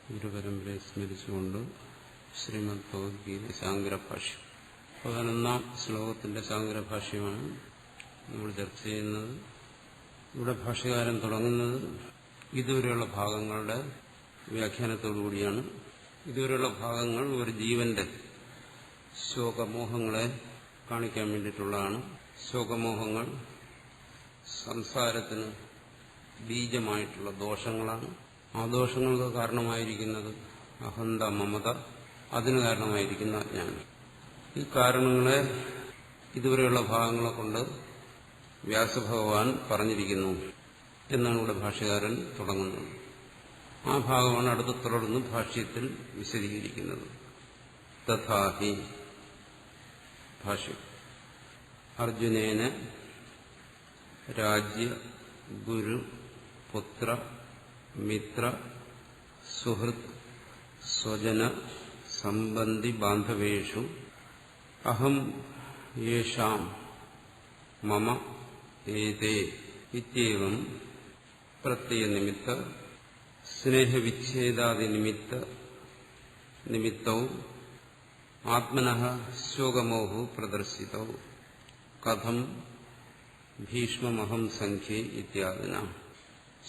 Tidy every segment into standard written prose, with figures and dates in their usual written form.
ഗുരുപരമ്പരയെ സ്മരിച്ചുകൊണ്ട് ശ്രീമദ് ഭഗവത്ഗീത ശാങ്കരഭാഷ്യം 11ാം ശ്ലോകത്തിന്റെ ശാങ്കരഭാഷ്യമാണ് നമ്മൾ ചർച്ച ചെയ്യുന്നത്. ഇവിടെ ഭാഷ്യകാരൻ തുടങ്ങുന്നത് ഇതുവരെയുള്ള ഭാഗങ്ങളുടെ വ്യാഖ്യാനത്തോടുകൂടിയാണ്. ഇതുവരെയുള്ള ഭാഗങ്ങൾ ഒരു ജീവന്റെ ശോകമോഹങ്ങളെ കാണിക്കാൻ വേണ്ടിയിട്ടുള്ളതാണ്. ശോകമോഹങ്ങൾ സംസാരത്തിന് ബീജമായിട്ടുള്ള ദോഷങ്ങളാണ്. ആ ദോഷങ്ങൾക്ക് കാരണമായിരിക്കുന്നത് അഹന്ത, മമത, അതിന് കാരണമായിരിക്കുന്ന അജ്ഞാനം. ഈ കാരണങ്ങളെ ഇതുവരെയുള്ള ഭാഗങ്ങളെ കൊണ്ട് വ്യാസഭഗവാൻ പറഞ്ഞിരിക്കുന്നു എന്നാണ് ഇവിടെ ഭാഷ്യകാരൻ തുടങ്ങുന്നത്. ആ ഭാഗമാണ് അടുത്ത് തുടർന്ന് ഭാഷ്യത്തിൽ വിശദീകരിക്കുന്നത്. തഥാഹി ഭാഷ്യം അർജുനേന രാജ്യ ഗുരു പുത്ര മിത്ര സുഹൃത് സ്വജന സംബന്ധി ബാന്ധവേഷു അഹം യേഷാം മമ ഏതേ ഇത്യേവം പ്രത്യയനിമിത്ത സ്നേഹവിച്ഛേദാദിനിമിത്തൗ ആത്മനഃ ശോകമോഹോ പ്രദർശിതൗ കഥം ഭീഷ്മമഹം സംഖ്യേ ഇത്യാദിന.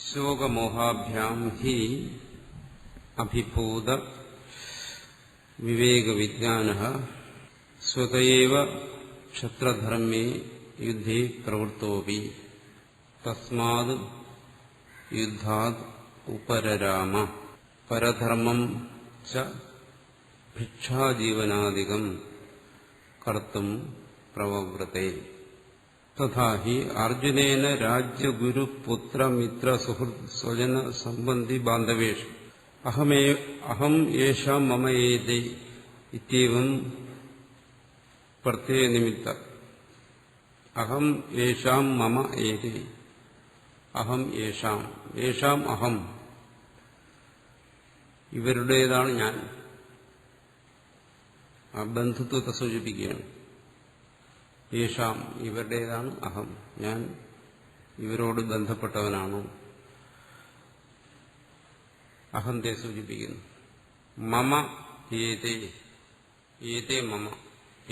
ശോകമോഹാഭ്യാം ഹി അഭിഭൂത വിവേകവിജ്ഞാനഃ സ്വതയേവ ക്ഷത്രധർമ്മേ യുദ്ധേ പ്രവൃത്തോപി തസ്മാദ് യുദ്ധാദ് ഉപരരാമ പരധർമ്മം ച ഭിക്ഷാജീവനാദികം കർത്തും പ്രവവൃത്തെ. തഥാഹി അർജുനേന രാജ്യഗുരു പുത്ര മിത്ര സുഹൃത് സ്വജന സംബന്ധി ബാന്ധവേഷു അഹം യേഷാം മമ ഏതേ ഇത്യേവം പ്രത്യയനിമിത്ത അഹം യേഷാം മമ ഏതേ അഹം യേഷാം അഹം ഇവരുടേതാണ് ഞാൻ. ആ ബന്ധുത്വത്തെ സൂചിപ്പിക്കുകയാണ്. യേഷാം ഇവരുടേതാണ് അഹം, ഞാൻ ഇവരോട് ബന്ധപ്പെട്ടവനാണോ. അഹന്തയെ സൂചിപ്പിക്കുന്നു. മമ ഏതേ, ഏതേ മമ,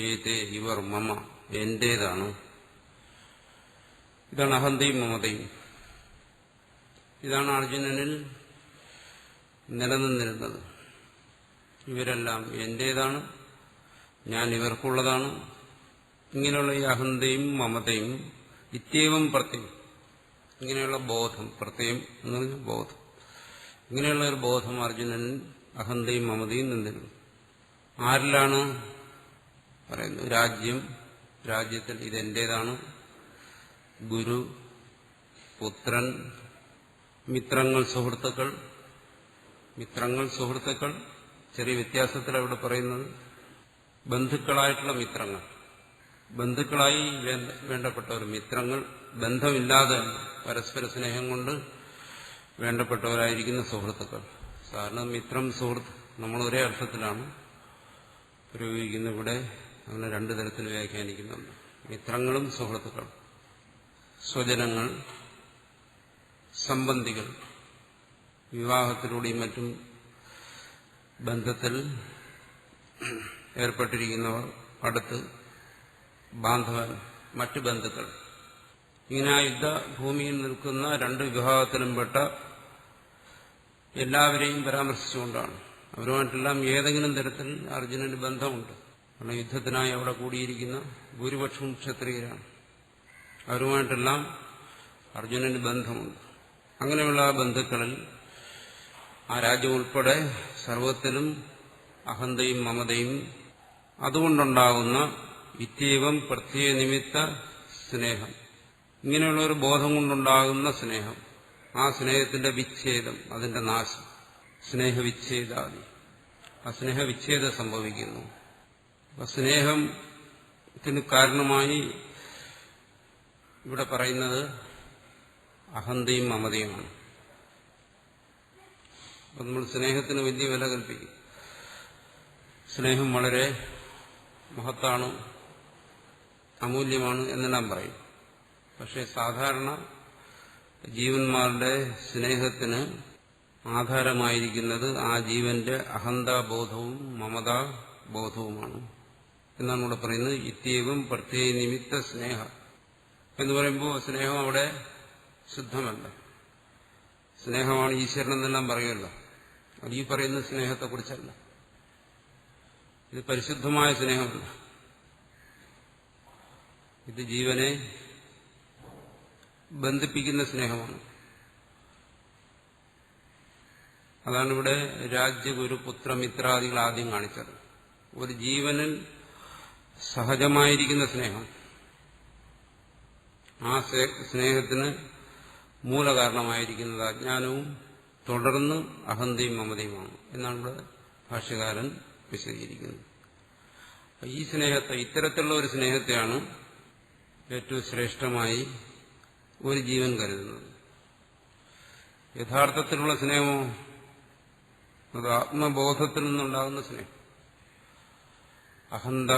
ഏതേ ഇവർ മമ എന്റേതാണ്. ഇതാണ് അഹന്തയും മമതയും. ഇതാണ് അർജുനനിൽ നിലനിന്നിരുന്നത്. ഇവരെല്ലാം എന്റേതാണ്, ഞാൻ ഇവർക്കുള്ളതാണ്. ഇങ്ങനെയുള്ള ഈ അഹന്തയും മമതയും ഇത്യേവം പ്രത്യം, ഇങ്ങനെയുള്ള ബോധം, പ്രത്യം എന്ന് പറഞ്ഞാൽ ബോധം, ഇങ്ങനെയുള്ള ഒരു ബോധം അർജുനൻ അഹന്തയും മമതയും നിന്നിരുന്നു. ആരിലാണ് പറയുന്നത്? രാജ്യം, രാജ്യത്തിൽ ഇതെന്റേതാണ്. ഗുരു, പുത്രൻ, മിത്രങ്ങൾ, സുഹൃത്തുക്കൾ. മിത്രങ്ങൾ, സുഹൃത്തുക്കൾ ചെറിയ വ്യത്യാസത്തിലാണ് ഇവിടെ പറയുന്നത്. ബന്ധുക്കളായിട്ടുള്ള മിത്രങ്ങൾ, ബന്ധുക്കളായി വേണ്ടപ്പെട്ടവർ. മിത്രങ്ങൾ ബന്ധമില്ലാതെ പരസ്പര സ്നേഹം കൊണ്ട് വേണ്ടപ്പെട്ടവരായിരിക്കുന്ന സുഹൃത്തുക്കൾ. സാധാരണ മിത്രം, സുഹൃത്ത് നമ്മൾ ഒരേ അർത്ഥത്തിലാണ് പ്രയോഗിക്കുന്നത്. ഇവിടെ അങ്ങനെ രണ്ടു തരത്തിൽ വ്യാഖ്യാനിക്കുന്നുണ്ട്. മിത്രങ്ങളും സുഹൃത്തുക്കളും. സ്വജനങ്ങൾ, സംബന്ധികൾ, വിവാഹത്തിലൂടെയും മറ്റും ബന്ധത്തിൽ ഏർപ്പെട്ടിരിക്കുന്നവർ, അടുത്ത് ബാന്ധവൻ, മറ്റു ബന്ധുക്കൾ. ഇങ്ങനെ ആ യുദ്ധഭൂമിയിൽ നിൽക്കുന്ന രണ്ട് വിഭാഗത്തിലും പെട്ട എല്ലാവരെയും പരാമർശിച്ചുകൊണ്ടാണ്. അവരുമായിട്ടെല്ലാം ഏതെങ്കിലും തരത്തിൽ അർജുനന് ബന്ധമുണ്ട്. കാരണം യുദ്ധത്തിനായി അവിടെ കൂടിയിരിക്കുന്ന ഭൂരിപക്ഷവും ക്ഷത്രിയരാണ്. അവരുമായിട്ടെല്ലാം അർജുനന് ബന്ധമുണ്ട്. അങ്ങനെയുള്ള ആ ബന്ധുക്കളിൽ ആ രാജ്യം ഉൾപ്പെടെ സർവത്തിലും അഹന്തയും മമതയും അതുകൊണ്ടുണ്ടാകുന്ന ഇത്യേവം പ്രത്യേക നിമിത്ത സ്നേഹം, ഇങ്ങനെയുള്ള ഒരു ബോധം കൊണ്ടുണ്ടാകുന്ന സ്നേഹം, ആ സ്നേഹത്തിന്റെ വിച്ഛേദം, അതിന്റെ നാശം, സ്നേഹവിച്ഛേദാദി, ആ സ്നേഹവിച്ഛേദം സംഭവിക്കുന്നു. അപ്പൊ സ്നേഹത്തിന് കാരണമായി ഇവിടെ പറയുന്നത് അഹന്തയും മമതയുമാണ്. അപ്പൊ നമ്മൾ സ്നേഹത്തിന് വലിയ വില കൽപ്പിക്കും. സ്നേഹം വളരെ മഹത്താണ്, അമൂല്യമാണ് എന്നെല്ലാം പറയും. പക്ഷെ സാധാരണ ജീവന്മാരുടെ സ്നേഹത്തിന് ആധാരമായിരിക്കുന്നത് ആ ജീവന്റെ അഹന്താബോധവും മമതാബോധവുമാണ് എന്നാണ് ഇവിടെ പറയുന്നത്. ഇത്യവും പ്രത്യേക നിമിത്ത സ്നേഹ എന്ന് പറയുമ്പോൾ സ്നേഹം അവിടെ ശുദ്ധമല്ല. സ്നേഹമാണ് ഈശ്വരൻ എന്നെല്ലാം പറയുമല്ലോ. അത് ഈ പറയുന്ന സ്നേഹത്തെക്കുറിച്ചല്ല. ഇത് പരിശുദ്ധമായ സ്നേഹമല്ല. ഇത് ജീവനെ ബന്ധിപ്പിക്കുന്ന സ്നേഹമാണ്. അതാണ് ഇവിടെ രാജ്യഗുരു പുത്രമിത്രാദികൾ ആദ്യം കാണിച്ചത്. ഒരു ജീവനിൽ സഹജമായിരിക്കുന്ന സ്നേഹം, ആ സ്നേഹത്തിന് മൂലകാരണമായിരിക്കുന്നത് അജ്ഞാനവും തുടർന്ന് അഹന്തയും മമതയുമാണ് എന്നാണ് ഇവിടെ ഭാഷ്യകാരൻ വിശദീകരിക്കുന്നത്. ഈ സ്നേഹത്തെ, ഇത്തരത്തിലുള്ള ഒരു സ്നേഹത്തെയാണ് ഏറ്റവും ശ്രേഷ്ഠമായി ഒരു ജീവൻ കരുതുന്നത്. യഥാർത്ഥത്തിലുള്ള സ്നേഹമോ അത് ആത്മബോധത്തിൽ നിന്നുണ്ടാകുന്ന സ്നേഹം, അഹന്ത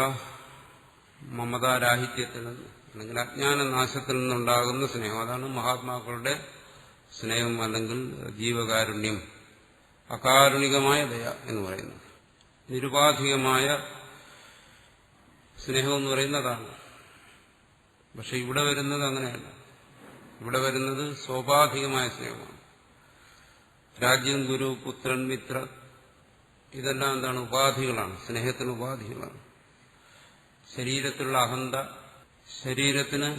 മമതാരാഹിത്യത്തിൽ നിന്ന് അല്ലെങ്കിൽ അജ്ഞാനനാശത്തിൽ നിന്നുണ്ടാകുന്ന സ്നേഹം. അതാണ് മഹാത്മാക്കളുടെ സ്നേഹം, അല്ലെങ്കിൽ ജീവകാരുണ്യം, അകാരുണികമായ ദയ എന്ന് പറയുന്നത്. നിരുപാധികമായ സ്നേഹം എന്ന് പറയുന്നതാണ്. പക്ഷെ ഇവിടെ വരുന്നത് അങ്ങനെയല്ല. ഇവിടെ വരുന്നത് സ്വാഭാവികമായ സ്നേഹമാണ്. രാജ്യം, ഗുരു, പുത്രൻ, മിത്ര, ഇതെല്ലാം എന്താണ്? ഉപാധികളാണ്, സ്നേഹത്തിന് ഉപാധികളാണ്. ശരീരത്തിലുള്ള അഹന്ത, ശരീരത്തിന്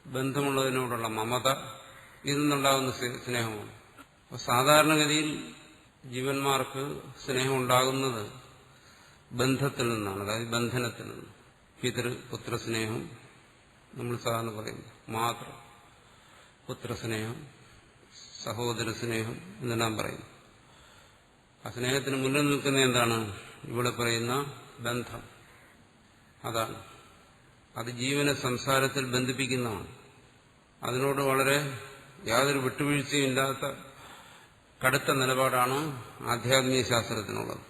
ബന്ധമുള്ളതിനോടുള്ള മമത, ഇതിൽ നിന്നുണ്ടാകുന്ന സ്നേഹമാണ്. അപ്പോൾ സാധാരണഗതിയിൽ ജീവന്മാർക്ക് സ്നേഹം ഉണ്ടാകുന്നത് ബന്ധത്തിൽ നിന്നാണ്, അതായത് ബന്ധനത്തിൽ നിന്ന്. പിതൃപുത്രസ്നേഹം നമ്മൾ സാധാരണ പറയുന്നു, മാതൃ പുത്രസ്നേഹം, സഹോദര സ്നേഹം എന്നെല്ലാം പറയുന്നു. ആ സ്നേഹത്തിന് മുന്നിൽ നിൽക്കുന്ന എന്താണ്? ഇവിടെ പറയുന്ന ബന്ധം. അതാണ് അത് ജീവനെ സംസാരത്തിൽ ബന്ധിപ്പിക്കുന്നതാണ്. അതിനോട് വളരെ യാതൊരു വിട്ടുവീഴ്ചയും ഇല്ലാത്ത കടുത്ത നിലപാടാണ് ആധ്യാത്മിക ശാസ്ത്രത്തിനുള്ളത്.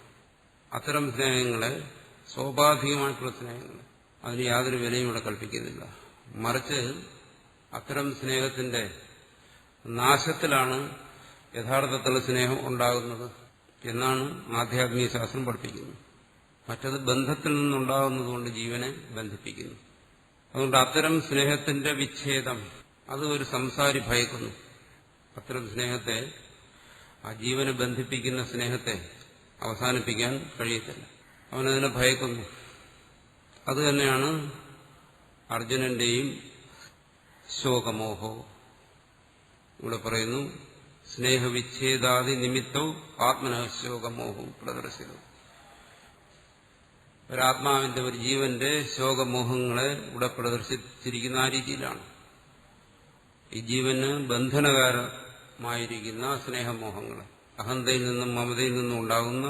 അത്തരം സ്നേഹങ്ങളെ, സ്വാഭാവികമായിട്ടുള്ള സ്നേഹങ്ങളെ, അതിന് യാതൊരു വിലയും ഇവിടെ കൽപ്പിക്കുന്നില്ല. മറിച്ച് അത്തരം സ്നേഹത്തിന്റെ നാശത്തിലാണ് യഥാർത്ഥത്തിലുള്ള സ്നേഹം ഉണ്ടാകുന്നത് എന്നാണ് ആധ്യാത്മിക ശാസ്ത്രം പഠിപ്പിക്കുന്നത്. മറ്റത് ബന്ധത്തിൽ നിന്നുണ്ടാകുന്നതുകൊണ്ട് ജീവനെ ബന്ധിപ്പിക്കുന്നു. അതുകൊണ്ട് അത്തരം സ്നേഹത്തിന്റെ വിച്ഛേദം അത് ഒരു സംസാരി ഭയക്കുന്നു. അത്തരം സ്നേഹത്തെ, ആ ജീവനെ ബന്ധിപ്പിക്കുന്ന സ്നേഹത്തെ അവസാനിപ്പിക്കാൻ കഴിയത്തില്ല. അവനതിനെ ഭയക്കുന്നു. അതുതന്നെയാണ് അർജുനന്റെയും ശോകമോഹവും. ഇവിടെ പറയുന്നു, സ്നേഹവിച്ഛേദാദി നിമിത്തവും ആത്മനഃ ശോകമോഹവും പ്രദർശിതം. ഒരാത്മാവിന്റെ, ഒരു ജീവന്റെ ശോകമോഹങ്ങളെ ഇവിടെ പ്രദർശിച്ചിരിക്കുന്ന ആ രീതിയിലാണ്. ഈ ജീവന് ബന്ധനകാരമായിരിക്കുന്ന സ്നേഹമോഹങ്ങൾ, അഹന്തയിൽ നിന്നും മമതയിൽ നിന്നും ഉണ്ടാകുന്ന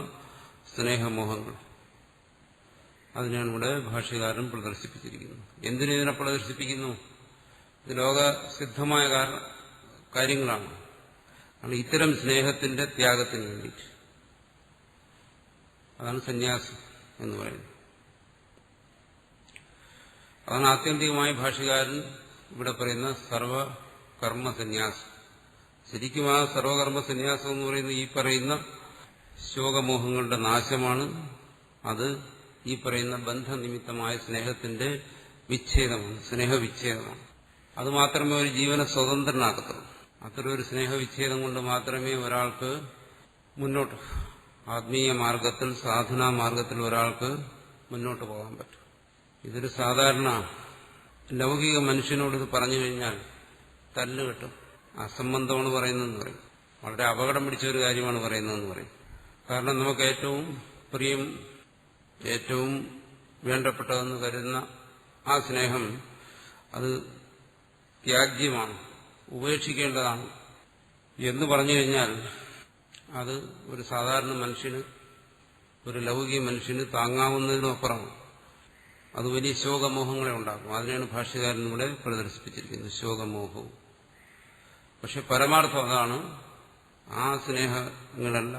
സ്നേഹമോഹങ്ങൾ, അതിനാണ് ഇവിടെ ഭാഷ്യകാരൻ പ്രദർശിപ്പിച്ചിരിക്കുന്നത്. എന്തിനെ പ്രദർശിപ്പിക്കുന്നു? ഇത് ലോകസിദ്ധമായ കാര്യങ്ങളാണ്. ഇത്തരം സ്നേഹത്തിന്റെ ത്യാഗത്തിന് വേണ്ടിയിട്ട്. അതാണ് സന്യാസം എന്ന് പറയുന്നത്. അതാണ് ആത്യന്തികമായി ഭാഷ്യകാരൻ ഇവിടെ പറയുന്ന സർവകർമ്മ സന്യാസം. ശരിക്കും ആ സർവകർമ്മ സന്യാസം എന്ന് പറയുന്നത് ഈ പറയുന്ന ശോകമോഹങ്ങളുടെ നാശമാണ്. അത് ഈ പറയുന്ന ബന്ധനിമിത്തമായ സ്നേഹത്തിന്റെ വിച്ഛേദമാണ്, സ്നേഹവിച്ഛേദമാണ്. അത് മാത്രമേ ഒരു ജീവനെ സ്വതന്ത്രനാക്കത്തുള്ളൂ. അത്തരം ഒരു സ്നേഹവിച്ഛേദം കൊണ്ട് മാത്രമേ ഒരാൾക്ക് മുന്നോട്ട്, ആത്മീയ മാർഗത്തിൽ, സാധനാ മാർഗത്തിൽ ഒരാൾക്ക് മുന്നോട്ട് പോകാൻ പറ്റും. ഇതൊരു സാധാരണ ലൗകിക മനുഷ്യനോട് ഇത് പറഞ്ഞു കഴിഞ്ഞാൽ തല്ല് കിട്ടും. അസംബന്ധമാണ് പറയുന്നതെന്ന് പറയും. വളരെ അപകടം പിടിച്ച ഒരു കാര്യമാണ് പറയുന്നതെന്ന് പറയും. കാരണം നമുക്ക് ഏറ്റവും പ്രിയം, ഏറ്റവും വേണ്ടപ്പെട്ടതെന്ന് കരുതുന്ന ആ സ്നേഹം അത് ത്യാജ്യമാണ്, ഉപേക്ഷിക്കേണ്ടതാണ് എന്ന് പറഞ്ഞു കഴിഞ്ഞാൽ അത് ഒരു സാധാരണ മനുഷ്യന്, ഒരു ലൗകിക മനുഷ്യന് താങ്ങാവുന്നതിനപ്പുറമാണ്. അത് വലിയ ശോകമോഹങ്ങളെ ഉണ്ടാക്കും. അതിനെയാണ് ഭാഷ്യകാരൻ ഇവിടെ പ്രദർശിപ്പിച്ചിരിക്കുന്നത്, ശോകമോഹവും. പക്ഷെ പരമാർത്ഥം അതാണ്. ആ സ്നേഹങ്ങളല്ല,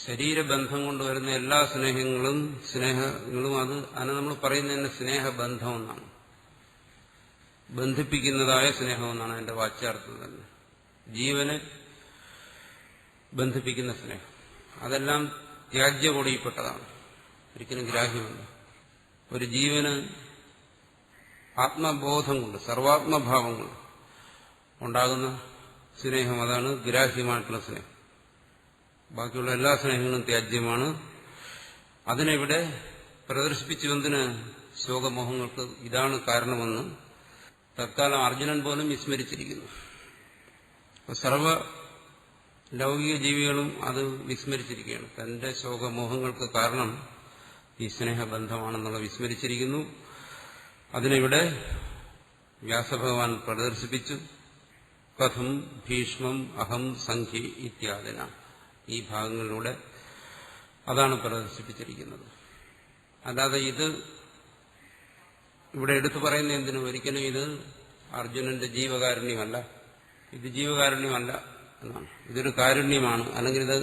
ശരീരബന്ധം കൊണ്ടുവരുന്ന എല്ലാ സ്നേഹങ്ങളും അതിനെ നമ്മൾ പറയുന്നതിന് സ്നേഹബന്ധം എന്നാണ്, ബന്ധിപ്പിക്കുന്നതായ സ്നേഹമെന്നാണ് അതിന്റെ വാച്യാർത്ഥം തന്നെ. ജീവന് ബന്ധിപ്പിക്കുന്ന സ്നേഹം, അതെല്ലാം ത്യാജ്യകൊടിയിൽപ്പെട്ടതാണ്, ഒരിക്കലും ഗ്രാഹ്യമല്ല. ഒരു ജീവന് ആത്മബോധം കൊണ്ട്, സർവാത്മഭാവം കൊണ്ട് ഉണ്ടാകുന്ന സ്നേഹം, അതാണ് ഗ്രാഹ്യമായിട്ടുള്ള സ്നേഹം. ബാക്കിയുള്ള എല്ലാ സ്നേഹങ്ങളും ത്യാജ്യമാണ്. അതിനെവിടെ പ്രദർശിപ്പിച്ചുവെന്തിന്? ശോകമോഹങ്ങൾക്ക് ഇതാണ് കാരണമെന്ന് തൽക്കാലം അർജുനൻ പോലും വിസ്മരിച്ചിരിക്കുന്നു. സർവ ലൗകിക ജീവികളും അത് വിസ്മരിച്ചിരിക്കുകയാണ്. തന്റെ ശോകമോഹങ്ങൾക്ക് കാരണം ഈ സ്നേഹബന്ധമാണെന്നുള്ള വിസ്മരിച്ചിരിക്കുന്നു. അതിനിവിടെ വ്യാസഭഗവാൻ പ്രദർശിപ്പിച്ചു. കഥം ഭീഷ്മം അഹം സംഖ്യ ഇത്യാദിന, ഈ ഭാഗങ്ങളിലൂടെ അതാണ് പ്രദർശിപ്പിച്ചിരിക്കുന്നത്. അല്ലാതെ ഇത് ഇവിടെ എടുത്തു പറയുന്ന എന്തിനും, ഒരിക്കലും ഇത് അർജുനന്റെ ജീവകാരുണ്യമല്ല, ഇത് ജീവകാരുണ്യമല്ല എന്നാണ്. ഇതൊരു കാരുണ്യമാണ്, അല്ലെങ്കിൽ ഇത്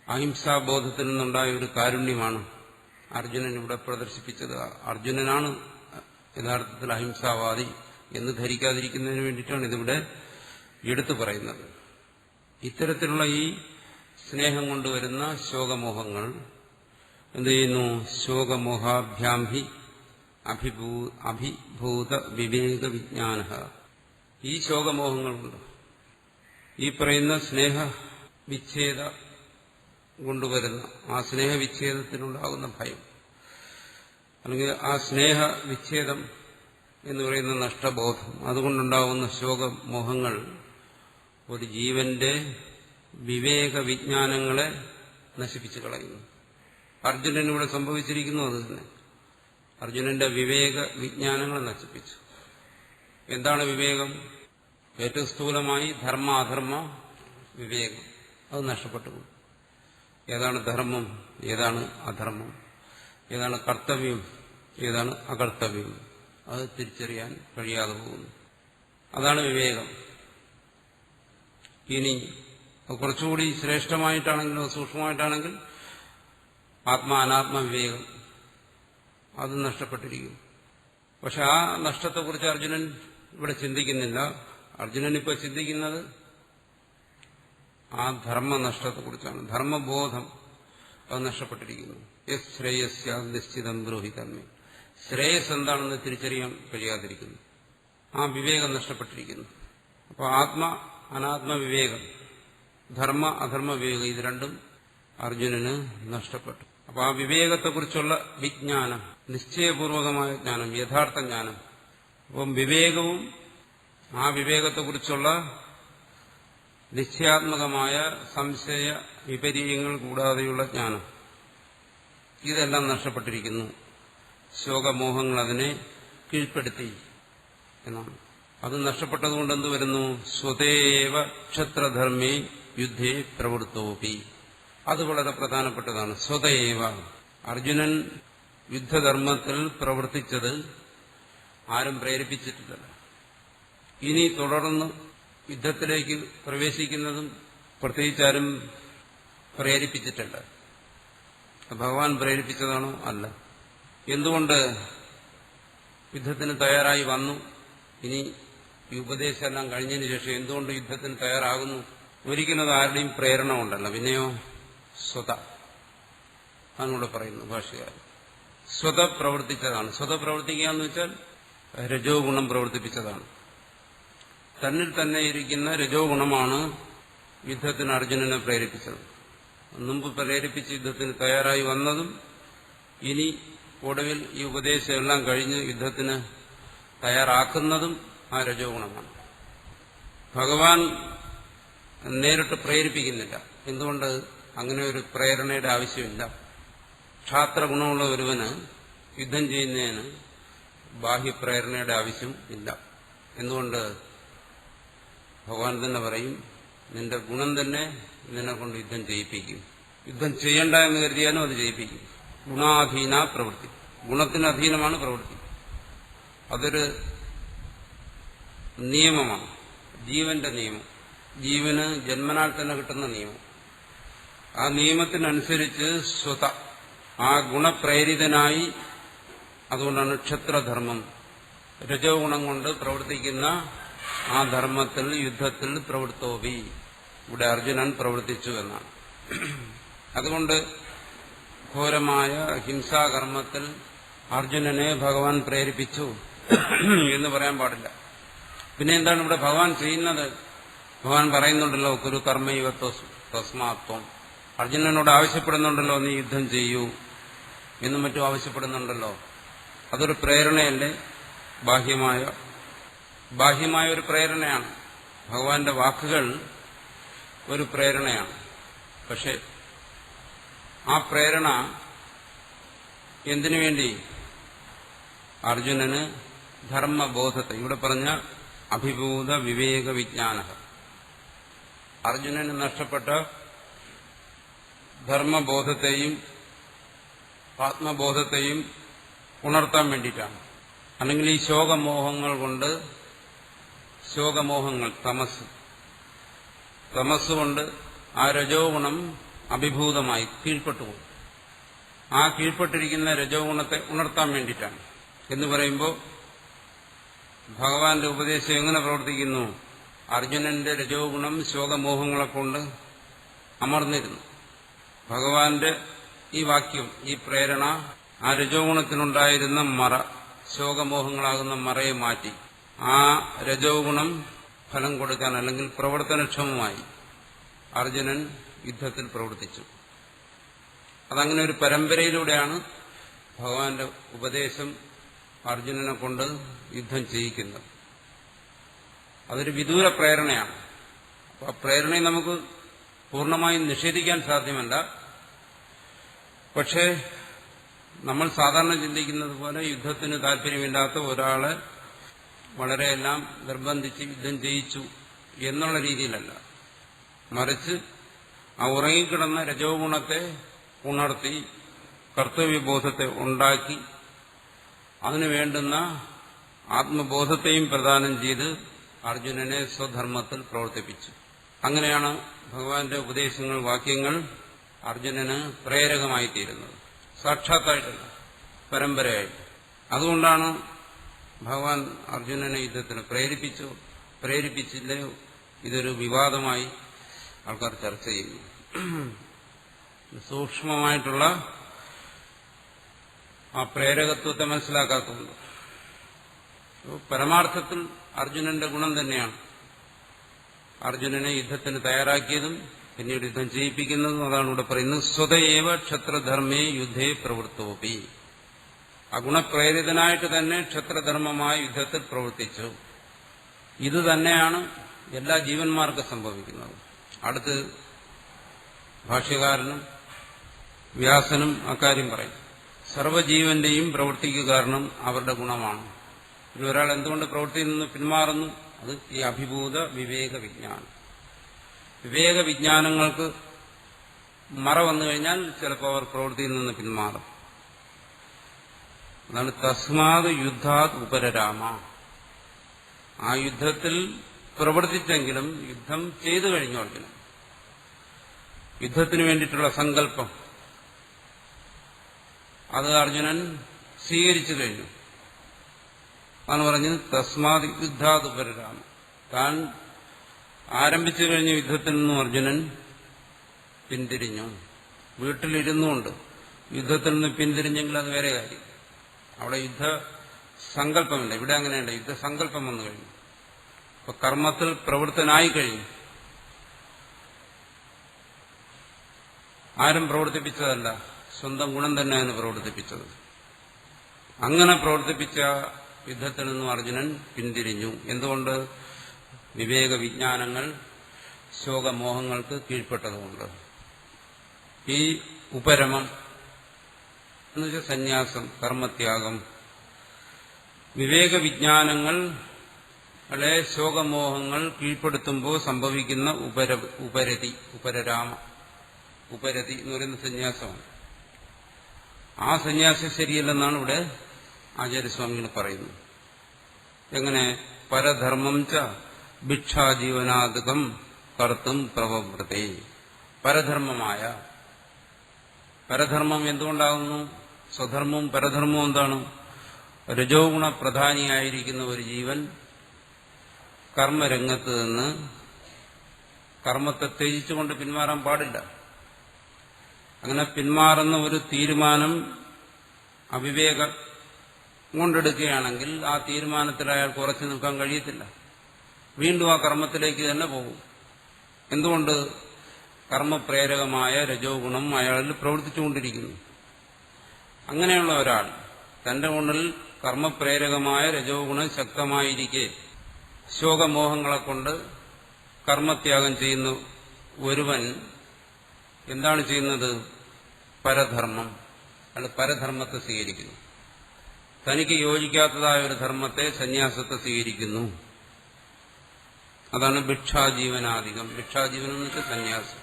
അഹിംസാബോധത്തിൽ നിന്നുണ്ടായ ഒരു കാരുണ്യമാണ് അർജുനൻ ഇവിടെ പ്രദർശിപ്പിച്ചത്. അർജുനനാണ് യഥാർത്ഥത്തിൽ അഹിംസാവാദി എന്ന് ധരിക്കാതിരിക്കുന്നതിന് വേണ്ടിയിട്ടാണ് ഇതിവിടെ എടുത്തു പറയുന്നത്. ഇത്തരത്തിലുള്ള ഈ സ്നേഹം കൊണ്ടുവരുന്ന ശോകമോഹങ്ങൾ എന്ത് ചെയ്യുന്നു? ശോകമോഹാഭ്യാംഹി അഭിഭൂത വിവേക വിജ്ഞാന. ഈ ശോകമോഹങ്ങളുണ്ട്, ഈ പറയുന്ന സ്നേഹവിച്ഛേദ കൊണ്ടുവരുന്ന ആ സ്നേഹവിച്ഛേദത്തിനുണ്ടാകുന്ന ഭയം, അല്ലെങ്കിൽ ആ സ്നേഹവിച്ഛേദം എന്ന് പറയുന്ന നഷ്ടബോധം, അതുകൊണ്ടുണ്ടാകുന്ന ശോകമോഹങ്ങൾ ഒരു ജീവന്റെ വിവേക വിജ്ഞാനങ്ങളെ നശിപ്പിച്ചു കളയുന്നു. അർജുനനിവിടെ സംഭവിച്ചിരിക്കുന്നു അത് തന്നെ. അർജുനന്റെ വിവേക വിജ്ഞാനങ്ങളെ നശിപ്പിച്ചു. എന്താണ് വിവേകം? ഏറ്റവും സ്ഥൂലമായി ധർമ്മ അധർമ്മ വിവേകം, അത് നഷ്ടപ്പെട്ടു. ഏതാണ് ധർമ്മം, ഏതാണ് അധർമ്മം, ഏതാണ് കർത്തവ്യം, ഏതാണ് അകർത്തവ്യം, അത് തിരിച്ചറിയാൻ കഴിയാതെ പോകുന്നു. അതാണ് വിവേകം. ഇനി കുറച്ചുകൂടി ശ്രേഷ്ഠമായിട്ടാണെങ്കിലോ സൂക്ഷ്മമായിട്ടാണെങ്കിൽ ആത്മാ അനാത്മ വിവേകം, അത് നഷ്ടപ്പെട്ടിരിക്കുന്നു. പക്ഷെ ആ നഷ്ടത്തെക്കുറിച്ച് അർജുനൻ ഇവിടെ ചിന്തിക്കുന്നില്ല. അർജുനൻ ഇപ്പോൾ ചിന്തിക്കുന്നത് ആ ധർമ്മനഷ്ടത്തെക്കുറിച്ചാണ്. ധർമ്മബോധം അത് നഷ്ടപ്പെട്ടിരിക്കുന്നു. യസ് ശ്രേയസ്യ നിശ്ചിതം ബ്രൂഹിതമ്മ, ശ്രേയസ് എന്താണെന്ന് തിരിച്ചറിയാൻ കഴിയാതിരിക്കുന്നു. ആ വിവേകം നഷ്ടപ്പെട്ടിരിക്കുന്നു. അപ്പോൾ ആത്മ അനാത്മ വിവേകം, ധർമ്മ അധർമ്മ വിവേകം, ഇത് രണ്ടും അർജുനന് നഷ്ടപ്പെട്ടു. അപ്പോൾ ആ വിവേകത്തെക്കുറിച്ചുള്ള വിജ്ഞാനം, നിശ്ചയപൂർവകമായ ജ്ഞാനം, യഥാർത്ഥ ജ്ഞാനം. അപ്പം വിവേകവും ആ വിവേകത്തെക്കുറിച്ചുള്ള നിശ്ചയാത്മകമായ സംശയ വിപര്യങ്ങൾ കൂടാതെയുള്ള ജ്ഞാനം, ഇതെല്ലാം നഷ്ടപ്പെട്ടിരിക്കുന്നു. ശോകമോഹങ്ങൾ അതിനെ കീഴ്പ്പെടുത്തി എന്നാണ്. അത് നഷ്ടപ്പെട്ടതുകൊണ്ട് എന്ത് വരുന്നു? സ്വതേവ ക്ഷത്രധർമ്മേ യുദ്ധേ പ്രവൃത്തോപി. അത് വളരെ പ്രധാനപ്പെട്ടതാണ്. സ്വതേവ, അർജുനൻ യുദ്ധധർമ്മത്തിൽ പ്രവർത്തിച്ചത് ആരും പ്രേരിപ്പിച്ചിട്ടില്ല. ഇനി തുടർന്ന് യുദ്ധത്തിലേക്ക് പ്രവേശിക്കുന്നതും പ്രത്യേകിച്ചാരും പ്രേരിപ്പിച്ചിട്ടില്ല. ഭഗവാൻ പ്രേരിപ്പിച്ചതാണോ? അല്ല. എന്തുകൊണ്ട് യുദ്ധത്തിന് തയ്യാറായി വന്നു? ഇനി ഈ ഉപദേശമെല്ലാം കഴിഞ്ഞതിന് ശേഷം എന്തുകൊണ്ട് യുദ്ധത്തിന് തയ്യാറാകുന്നു? ഒരിക്കലും അത് ആരുടെയും പ്രേരണ കൊണ്ടല്ല. പിന്നെയോ സ്വത, അതിനൂടെ പറയുന്നു ഭാഷകാരൻ. സ്വത പ്രവർത്തിച്ചതാണ്. സ്വത പ്രവർത്തിക്കുക എന്ന് വെച്ചാൽ രജോ ഗുണം പ്രവർത്തിപ്പിച്ചതാണ്. തന്നിൽ തന്നെ ഇരിക്കുന്ന രജോ ഗുണമാണ് യുദ്ധത്തിന് അർജുനനെ പ്രേരിപ്പിച്ചത്. മുമ്പ് പ്രേരിപ്പിച്ച് യുദ്ധത്തിന് തയ്യാറായി വന്നതും ഇനി ഒടുവിൽ ഈ ഉപദേശമെല്ലാം കഴിഞ്ഞ് യുദ്ധത്തിന് തയ്യാറാക്കുന്നതും ആ രജോ ഗുണമാണ്. ഭഗവാൻ നേരിട്ട് പ്രേരിപ്പിക്കുന്നില്ല. എന്തുകൊണ്ട്? അങ്ങനെ ഒരു പ്രേരണയുടെ ആവശ്യമില്ല. ക്ഷാത്രഗുണമുള്ള ഒരുവന് യുദ്ധം ചെയ്യുന്നതിന് ബാഹ്യപ്രേരണയുടെ ആവശ്യം ഇല്ല. എന്തുകൊണ്ട്? ഭഗവാൻ തന്നെ പറയും, നിന്റെ ഗുണം തന്നെ നിന്നെ കൊണ്ട് യുദ്ധം ചെയ്യിപ്പിക്കും. യുദ്ധം ചെയ്യണ്ട എന്ന് കരുതിയാലും അത് ചെയ്യിപ്പിക്കും. ഗുണാധീന പ്രവൃത്തി, ഗുണത്തിന് അധീനമാണ് പ്രവൃത്തി. അതൊരു നിയമമാണ്, ജീവന്റെ നിയമം, ജീവന് ജന്മനാൽ തന്നെ കിട്ടുന്ന നിയമം. ആ നിയമത്തിനനുസരിച്ച് സ്വത, ആ ഗുണപ്രേരിതനായി, അതുകൊണ്ടാണ് ക്ഷത്രധർമ്മം, രജോ ഗുണം കൊണ്ട് പ്രവർത്തിക്കുന്ന ആ ധർമ്മത്തിൽ യുദ്ധത്തിൽ പ്രവൃത്തോപി, ഇവിടെ അർജുനൻ പ്രവർത്തിച്ചു എന്നാണ്. അതുകൊണ്ട് ഘോരമായ ഹിംസാകർമ്മത്തിൽ അർജുനനെ ഭഗവാൻ പ്രേരിപ്പിച്ചു എന്ന് പറയാൻ പാടില്ല. പിന്നെ എന്താണ് ഇവിടെ ഭഗവാൻ ചെയ്യുന്നത്? ഭഗവാൻ പറയുന്നുണ്ടല്ലോ, കുരു കർമ്മൈവ തസ്മാത്വം. അർജുനനോട് ആവശ്യപ്പെടുന്നുണ്ടല്ലോ, നീ യുദ്ധം ചെയ്യൂ എന്നും മറ്റും ആവശ്യപ്പെടുന്നുണ്ടല്ലോ. അതൊരു പ്രേരണയല്ലേ? ബാഹ്യമായ ഒരു പ്രേരണയാണ്. ഭഗവാന്റെ വാക്കുകൾ ഒരു പ്രേരണയാണ്. പക്ഷെ ആ പ്രേരണ എന്തിനു വേണ്ടി? അർജുനന് ധർമ്മബോധത്തെ, ഇവിടെ പറഞ്ഞ അഭിഭൂത വിവേക വിജ്ഞാന, അർജുനന് നഷ്ടപ്പെട്ട ധർമ്മബോധത്തെയും ആത്മബോധത്തെയും ഉണർത്താൻ വേണ്ടിയിട്ടാണ്. അല്ലെങ്കിൽ ഈ ശോകമോഹങ്ങൾ കൊണ്ട്, ശോകമോഹങ്ങൾ തമസ്സുകൊണ്ട് ആ രജോ ഗുണം അഭിഭൂതമായി കീഴ്പ്പെട്ടുപോകും. ആ കീഴ്പ്പെട്ടിരിക്കുന്ന രജോ ഗുണത്തെ ഉണർത്താൻ വേണ്ടിയിട്ടാണ്. എന്ന് പറയുമ്പോൾ ഭഗവാന്റെ ഉപദേശം എങ്ങനെ പ്രവർത്തിക്കുന്നു? അർജുനന്റെ രജോ ഗുണം ശോകമോഹങ്ങളെ കൊണ്ട് അമർന്നിരുന്നു. ഭഗവാന്റെ ഈ വാക്യം, ഈ പ്രേരണ ആ രജോ ഗുണത്തിനുണ്ടായിരുന്ന മറ, ശോകമോഹങ്ങളാകുന്ന മറയെ മാറ്റി ആ രജോ ഗുണം ഫലം കൊടുക്കാൻ, അല്ലെങ്കിൽ പ്രവർത്തനക്ഷമമായി അർജുനൻ യുദ്ധത്തിൽ പ്രവർത്തിച്ചു. അതങ്ങനെ ഒരു പരമ്പരയിലൂടെയാണ് ഭഗവാന്റെ ഉപദേശം അർജുനനെ കൊണ്ട് യുദ്ധം ചെയ്യിക്കുന്നത്. അതൊരു വിദൂര പ്രേരണയാണ്. അപ്പോൾ ആ പ്രേരണയെ നമുക്ക് പൂർണ്ണമായും നിഷേധിക്കാൻ സാധ്യമല്ല. പക്ഷേ നമ്മൾ സാധാരണ ചിന്തിക്കുന്നത് പോലെ യുദ്ധത്തിന് താല്പര്യമില്ലാത്ത ഒരാളെ വളരെയെല്ലാം നിർബന്ധിച്ച് യുദ്ധം ചെയ്യിച്ചു എന്നുള്ള രീതിയിലല്ല. മറിച്ച് ആ ഉറങ്ങിക്കിടന്ന രജോ ഗുണത്തെ ഉണർത്തി കർത്തവ്യബോധത്തെ ഉണ്ടാക്കി അതിനു വേണ്ടുന്ന ആത്മബോധത്തെയും പ്രദാനം ചെയ്ത് അർജുനനെ സ്വധർമ്മത്തിൽ പ്രവർത്തിപ്പിച്ചു. അങ്ങനെയാണ് ഭഗവാന്റെ ഉപദേശങ്ങൾ, വാക്യങ്ങൾ അർജുനന് പ്രേരകമായിത്തീരുന്നത്. സാക്ഷാത്തായിട്ടല്ല, പരമ്പരയായിട്ട്. അതുകൊണ്ടാണ് ഭഗവാൻ അർജുനനെ യുദ്ധത്തിന് പ്രേരിപ്പിച്ചില്ലയോ, ഇതൊരു വിവാദമായി ആൾക്കാർ ചർച്ച ചെയ്യുന്നു. സൂക്ഷ്മമായിട്ടുള്ള ആ പ്രേരകത്വത്തെ മനസ്സിലാക്കാത്തതുണ്ട്. പരമാർത്ഥത്തിൽ അർജുനന്റെ ഗുണം തന്നെയാണ് അർജുനനെ യുദ്ധത്തിന് തയ്യാറാക്കിയതും പിന്നീട് യുദ്ധം ചെയ്യിപ്പിക്കുന്നതും. അതാണ് ഇവിടെ പറയുന്നത്, സ്വതയേവ ക്ഷത്രധർമ്മേ യുദ്ധേ പ്രവൃത്തോപി. ആ ഗുണപ്രേരിതനായിട്ട് തന്നെ ക്ഷത്രധർമ്മമായ യുദ്ധത്തിൽ പ്രവർത്തിച്ചു. ഇത് തന്നെയാണ് എല്ലാ ജീവന്മാർക്കും സംഭവിക്കുന്നത്. അടുത്ത് ഭാഷ്യകാരനും വ്യാസനും അക്കാര്യം പറയും. സർവ്വജീവന്റെയും പ്രവൃത്തിക്ക് കാരണം അവരുടെ ഗുണമാണ്. ഇനി ഒരാൾ എന്തുകൊണ്ട് പ്രവൃത്തിയിൽ നിന്ന് പിന്മാറുന്നു? അത് ഈ അഭിഭൂത വിവേക വിജ്ഞാനം. വിവേക വിജ്ഞാനങ്ങൾക്ക് മറ വന്നു കഴിഞ്ഞാൽ ചിലപ്പോൾ അവർ പ്രവൃത്തിയിൽ നിന്ന് പിന്മാറും. അതാണ് തസ്മാത് യുദ്ധാത് ഉപരരാമ. ആ യുദ്ധത്തിൽ പ്രവർത്തിച്ചെങ്കിലും യുദ്ധം ചെയ്തു കഴിഞ്ഞു. അർജുനൻ യുദ്ധത്തിന് വേണ്ടിയിട്ടുള്ള സങ്കല്പം അത് അർജുനൻ സ്വീകരിച്ചു കഴിഞ്ഞു. അതാണ് പറഞ്ഞത് തസ്മാത് യുദ്ധാത് ഉപരരാമ. താൻ ആരംഭിച്ചു കഴിഞ്ഞ യുദ്ധത്തിൽ നിന്നും അർജുനൻ പിന്തിരിഞ്ഞു. വീട്ടിലിരുന്നുകൊണ്ട് യുദ്ധത്തിൽ നിന്ന് പിന്തിരിഞ്ഞെങ്കിൽ അത് വേറെ കാര്യം. അവിടെ യുദ്ധസങ്കല്പമില്ല. ഇവിടെ അങ്ങനെയല്ല, യുദ്ധസങ്കല്പം വന്നു കഴിഞ്ഞു. അപ്പൊ കർമ്മത്തിൽ പ്രവൃത്തനായി കഴിഞ്ഞു. ആരും പ്രവർത്തിപ്പിച്ചതല്ല, സ്വന്തം ഗുണം തന്നെയാണ് പ്രവർത്തിപ്പിച്ചത്. അങ്ങനെ പ്രവർത്തിപ്പിച്ച യുദ്ധത്തിൽ നിന്നും അർജുനൻ പിന്തിരിഞ്ഞു. എന്തുകൊണ്ട്? വിവേക വിജ്ഞാനങ്ങൾ ശോകമോഹങ്ങൾക്ക് കീഴ്പ്പെട്ടതുകൊണ്ട്. ഈ ഉപരമം എന്നുവെച്ചാൽ സന്യാസം, കർമ്മത്യാഗം, വിവേക വിജ്ഞാനങ്ങൾ അല്ലെ ശോകമോഹങ്ങൾ കീഴ്പ്പെടുത്തുമ്പോൾ സംഭവിക്കുന്ന ഉപരതി എന്ന് പറയുന്ന സന്യാസമാണ്. ആ സന്യാസം ശരിയല്ലെന്നാണ് ഇവിടെ ആചാര്യസ്വാമികൾ പറയുന്നത്. എങ്ങനെ? പരധർമ്മം ച ഭിക്ഷാജീവനാദികം കർത്തും പ്രവവൃത്തെ. പരധർമ്മം എന്തുകൊണ്ടാകുന്നു? സ്വധർമ്മവും പരധർമ്മവും എന്താണ്? രജോ ഗുണ പ്രധാനിയായിരിക്കുന്ന ഒരു ജീവൻ കർമ്മരംഗത്ത് നിന്ന് കർമ്മത്തെ ത്യജിച്ചുകൊണ്ട് പിന്മാറാൻ പാടില്ല. അങ്ങനെ പിന്മാറുന്ന ഒരു തീരുമാനം അവിവേകം കൊണ്ടെടുക്കുകയാണെങ്കിൽ ആ തീരുമാനത്തിൽ അയാൾക്ക് ഉറച്ചു നിൽക്കാൻ കഴിയത്തില്ല. വീണ്ടും ആ കർമ്മത്തിലേക്ക് തന്നെ പോകും. എന്തുകൊണ്ട്? കർമ്മപ്രേരകമായ രജോ ഗുണം അയാളിൽ പ്രവർത്തിച്ചുകൊണ്ടിരിക്കുന്നു. അങ്ങനെയുള്ള ഒരാൾ തന്റെ ഉള്ളിൽ കർമ്മപ്രേരകമായ രജോ ഗുണം ശക്തമായിരിക്കെ ശോകമോഹങ്ങളെ കൊണ്ട് കർമ്മത്യാഗം ചെയ്യുന്ന ഒരുവൻ എന്താണ് ചെയ്യുന്നത്? പരധർമ്മം, അയാൾ പരധർമ്മത്തെ സ്വീകരിക്കുന്നു. തനിക്ക് യോജിക്കാത്തതായ ഒരു ധർമ്മത്തെ, സന്യാസത്തെ സ്വീകരിക്കുന്നു. അതാണ് ഭിക്ഷാജീവനാധികം. ഭിക്ഷാജീവനം എന്ന് വെച്ചാൽ സന്യാസം.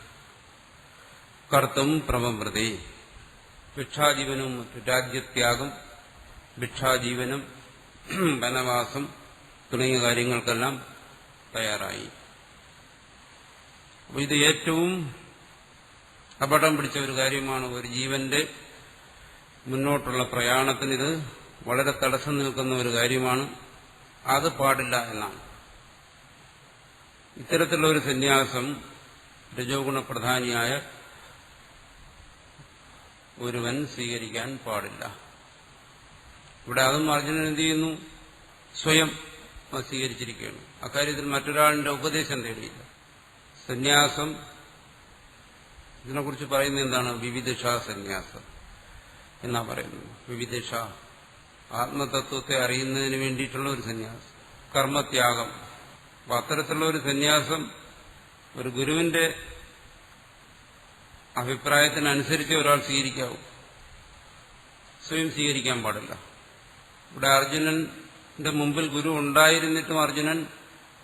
കർത്തും പ്രമവൃതി, ഭിക്ഷാജീവനും രാജ്യത്യാഗം, ഭിക്ഷാജീവനം, വനവാസം തുടങ്ങിയ കാര്യങ്ങൾക്കെല്ലാം തയ്യാറായി. അപ്പോൾ ഇത് ഏറ്റവും അപകടം പിടിച്ച ഒരു കാര്യമാണ്. ഒരു ജീവന്റെ മുന്നോട്ടുള്ള പ്രയാണത്തിന് ഇത് വളരെ തടസ്സം നിൽക്കുന്ന ഒരു കാര്യമാണ്. അത് പാടില്ല എന്നാണ്. ഇത്തരത്തിലുള്ള ഒരു സന്യാസം രജോഗുണ പ്രധാനിയായ ഒരുവൻ സ്വീകരിക്കാൻ പാടില്ല. ഇവിടെ അതും അർജുനൻ എന്ത് ചെയ്യുന്നു? സ്വയം സ്വീകരിച്ചിരിക്കുകയാണ്. അക്കാര്യത്തിൽ മറ്റൊരാളിന്റെ ഉപദേശം തേടിയില്ല. സന്യാസം ഇതിനെക്കുറിച്ച് പറയുന്നത് എന്താണ്? വിവിധിഷ സന്യാസം എന്നാ പറയുന്നത്. വിവിധിഷ ആത്മതത്വത്തെ അറിയുന്നതിന് വേണ്ടിയിട്ടുള്ള ഒരു സന്യാസം, കർമ്മത്യാഗം. അപ്പൊ അത്തരത്തിലുള്ള ഒരു സന്യാസം ഒരു ഗുരുവിന്റെ അഭിപ്രായത്തിനനുസരിച്ച് ഒരാൾ സ്വീകരിക്കാവൂ. സ്വയം സ്വീകരിക്കാൻ പാടില്ല. ഇവിടെ അർജുനന്റെ മുമ്പിൽ ഗുരു ഉണ്ടായിരുന്നിട്ടും അർജുനൻ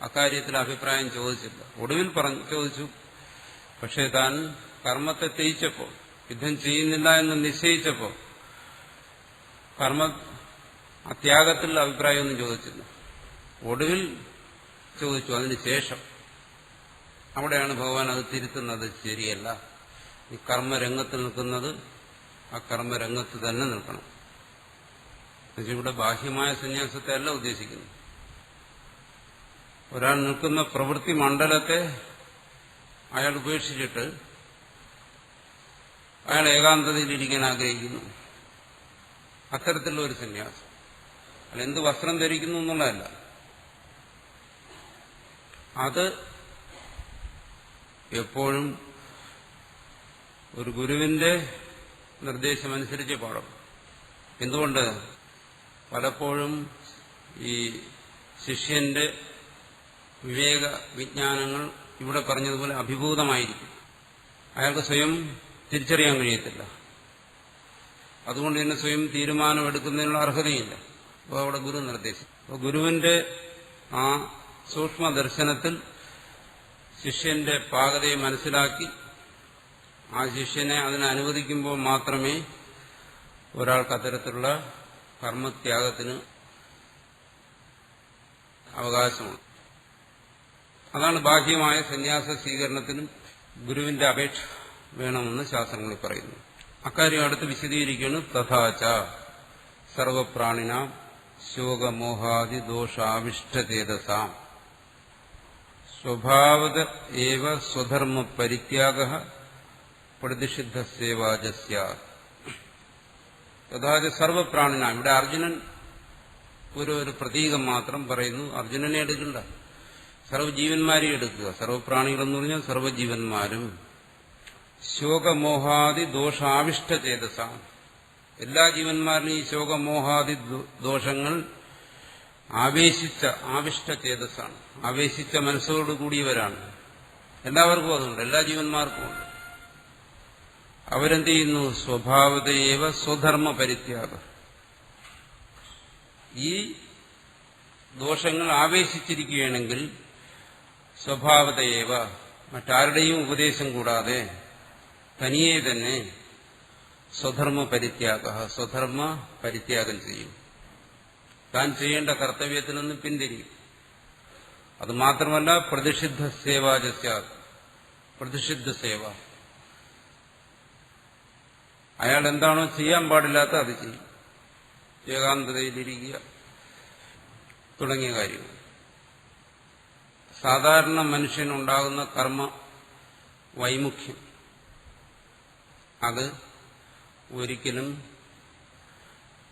അക്കാര്യത്തിൽ അഭിപ്രായം ചോദിച്ചില്ല. ഒടുവിൽ ചോദിച്ചു. പക്ഷേ താൻ കർമ്മത്തെ ത്യജിച്ചപ്പോൾ, യുദ്ധം ചെയ്യുന്നില്ല എന്ന് നിശ്ചയിച്ചപ്പോൾ ആ ത്യാഗത്തിൽ അഭിപ്രായമൊന്നും ചോദിച്ചില്ല. ഒടുവിൽ ചോദിച്ചു. അതിനുശേഷം അവിടെയാണ് ഭഗവാൻ അത് തിരുത്തുന്നത്. ശരിയല്ല, ഈ കർമ്മരംഗത്ത് നിൽക്കുന്നത് ആ കർമ്മരംഗത്ത് തന്നെ നിൽക്കണം. ഇവിടെ ബാഹ്യമായ സന്യാസത്തെ അല്ല ഉദ്ദേശിക്കുന്നു. ഒരാൾ നിൽക്കുന്ന പ്രവൃത്തി മണ്ഡലത്തെ അയാൾ ഉപേക്ഷിച്ചിട്ട് അയാൾ ഏകാന്തതയിലിരിക്കാൻ ആഗ്രഹിക്കുന്നു. അത്തരത്തിലുള്ള ഒരു സന്യാസം. അയാൾ എന്ത് വസ്ത്രം ധരിക്കുന്നു എന്നുള്ളതല്ല, അത് എപ്പോഴും ഒരു ഗുരുവിന്റെ നിർദ്ദേശമനുസരിച്ച് പാടും. എന്തുകൊണ്ട്? പലപ്പോഴും ഈ ശിഷ്യന്റെ വിവേക വിജ്ഞാനങ്ങൾ ഇവിടെ പറഞ്ഞതുപോലെ അഭിഭൂതമായിരിക്കും. അയാൾക്ക് സ്വയം തിരിച്ചറിയാൻ കഴിയത്തില്ല. അതുകൊണ്ട് തന്നെ സ്വയം തീരുമാനമെടുക്കുന്നതിനുള്ള അർഹതയില്ല. അപ്പോൾ അവിടെ ഗുരു നിർദ്ദേശിക്കും. അപ്പോൾ ഗുരുവിന്റെ ആ സൂക്ഷ്മ ദർശനത്തിൽ ശിഷ്യന്റെ പാകതയെ മനസ്സിലാക്കി ആ ശിഷ്യനെ അതിനെ അനുവദിക്കുമ്പോൾ മാത്രമേ ഒരാൾക്ക് അത്തരത്തിലുള്ള കർമ്മത്യാഗത്തിന് അവകാശമുള്ളൂ. അതാണ് ബാഹ്യമായ സന്യാസ സ്വീകരണത്തിനും ഗുരുവിന്റെ അപേക്ഷ വേണമെന്ന് ശാസ്ത്രങ്ങളിൽ പറയുന്നു. അക്കാര്യം അടുത്ത് വിശദീകരിക്കുന്നു. തഥാച സർവപ്രാണിന ശോകമോഹാദി ദോഷാവിഷ്ടചേതസാം സ്വഭാവത ഏവ സ്വധർമ്മ പരിത്യാഗ പ്രതിഷിദ്ധസേവാജസ്യ. തഥാച സർവപ്രാണിന. ഇവിടെ അർജുനൻ ഒരു പ്രതീകം മാത്രം പറയുന്നു. അർജുനനെ എടുക്കണ്ട, സർവ്വജീവന്മാരെയും എടുക്കുക. സർവപ്രാണികളെന്ന് പറഞ്ഞാൽ സർവ്വജീവന്മാരും ശോകമോഹാദി ദോഷാവിഷ്ടചേതസാം. എല്ലാ ജീവന്മാരിലും ഈ ശോകമോഹാദി ദോഷങ്ങൾ ആവിഷ്ടചേതസാണ്. ആവേശിച്ച മനസ്സോടുകൂടിയവരാണ്. എല്ലാവർക്കും അതുണ്ട്, എല്ലാ ജീവന്മാർക്കുമുണ്ട്. അവരെന്ത് ചെയ്യുന്നു? സ്വഭാവതയേവ സ്വധർമ്മ പരിത്യാഗം. ഈ ദോഷങ്ങൾ ആവേശിച്ചിരിക്കുകയാണെങ്കിൽ സ്വഭാവതയേവ, മറ്റാരുടെയും ഉപദേശം കൂടാതെ തനിയെ തന്നെ സ്വധർമ്മ പരിത്യാഗ, സ്വധർമ്മ പരിത്യാഗം ചെയ്യും. താൻ ചെയ്യേണ്ട കർത്തവ്യത്തിൽ നിന്ന് പിന്തിരിയും. അത് മാത്രമല്ല പ്രതിഷിദ്ധ സേവാജസ്യ, പ്രതിഷിദ്ധ സേവ. അയാൾ എന്താണോ ചെയ്യാൻ പാടില്ലാത്ത അത് ചെയ്യും. ഏകാന്തതയിലിരിക്കുക തുടങ്ങിയ കാര്യങ്ങൾ. സാധാരണ മനുഷ്യനുണ്ടാകുന്ന കർമ്മ വൈമുഖ്യം, അത് ഒരിക്കലും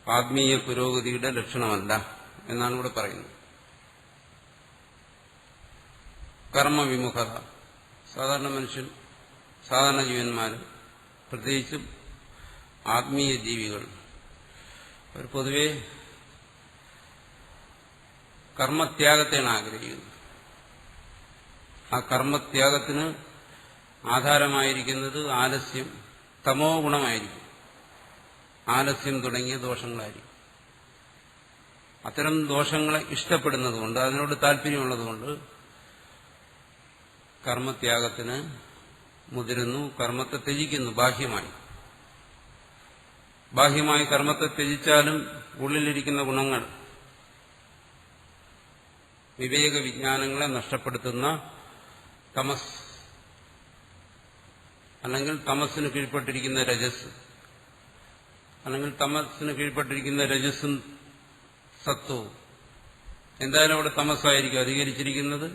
ആത്മീയ പുരോഗതിയുടെ ലക്ഷണമല്ല എന്നാണ് ഇവിടെ പറയുന്നത്. കർമ്മവിമുഖത, സാധാരണ മനുഷ്യൻ, സാധാരണ ജീവന്മാർ, പ്രത്യേകിച്ചും ആത്മീയ ജീവികൾ, അവർ പൊതുവെ കർമ്മത്യാഗത്തെയാണ് ആഗ്രഹിക്കുന്നത്. ആ കർമ്മത്യാഗത്തിന് ആധാരമായിരിക്കുന്നത് ആലസ്യം, തമോ ഗുണമായിരിക്കും. ആലസ്യം തുടങ്ങിയ ദോഷങ്ങളായിരിക്കും. അത്തരം ദോഷങ്ങളെ ഇഷ്ടപ്പെടുന്നതുകൊണ്ട്, അതിനോട് താല്പര്യമുള്ളതുകൊണ്ട് കർമ്മത്യാഗത്തിന് മുതിരുന്നു, കർമ്മത്തെ ത്യജിക്കുന്നു. ബാഹ്യമായി കർമ്മത്തെ ത്യജിച്ചാലും ഉള്ളിലിരിക്കുന്ന ഗുണങ്ങൾ, വിവേക വിജ്ഞാനങ്ങളെ നഷ്ടപ്പെടുത്തുന്ന തമസ്, അല്ലെങ്കിൽ തമസ്സിന് കീഴ്പ്പെട്ടിരിക്കുന്ന രജസ്, അല്ലെങ്കിൽ തമസ്സിന് കീഴ്പ്പെട്ടിരിക്കുന്ന രജസ്സും സത്വവും, എന്തായാലും അവിടെ തമസ്സായിരിക്കും അധികരിച്ചിരിക്കുന്നത്.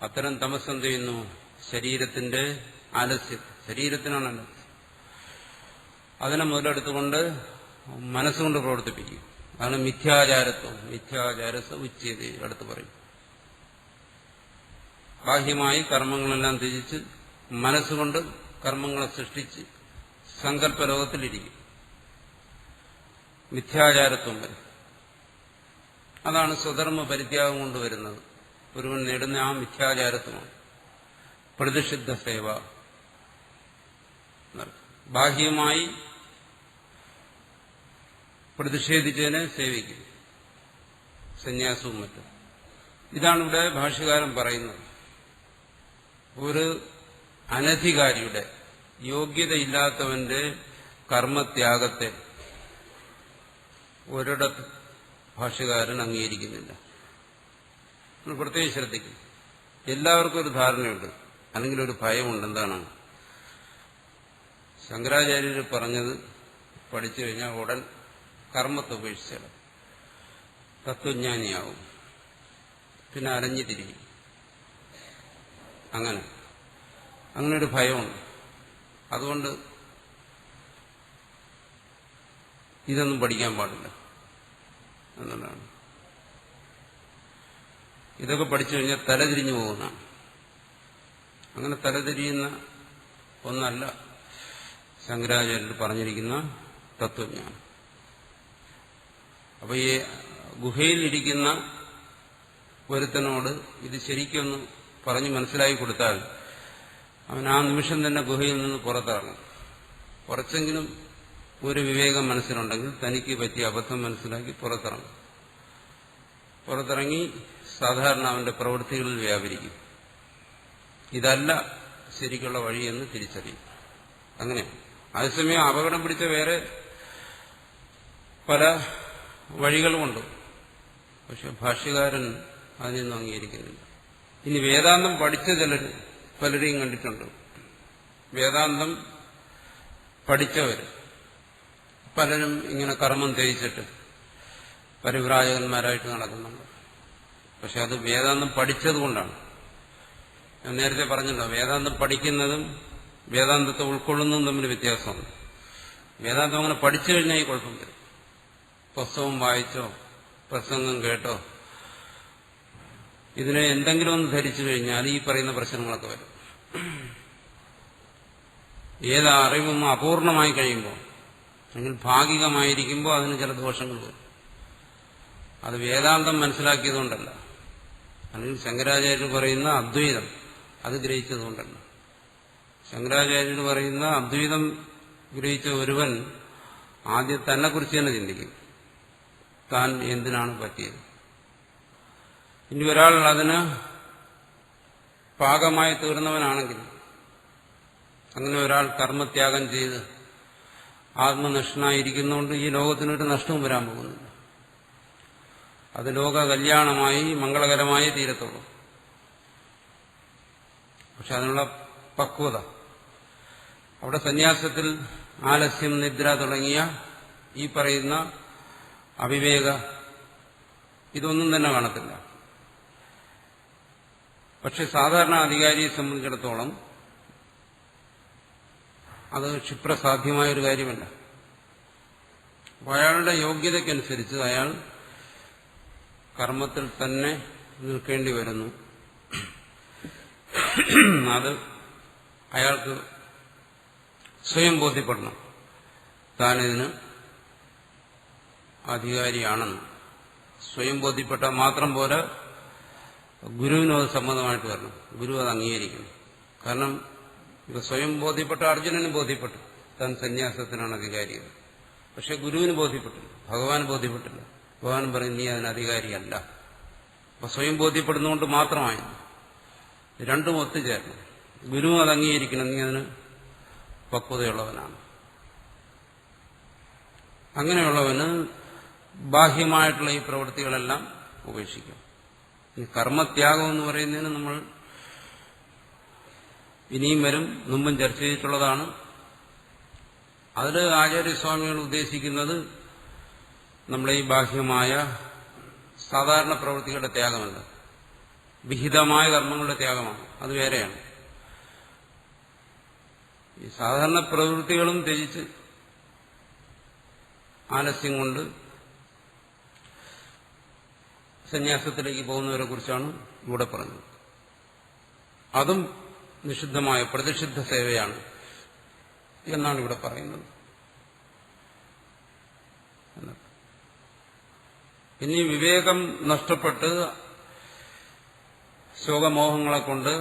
അത്തരം തമസ് എന്ത് ചെയ്യുന്നു? ശരീരത്തിന്റെ ആലസ്യം, ശരീരത്തിനാണ് ആലസ്യം, അതിനെ മുതലെടുത്തുകൊണ്ട് മനസ്സുകൊണ്ട് പ്രവർത്തിപ്പിക്കും. അതാണ് മിഥ്യാചാരത്വം. മിഥ്യാചാരസ് ഉച്ചതി അടുത്ത് പറയും. ബാഹ്യമായി കർമ്മങ്ങളെല്ലാം ത്യജിച്ച് മനസ്സുകൊണ്ട് കർമ്മങ്ങളെ സൃഷ്ടിച്ച് സങ്കല്പലോകത്തിലിരിക്കും. മിഥ്യാചാരത്വം വരും. അതാണ് സ്വധർമ്മ പരിത്യാഗം കൊണ്ടുവരുന്നത്. ഒരുവൻ നേടുന്ന ആ മിഥ്യാചാരത്വമാണ് പ്രതിഷിദ്ധ സേവ. ബാഹ്യമായി പ്രതിഷേധിച്ചതിനെ സേവിക്കും, സന്യാസവും മറ്റും. ഇതാണ് ഇവിടെ ഭാഷ്യകാരൻ പറയുന്നത്. ഒരു അനധികാരിയുടെ, യോഗ്യതയില്ലാത്തവന്റെ കർമ്മത്യാഗത്തെ ഒരിടത്ത് ഭാഷ്യകാരൻ അംഗീകരിക്കുന്നില്ല. പ്രത്യേകം ശ്രദ്ധിക്കും. എല്ലാവർക്കും ഒരു ധാരണയുണ്ട്, അല്ലെങ്കിൽ ഒരു ഭയമുണ്ട്. എന്താണ്? ശങ്കരാചാര്യർ പറഞ്ഞത് പഠിച്ചു കഴിഞ്ഞാൽ ഉടൻ കർമ്മത്തെ ഉപേക്ഷിച്ചാൽ തത്വജ്ഞാനിയാവും, പിന്നെ അലഞ്ഞു തിരിയും. അങ്ങനെ ഒരു ഭയമുണ്ട്. അതുകൊണ്ട് ഇതൊന്നും പഠിക്കാൻ പാടില്ല എന്നുള്ളതാണ്. ഇതൊക്കെ പഠിച്ചു കഴിഞ്ഞാൽ തലതിരിഞ്ഞു പോകുന്നതാണ്. അങ്ങനെ തലതിരിയുന്ന ഒന്നല്ല ശങ്കരാചാര്യർ പറഞ്ഞിരിക്കുന്ന തത്വജ്ഞാനം. അപ്പൊ ഈ ഗുഹയിലിരിക്കുന്ന ഒരുത്തനോട് ഇത് ശരിക്കൊന്ന് പറഞ്ഞ് മനസ്സിലാക്കി കൊടുത്താൽ അവൻ ആ നിമിഷം തന്നെ ഗുഹയിൽ നിന്ന് പുറത്തിറങ്ങും. കുറച്ചെങ്കിലും ഒരു വിവേകം മനസ്സിലുണ്ടെങ്കിൽ തനിക്ക് പറ്റിയ അബദ്ധം മനസ്സിലാക്കി പുറത്തിറങ്ങി സാധാരണ അവന്റെ പ്രവൃത്തികളിൽ വ്യാപരിക്കും. ഇതല്ല ശരിക്കുള്ള വഴിയെന്ന് തിരിച്ചറിയും. അങ്ങനെ അതേസമയം അപകടം പിടിച്ച വേറെ പല വഴികളുമുണ്ട്. പക്ഷെ ഭാഷ്യകാരൻ അതിനൊന്നും അംഗീകരിക്കുന്നില്ല. ഇനി വേദാന്തം പഠിച്ച പലരെയും കണ്ടിട്ടുണ്ട്. വേദാന്തം പഠിച്ചവര് പലരും ഇങ്ങനെ കർമ്മം ത്യജിച്ചിട്ട് പരിവ്രാജകന്മാരായിട്ട് നടക്കുന്നുണ്ട്. പക്ഷെ അത് വേദാന്തം പഠിച്ചതുകൊണ്ടാണ്. ഞാൻ നേരത്തെ പറഞ്ഞല്ലോ, വേദാന്തം പഠിക്കുന്നതും വേദാന്തത്തെ ഉൾക്കൊള്ളുന്നതും തമ്മിൽ വ്യത്യാസമുണ്ട്. വേദാന്തം അങ്ങനെ പഠിച്ചു കഴിഞ്ഞാൽ ഈ കുഴപ്പം വരും. പുസ്തകം വായിച്ചോ പ്രസംഗം കേട്ടോ ഇതിനെ എന്തെങ്കിലും ഒന്ന് ധരിച്ചു കഴിഞ്ഞാൽ ഈ പറയുന്ന പ്രശ്നങ്ങളൊക്കെ വരും. ഏത് അറിവും അപൂർണമായി കഴിയുമ്പോൾ, അല്ലെങ്കിൽ ഭാഗികമായിരിക്കുമ്പോൾ അതിന് ചില ദോഷങ്ങൾ വരും. അത് വേദാന്തം മനസ്സിലാക്കിയതുകൊണ്ടല്ല, അല്ലെങ്കിൽ ശങ്കരാചാര്യർ പറയുന്ന അദ്വൈതം അത് ഗ്രഹിച്ചതുകൊണ്ടല്ല. ശങ്കരാചാര്യർ പറയുന്ന അദ്വൈതം ഗ്രഹിച്ച ഒരുവൻ ആദ്യം തന്നെക്കുറിച്ച് തന്നെ ചിന്തിക്കും, താൻ എന്തിനാണ് പറ്റിയത്. ഇനി ഒരാൾ അതിന് പാകമായി തീർന്നവനാണെങ്കിൽ, അങ്ങനെ ഒരാൾ കർമ്മത്യാഗം ചെയ്ത് ആത്മനിഷ്ഠനായിരിക്കുന്നതുകൊണ്ട് ഈ ലോകത്തിനൊരു നഷ്ടവും വരാൻ പോകുന്നില്ല. അത് ലോക കല്യാണമായി മംഗളകരമായി തീരത്തുള്ളൂ. പക്ഷെ അതിനുള്ള പക്വത, അവിടെ സന്യാസത്തിൽ ആലസ്യം, നിദ്ര തുടങ്ങിയ ഈ പറയുന്ന അവിവേക ഇതൊന്നും തന്നെ കാണത്തില്ല. പക്ഷെ സാധാരണ അധികാരിയെ സംബന്ധിച്ചിടത്തോളം അത് ക്ഷിപ്രസാധ്യമായ ഒരു കാര്യമല്ല. അപ്പോൾ അയാളുടെ യോഗ്യതയ്ക്കനുസരിച്ച് അയാൾ കർമ്മത്തിൽ തന്നെ നിൽക്കേണ്ടി വരുന്നു. അത് അയാൾക്ക് സ്വയം ബോധ്യപ്പെടണം, താനിതിന് അധികാരിയാണെന്ന്. സ്വയം ബോധ്യപ്പെട്ടാൽ മാത്രം പോരാ, ഗുരുവിനും അത് സമ്മതമായിട്ട് വരണം. ഗുരു അത് അംഗീകരിക്കണം. കാരണം ഇത് സ്വയം ബോധ്യപ്പെട്ട അർജുനന് ബോധ്യപ്പെട്ടു താൻ സന്യാസത്തിനാണ് അധികാരിയത്. പക്ഷെ ഗുരുവിന് ബോധ്യപ്പെട്ടില്ല, ഭഗവാന് ബോധ്യപ്പെട്ടില്ല. ഭഗവാൻ പറയും നീ അതിന് അധികാരിയല്ല. അപ്പൊ സ്വയം ബോധ്യപ്പെടുന്നതുകൊണ്ട് മാത്രമായിരുന്നു. രണ്ടും ഒത്തുചേരണം. ഗുരുവും അത് അംഗീകരിക്കണം, നീ അതിന് പക്വതയുള്ളവനാണ്. അങ്ങനെയുള്ളവന് ബാഹ്യമായിട്ടുള്ള ഈ പ്രവൃത്തികളെല്ലാം ഉപേക്ഷിക്കും. ഈ കർമ്മത്യാഗം എന്ന് പറയുന്നതിന് നമ്മൾ ഇനിയും വരും, മുമ്പും ചർച്ച ചെയ്തിട്ടുള്ളതാണ്. അതിൽ ആചാര്യസ്വാമികൾ ഉദ്ദേശിക്കുന്നത് നമ്മുടെ ഈ ബാഹ്യമായ സാധാരണ പ്രവൃത്തികളുടെ ത്യാഗമല്ല, വിഹിതമായ കർമ്മങ്ങളുടെ ത്യാഗമാണ്. അത് വേറെയാണ്. ഈ സാധാരണ പ്രവൃത്തികളും ത്യജിച്ച് ആലസ്യം കൊണ്ട് സന്യാസത്തിലേക്ക് പോകുന്നവരെ കുറിച്ചാണ് ഇവിടെ പറഞ്ഞത്. അതും നിഷിദ്ധമായ പ്രതിഷിദ്ധ സേവയാണ് എന്നാണ് ഇവിടെ പറയുന്നത്. ഇനി വിവേകം നഷ്ടപ്പെട്ട് ശോകമോഹങ്ങളെ കൊണ്ട്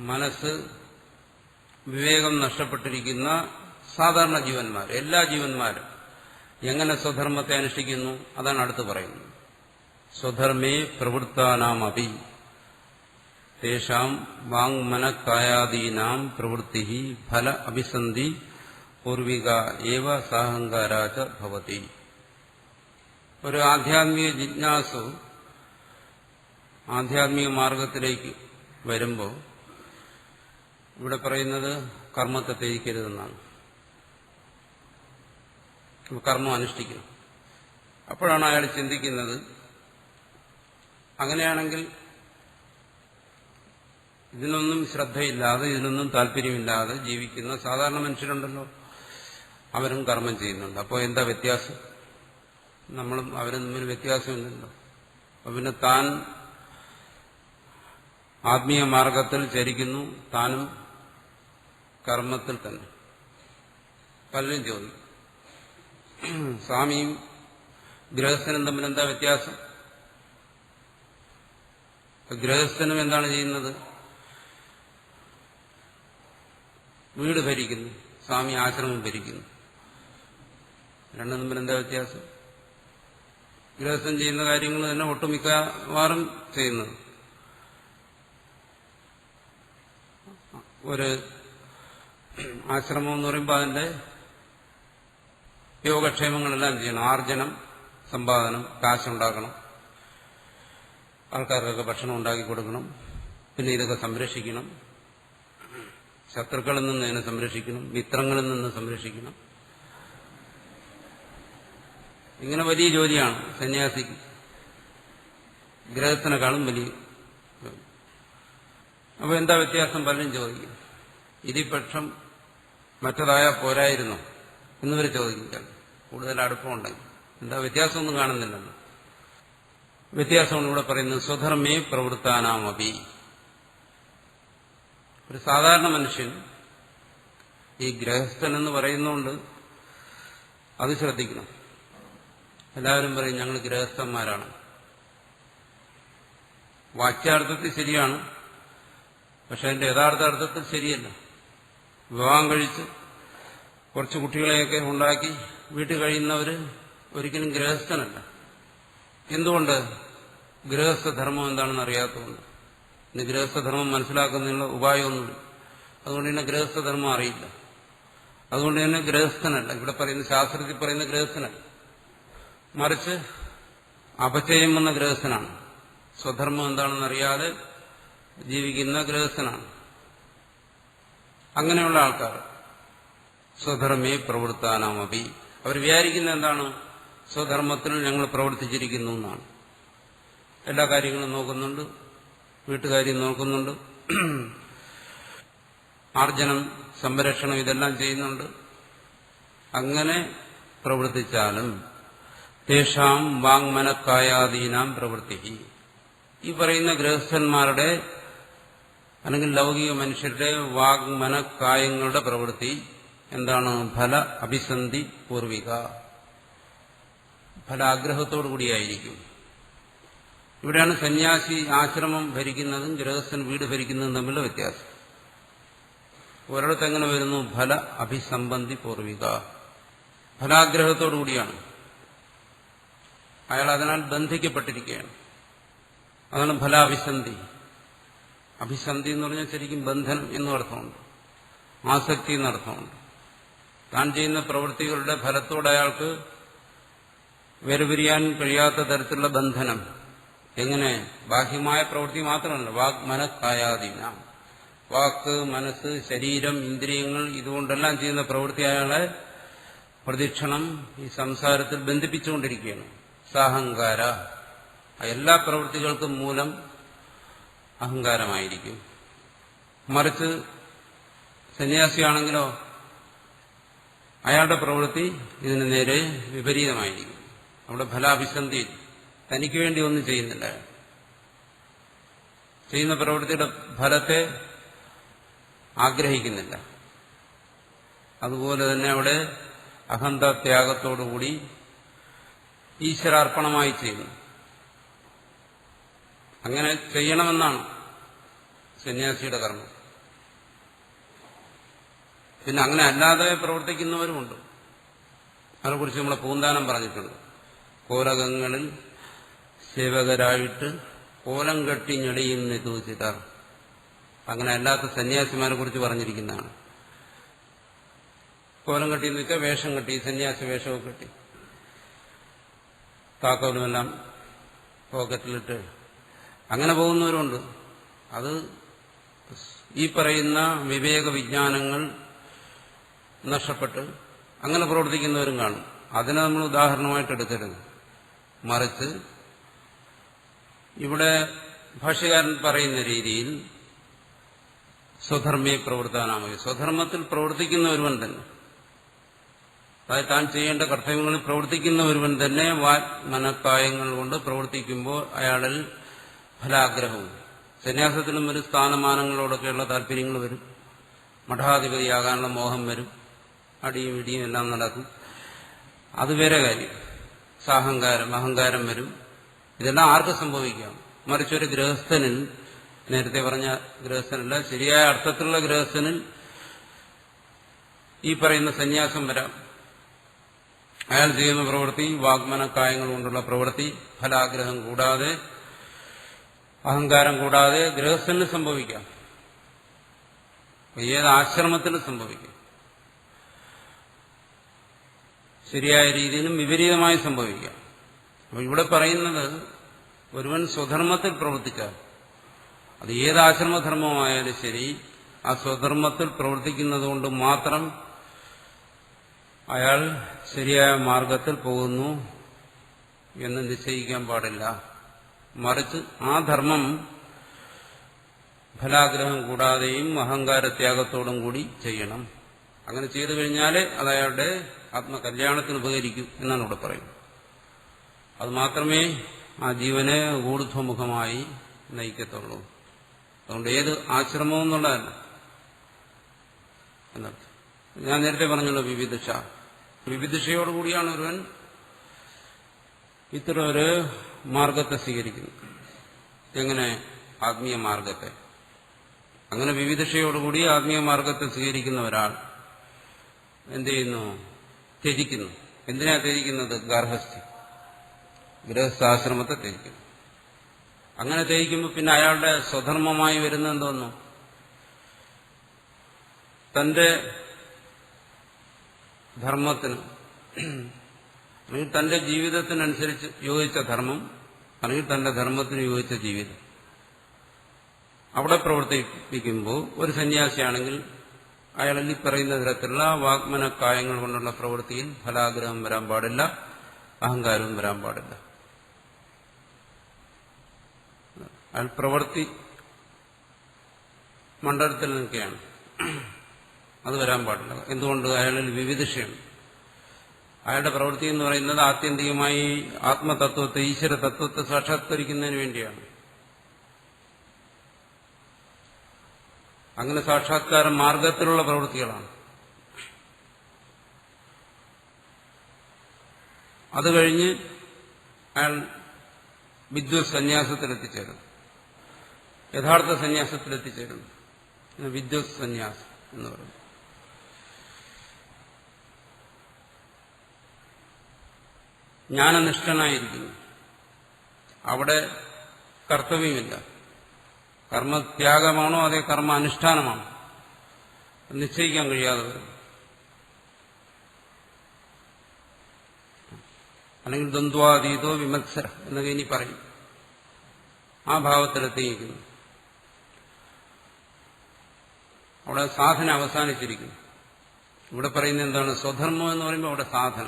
മനസ്സ് വിവേകം നഷ്ടപ്പെട്ടിരിക്കുന്ന സാധാരണ ജീവന്മാർ, എല്ലാ ജീവന്മാരും എങ്ങനെ സ്വധർമ്മത്തെ അനുഷ്ഠിക്കുന്നു അതാണ് അടുത്ത് പറയുന്നത്. സ്വധർമ്മേ പ്രവൃത്താനാമപി തേഷാം വാങ്മനക്കായാദീനാം പ്രവൃത്തി ഫല അഭിസന്ധി പൂർവിക ഏവ സാഹങ്കാരാച ഭവതി. ഒരു ആധ്യാത്മിക ജിജ്ഞാസു ആധ്യാത്മിക മാർഗത്തിലേക്ക് വരുമ്പോൾ ഇവിടെ പറയുന്നത് കർമ്മത്തെ ത്യജിക്കരുതെന്നാണ്. കർമ്മം അനുഷ്ഠിക്കണം. അപ്പോഴാണ് അയാൾ ചിന്തിക്കുന്നത്, അങ്ങനെയാണെങ്കിൽ ഇതിനൊന്നും ശ്രദ്ധയില്ലാതെ ഇതിനൊന്നും താല്പര്യമില്ലാതെ ജീവിക്കുന്ന സാധാരണ മനുഷ്യരുണ്ടല്ലോ, അവരും കർമ്മം ചെയ്യുന്നുണ്ട്. അപ്പോൾ എന്താ വ്യത്യാസം? നമ്മളും അവരും തമ്മിൽ വ്യത്യാസമില്ലല്ലോ. അപ്പൊ പിന്നെ താൻ ആത്മീയ മാർഗത്തിൽ ചരിക്കുന്നു, താനും കർമ്മത്തിൽ തന്നെ. പലരും ചോദിക്കും, സ്വാമിയും ഗൃഹസ്ഥനും തമ്മിൽ എന്താ വ്യത്യാസം? ഗൃഹസ്ഥനും എന്താണ് ചെയ്യുന്നത്? വീട് ഭരിക്കുന്നു, സ്വാമി ആശ്രമം ഭരിക്കുന്നു. രണ്ടും തമ്മിൽ എന്താ വ്യത്യാസം? ഗൃഹസ്ഥൻ ചെയ്യുന്ന കാര്യങ്ങൾ തന്നെ ഒട്ടുമിക്കവാറും ചെയ്യുന്നത്. ഒരു ആശ്രമം എന്ന് പറയുമ്പോൾ അതിന്റെ യോഗക്ഷേമങ്ങളെല്ലാം ചെയ്യണം. ആർജനം, സമ്പാദനം, കാശുണ്ടാക്കണം, ആൾക്കാർക്കൊക്കെ ഭക്ഷണം ഉണ്ടാക്കി കൊടുക്കണം, പിന്നെ ഇതൊക്കെ സംരക്ഷിക്കണം, ശത്രുക്കളിൽ നിന്ന് ഇതിനെ സംരക്ഷിക്കണം, മിത്രങ്ങളിൽ നിന്ന് സംരക്ഷിക്കണം. ഇങ്ങനെ വലിയ ജോലിയാണ് സന്യാസിക്ക്, ഗൃഹത്തിനെക്കാളും വലിയ. അപ്പോൾ എന്താ വ്യത്യാസം? പലരും ചോദിക്കും. ഇതിൽ പക്ഷം മറ്റതായ പോരായിരുന്നോ എന്നിവർ ചോദിക്കും. കൂടുതൽ അടുപ്പമുണ്ടെങ്കിൽ എന്താ വ്യത്യാസമൊന്നും കാണുന്നില്ലല്ലോ. വ്യത്യാസമാണ് ഇവിടെ പറയുന്നത്. സ്വധർമ്മേ പ്രവൃത്താനാമപി. ഒരു സാധാരണ മനുഷ്യൻ, ഈ ഗൃഹസ്ഥൻ എന്ന് പറയുന്നതുകൊണ്ട് അത് ശ്രദ്ധിക്കണം. എല്ലാവരും പറയും ഞങ്ങൾ ഗൃഹസ്ഥന്മാരാണ്. വാച്യാർത്ഥത്തിൽ ശരിയാണ്, പക്ഷെ അതിന്റെ യഥാർത്ഥ അർത്ഥത്തിൽ ശരിയല്ല. വിവാഹം കഴിച്ച് കുറച്ച് കുട്ടികളെയൊക്കെ ഉണ്ടാക്കി വീട്ടിൽ കഴിയുന്നവര് ഒരിക്കലും ഗൃഹസ്ഥനല്ല. എന്തുകൊണ്ട്? ഗൃഹസ്ഥധർമ്മം എന്താണെന്ന് അറിയാത്തതുകൊണ്ട്. ഇന്ന് ഗൃഹസ്ഥധർമ്മം മനസ്സിലാക്കുന്നതിനുള്ള ഉപായമൊന്നുമില്ല. അതുകൊണ്ട് തന്നെ ഗൃഹസ്ഥധർമ്മം അറിയില്ല. അതുകൊണ്ട് തന്നെ ഗൃഹസ്ഥനല്ല. ഇവിടെ പറയുന്ന ശാസ്ത്രത്തിൽ പറയുന്ന ഗൃഹസ്ഥനല്ല, മറിച്ച് അപചയം വന്ന ഗൃഹസ്ഥനാണ്. സ്വധർമ്മം എന്താണെന്ന് അറിയാതെ ജീവിക്കുന്ന ഗൃഹസ്ഥനാണ്. അങ്ങനെയുള്ള ആൾക്കാർ സ്വധർമ്മേ പ്രവൃത്താനാമപി. അവർ വിചാരിക്കുന്ന എന്താണ്? സ്വധർമ്മത്തിൽ ഞങ്ങൾ പ്രവർത്തിച്ചിരിക്കുന്നു എന്നാണ്. എല്ലാ കാര്യങ്ങളും നോക്കുന്നുണ്ട്, വീട്ടുകാര്യം നോക്കുന്നുണ്ട്, ആർജനം സംരക്ഷണം ഇതെല്ലാം ചെയ്യുന്നുണ്ട്. അങ്ങനെ പ്രവർത്തിച്ചാലും തേഷാം വാങ്മനക്കായാദീനാം പ്രവൃത്തി, ഈ പറയുന്ന ഗൃഹസ്ഥന്മാരുടെ അല്ലെങ്കിൽ ലൗകിക മനുഷ്യരുടെ വാങ്മനക്കായങ്ങളുടെ പ്രവൃത്തി എന്താണ്? ഫല അഭിസന്ധി പൂർവിക, ഫലാഗ്രഹത്തോടുകൂടിയായിരിക്കും. ഇവിടെയാണ് സന്യാസി ആശ്രമം ഭരിക്കുന്നതും ഗൃഹസ്ഥൻ വീട് ഭരിക്കുന്നതും തമ്മിലുള്ള വ്യത്യാസം. ഒരിടത്ത് എങ്ങനെ വരുന്നു? ഫല അഭിസംബന്ധി പൂർവിക, ഫലാഗ്രഹത്തോടുകൂടിയാണ്. അയാൾ അതിനാൽ ബന്ധിക്കപ്പെട്ടിരിക്കുകയാണ്. അതാണ് ഫലാഭിസന്ധി. അഭിസന്ധി എന്ന് പറഞ്ഞാൽ ശരിക്കും ബന്ധനം എന്നും അർത്ഥമുണ്ട്, ആസക്തി എന്നർത്ഥമുണ്ട്. താൻ ചെയ്യുന്ന പ്രവൃത്തികളുടെ ഫലത്തോട് അയാൾക്ക് വേർപിരിയാൻ കഴിയാത്ത തരത്തിലുള്ള ബന്ധനം. എങ്ങനെ? ബാഹ്യമായ പ്രവൃത്തി മാത്രമല്ല, വാക് മനഃക്കായാദീന, വാക്ക്, മനസ്സ്, ശരീരം, ഇന്ദ്രിയങ്ങൾ, ഇതുകൊണ്ടെല്ലാം ചെയ്യുന്ന പ്രവൃത്തി അയാളെ പ്രദക്ഷിണം ഈ സംസാരത്തിൽ ബന്ധിപ്പിച്ചുകൊണ്ടിരിക്കുകയാണ്. സാഹങ്കാര, എല്ലാ പ്രവൃത്തികൾക്കും മൂലം അഹങ്കാരമായിരിക്കും. മറിച്ച് സന്യാസിയാണെങ്കിലോ അയാളുടെ പ്രവൃത്തി ഇതിന് നേരെ വിപരീതമായിരിക്കും. അവിടെ ഫലാഭിസന്ധി, തനിക്ക് വേണ്ടി ഒന്നും ചെയ്യുന്നില്ല. ചെയ്യുന്ന പ്രവൃത്തിയുടെ ഫലത്തെ ആഗ്രഹിക്കുന്നില്ല. അതുപോലെ തന്നെ അവിടെ അഹന്താത്യാഗത്തോടുകൂടി ഈശ്വരാർപ്പണമായി ചെയ്യുന്നു. അങ്ങനെ ചെയ്യണമെന്നാണ് സന്യാസിയുടെ കർമ്മം. പിന്നെ അങ്ങനെ അല്ലാതെ പ്രവർത്തിക്കുന്നവരുമുണ്ട്. അതിനെക്കുറിച്ച് നമ്മളെ പൂന്താനം പറഞ്ഞിട്ടുണ്ട്. കോലകങ്ങളിൽ സേവകരായിട്ട് കോലം കെട്ടി ഞെളിയുന്ന തൂച്ചിട്ടാർ, അങ്ങനെ അല്ലാത്ത സന്യാസിമാരെ കുറിച്ച് പറഞ്ഞിരിക്കുന്നതാണ്. കോലം കെട്ടി എന്ന് വെച്ചാൽ വേഷം കെട്ടി, സന്യാസി വേഷമൊക്കെ കെട്ടി, താക്കോലുമെല്ലാം പോക്കറ്റിലിട്ട് അങ്ങനെ പോകുന്നവരുണ്ട്. അത് ഈ പറയുന്ന വിവേക വിജ്ഞാനങ്ങൾ നഷ്ടപ്പെട്ട് അങ്ങനെ പ്രവർത്തിക്കുന്നവരും കാണും. അതിനെ നമ്മൾ ഉദാഹരണമായിട്ട് എടുക്കരുത്. മറിച്ച് ഇവിടെ ഭാഷ്യകാരൻ പറയുന്ന രീതിയിൽ സ്വധർമ്മയെ പ്രവർത്താനാമതി, സ്വധർമ്മത്തിൽ പ്രവർത്തിക്കുന്ന ഒരുവൻ തന്നെ, അതായത് താൻ ചെയ്യേണ്ട കർത്തവ്യങ്ങളിൽ പ്രവർത്തിക്കുന്ന ഒരുവൻ തന്നെ മനഃക്കായങ്ങൾ കൊണ്ട് പ്രവർത്തിക്കുമ്പോൾ അയാളിൽ ഫലാഗ്രഹവും, സന്യാസത്തിലും ഒരു സ്ഥാനമാനങ്ങളോടൊക്കെയുള്ള താല്പര്യങ്ങൾ വരും, മഠാധിപതിയാകാനുള്ള മോഹം വരും, അടിയും ഇടിയും എല്ലാം നടക്കും. അത് വേറെ കാര്യം. സാഹങ്കാരം, അഹങ്കാരം വരും. ഇതെല്ലാം ആർക്ക് സംഭവിക്കാം? മറിച്ചൊരു ഗൃഹസ്ഥനിൽ, നേരത്തെ പറഞ്ഞ ഗൃഹസ്ഥനല്ല, ശരിയായ അർത്ഥത്തിലുള്ള ഗൃഹസ്ഥനിൽ ഈ പറയുന്ന സന്യാസം വരാം. അയാൾ ചെയ്യുന്ന പ്രവൃത്തി വാഗ്മനക്കായങ്ങൾ കൊണ്ടുള്ള പ്രവൃത്തി, ഫലാഗ്രഹം കൂടാതെ, അഹങ്കാരം കൂടാതെ ഗൃഹസ്ഥന് സംഭവിക്കാം. ഏത് ആശ്രമത്തിലും സംഭവിക്കാം. ശരിയായ രീതിയിലും വിപരീതമായി സംഭവിക്കാം. അപ്പോൾ ഇവിടെ പറയുന്നത് ഒരുവൻ സ്വധർമ്മത്തിൽ പ്രവർത്തിച്ചാൽ, അത് ഏത് ആശ്രമധർമ്മമായാലും ശരി, ആ സ്വധർമ്മത്തിൽ പ്രവർത്തിക്കുന്നത് കൊണ്ട് മാത്രം അയാൾ ശരിയായ മാർഗത്തിൽ പോകുന്നു എന്ന് നിശ്ചയിക്കാൻ പാടില്ല. മറിച്ച് ആ ധർമ്മം ഫലാഗ്രഹം കൂടാതെയും അഹങ്കാരത്യാഗത്തോടും കൂടി ചെയ്യണം. അങ്ങനെ ചെയ്തു കഴിഞ്ഞാൽ അത് അയാളുടെ ആത്മകല്യാണത്തിന് ഉപകരിക്കും എന്നാണ് ഇവിടെ പറയുന്നത്. അത് മാത്രമേ ആ ജീവനെ ഊർധ്വമുഖമായി നയിക്കത്തുള്ളൂ. അതുകൊണ്ട് ഏത് ആശ്രമവും എന്നുള്ളതല്ല എന്നർത്ഥം. ഞാൻ നേരത്തെ പറഞ്ഞല്ലോ വിവിധ വിവിധയോടുകൂടിയാണ് ഒരുവൻ ഇത്തരം ഒരു മാർഗത്തെ സ്വീകരിക്കുന്നത്. എങ്ങനെ? ആത്മീയ മാർഗത്തെ. അങ്ങനെ വിവിധയോടുകൂടി ആത്മീയ മാർഗത്തെ സ്വീകരിക്കുന്ന ഒരാൾ എന്ത് ചെയ്യുന്നു? ത്യജിക്കുന്നു. എന്തിനാ ത്യജിക്കുന്നത്? ഗാർഹസ്ഥ്യം, ഗൃഹസ്ഥാശ്രമത്തെ ത്യജിക്കുന്നു. അങ്ങനെ ത്യജിക്കുമ്പോൾ പിന്നെ അയാളുടെ സ്വധർമ്മമായി വരുന്ന എന്തോന്നു? തന്റെ ധർമ്മത്തിന് അല്ലെങ്കിൽ തന്റെ ജീവിതത്തിനനുസരിച്ച് യോജിച്ച ധർമ്മം, അല്ലെങ്കിൽ തന്റെ ധർമ്മത്തിന് യോജിച്ച ജീവിതം അവിടെ പ്രവർത്തിപ്പിക്കുമ്പോൾ ഒരു സന്യാസിയാണെങ്കിൽ അയാളിൽ ഈ പറയുന്ന തരത്തിലുള്ള വാഗ്മനക്കായങ്ങൾ കൊണ്ടുള്ള പ്രവൃത്തിയിൽ ഫലാഗ്രഹം വരാൻ പാടില്ല, അഹങ്കാരവും വരാൻ പാടില്ല. അയാൾ പ്രവൃത്തി മണ്ഡലത്തിൽ നിൽക്കുകയാണ്. അത് വരാൻ പാടില്ല. എന്തുകൊണ്ട്? അയാളിൽ വിവിധിഷയുണ്ട്. അയാളുടെ പ്രവൃത്തി എന്ന് പറയുന്നത് ആത്യന്തികമായി ആത്മതത്വത്തെ, ഈശ്വര തത്വത്തെ സാക്ഷാത്കരിക്കുന്നതിന് വേണ്ടിയാണ്. അങ്ങനെ സാക്ഷാത്കാര മാർഗത്തിലുള്ള പ്രവൃത്തികളാണ്. അത് കഴിഞ്ഞ് അയാൾ വിദ്വത് സന്യാസത്തിലെത്തിച്ചേരുന്നു, യഥാർത്ഥ സന്യാസത്തിലെത്തിച്ചേരുന്നു. വിദ്വത് സന്യാസം എന്ന് പറയുന്നത് ജ്ഞാനനിഷ്ഠനായിരിക്കുന്നു. അവിടെ കർത്തവ്യമില്ല. കർമ്മത്യാഗമാണോ അതേ കർമ്മ അനുഷ്ഠാനമാണോ നിശ്ചയിക്കാൻ കഴിയാതെ വരും. അല്ലെങ്കിൽ ദ്വന്ദ്വാതീതോ വിമത്സര എന്നൊക്കെ ഇനി പറയും. ആ ഭാവത്തിലെത്തിയിരിക്കുന്നു. അവിടെ സാധന അവസാനിച്ചിരിക്കുന്നു. ഇവിടെ പറയുന്നത് എന്താണ്? സ്വധർമ്മം എന്ന് പറയുമ്പോൾ അവിടെ സാധന,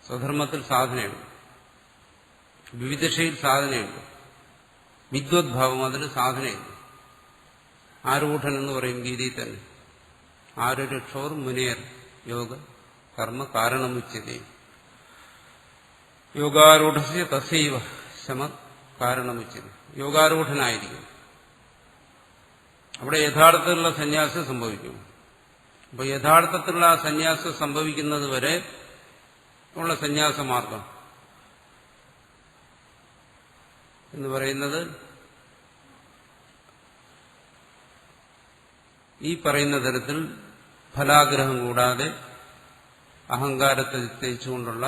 സ്വധർമ്മത്തിൽ സാധനയുണ്ട്, വിവിധയിൽ സാധനയുണ്ട്, വിദ്വദ്ഭാവം അതിന് സാധനയുണ്ട്. ആരൂഢൻ എന്ന് പറയും ഗീതയിൽ തന്നെ. ആരുരക്ഷോർ മുനിയർ യോഗ കർമ്മ കാരണമുച്യതേ യോഗാരൂഢസ്യ തസ്യൈവ ശമ കാരണമുച്യതേ. യോഗാരൂഢനായിരിക്കും. അവിടെ യഥാർത്ഥത്തിലുള്ള സന്യാസം സംഭവിക്കും. അപ്പോൾ യഥാർത്ഥത്തിലുള്ള ആ സന്യാസം സംഭവിക്കുന്നത് വരെ ഉള്ള സന്യാസമാർഗം എന്ന് പറയുന്നത് ഈ പറയുന്ന തരത്തിൽ ഫലാഗ്രഹം കൂടാതെ അഹങ്കാരത്തെ ത്യജിച്ചുകൊണ്ടുള്ള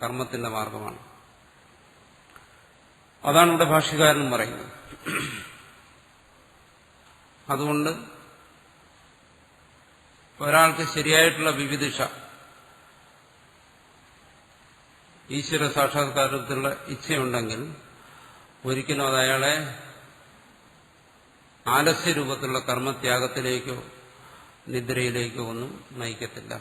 കർമ്മത്തിന്റെ മാർഗമാണ്. അതാണ് ഇവിടെ ഭാഷ്യകാരനും പറയുന്നത്. അതുകൊണ്ട് ഒരാൾക്ക് ശരിയായിട്ടുള്ള വിവിധിഷ, ഈശ്വര സാക്ഷാത്കാരത്തിലുള്ള ഇച്ഛയുണ്ടെങ്കിൽ ഒരിക്കലും അത് അയാളെ ആലസ്യരൂപത്തിലുള്ള കർമ്മത്യാഗത്തിലേക്കോ നിദ്രയിലേക്കോ ഒന്നും നയിക്കത്തില്ല.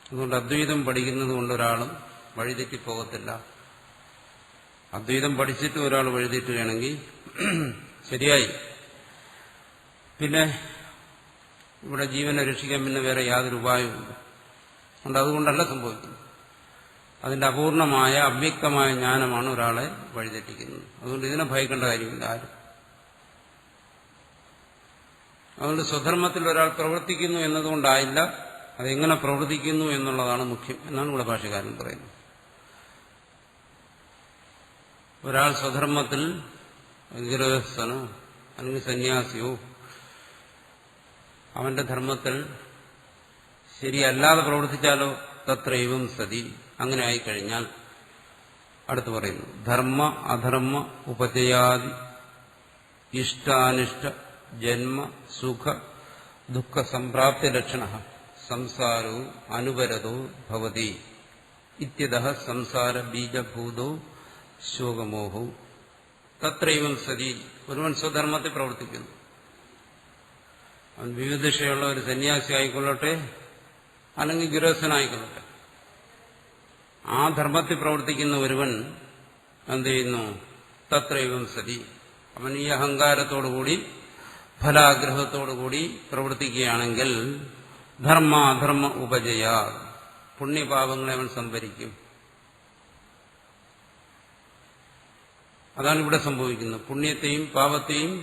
അതുകൊണ്ട് അദ്വൈതം പഠിക്കുന്നത് കൊണ്ട് ഒരാളും വഴിതെറ്റിപ്പോകത്തില്ല. അദ്വൈതം പഠിച്ചിട്ട് ഒരാൾ വഴിതെറ്റുകയാണെങ്കിൽ ശരിയായി, പിന്നെ ഇവിടെ ജീവനെ രക്ഷിക്കാൻ പിന്നെ വേറെ യാതൊരു ഉപായവുമില്ല. അതുകൊണ്ടല്ല സംഭവിക്കുന്നത്. അതിന്റെ അപൂർണമായ അവ്യക്തമായ ജ്ഞാനമാണ് ഒരാളെ വഴിതെറ്റിക്കുന്നത്. അതുകൊണ്ട് ഇതിനെ ഭയക്കേണ്ട കാര്യമില്ല ആരും. അതുകൊണ്ട് സ്വധർമ്മത്തിൽ ഒരാൾ പ്രവർത്തിക്കുന്നു എന്നതുകൊണ്ടായില്ല, അതെങ്ങനെ പ്രവർത്തിക്കുന്നു എന്നുള്ളതാണ് മുഖ്യം എന്നാണ് ഇവിടെ ഭാഷ്യകാരൻ പറയുന്നത്. ഒരാൾ സ്വധർമ്മത്തിൽ ഗൃഹസ്ഥനോ അല്ലെങ്കിൽ സന്യാസിയോ അവന്റെ ധർമ്മത്തിൽ ശരിയല്ലാതെ പ്രവർത്തിച്ചാലോ തത്രൈവം സതി, അങ്ങനെ ആയിക്കഴിഞ്ഞാൽ അടുത്ത് പറയുന്നു ധർമ്മ അധർമ്മ ഉപജയാദി ഇഷ്ടാനിഷ്ട ജന്മ സുഖ ദുഃഖ സംപ്രാപ്തി ലക്ഷണ സംസാരോ അനുപരതോ ഭവതി ഇത്യതഃ സംസാര ബീജഭൂതോ ശോകമോഹോ തത്രൈവം സതി. ഒരുവൻ സ്വധർമ്മത്തിൽ പ്രവർത്തിക്കുന്നു. അവൻ വിവിധയുള്ള ഒരു സന്യാസി ആയിക്കൊള്ളട്ടെ അല്ലെങ്കിൽ ഗൃഹസ്ഥനായിക്കൊള്ളട്ടെ, ആ ധർമ്മത്തിൽ പ്രവർത്തിക്കുന്ന ഒരുവൻ എന്ത് ചെയ്യുന്നു? തത്രൈവം സതി. അവൻ ഈ അഹങ്കാരത്തോടുകൂടി ഫലാഗ്രഹത്തോടുകൂടി പ്രവർത്തിക്കുകയാണെങ്കിൽ ധർമ്മ അധർമ്മ ഉപജയ, പുണ്യപാപങ്ങളെ അവൻ സംഭരിക്കും. അതാണ് ഇവിടെ സംഭവിക്കുന്നത്. പുണ്യത്തെയും പാപത്തെയും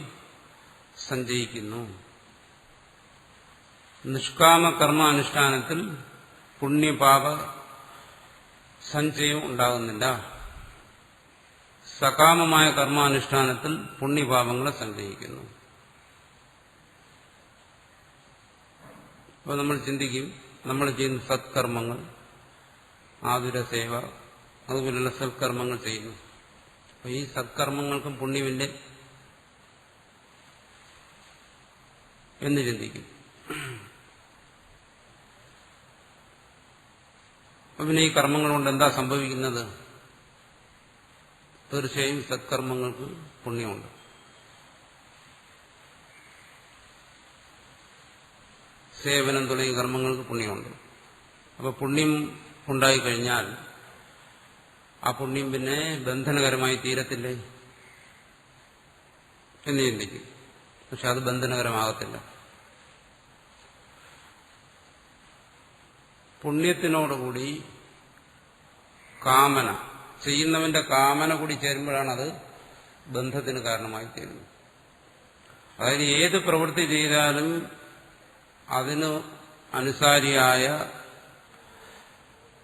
സഞ്ചയിക്കുന്നു. നിഷ്കാമ കർമ്മ അനുഷ്ഠാനത്തിൽ പുണ്യപാപ സഞ്ചയം ഉണ്ടാകുന്നില്ല. സകാമമായ കർമാനുഷ്ഠാനത്തിൽ പുണ്യപാപങ്ങളെ സഞ്ചയിക്കുന്നു. അപ്പോൾ നമ്മൾ ചിന്തിക്കും, നമ്മൾ ചെയ്യുന്ന സത്കർമ്മങ്ങൾ, ആതുരസേവ, അതുപോലുള്ള സത്കർമ്മങ്ങൾ ചെയ്യുന്നു. അപ്പോൾ ഈ സത്കർമ്മങ്ങൾക്കും പുണ്യമില്ലേ എന്ന് ചിന്തിക്കും. പിന്നെ ഈ കർമ്മങ്ങൾ കൊണ്ട് എന്താ സംഭവിക്കുന്നത്? തീർച്ചയായും സത്കർമ്മങ്ങൾക്ക് പുണ്യമുണ്ട്. സേവനം തുടങ്ങിയ കർമ്മങ്ങൾക്ക് പുണ്യമുണ്ട്. അപ്പോൾ പുണ്യം ഉണ്ടായിക്കഴിഞ്ഞാൽ ആ പുണ്യം പിന്നെ ബന്ധനകരമായി തീരത്തില്ലേ എന്ന് ചിന്തിക്കും. പക്ഷെ അത് ബന്ധനകരമാകത്തില്ല. പുണ്യത്തിനോടുകൂടി കാമന, ചെയ്യുന്നവന്റെ കാമന കൂടി ചേരുമ്പോഴാണ് അത് ബന്ധത്തിന് കാരണമായി തീരുന്നത്. അതായത് ഏത് പ്രവൃത്തി ചെയ്താലും അതിന് അനുസാരിയായ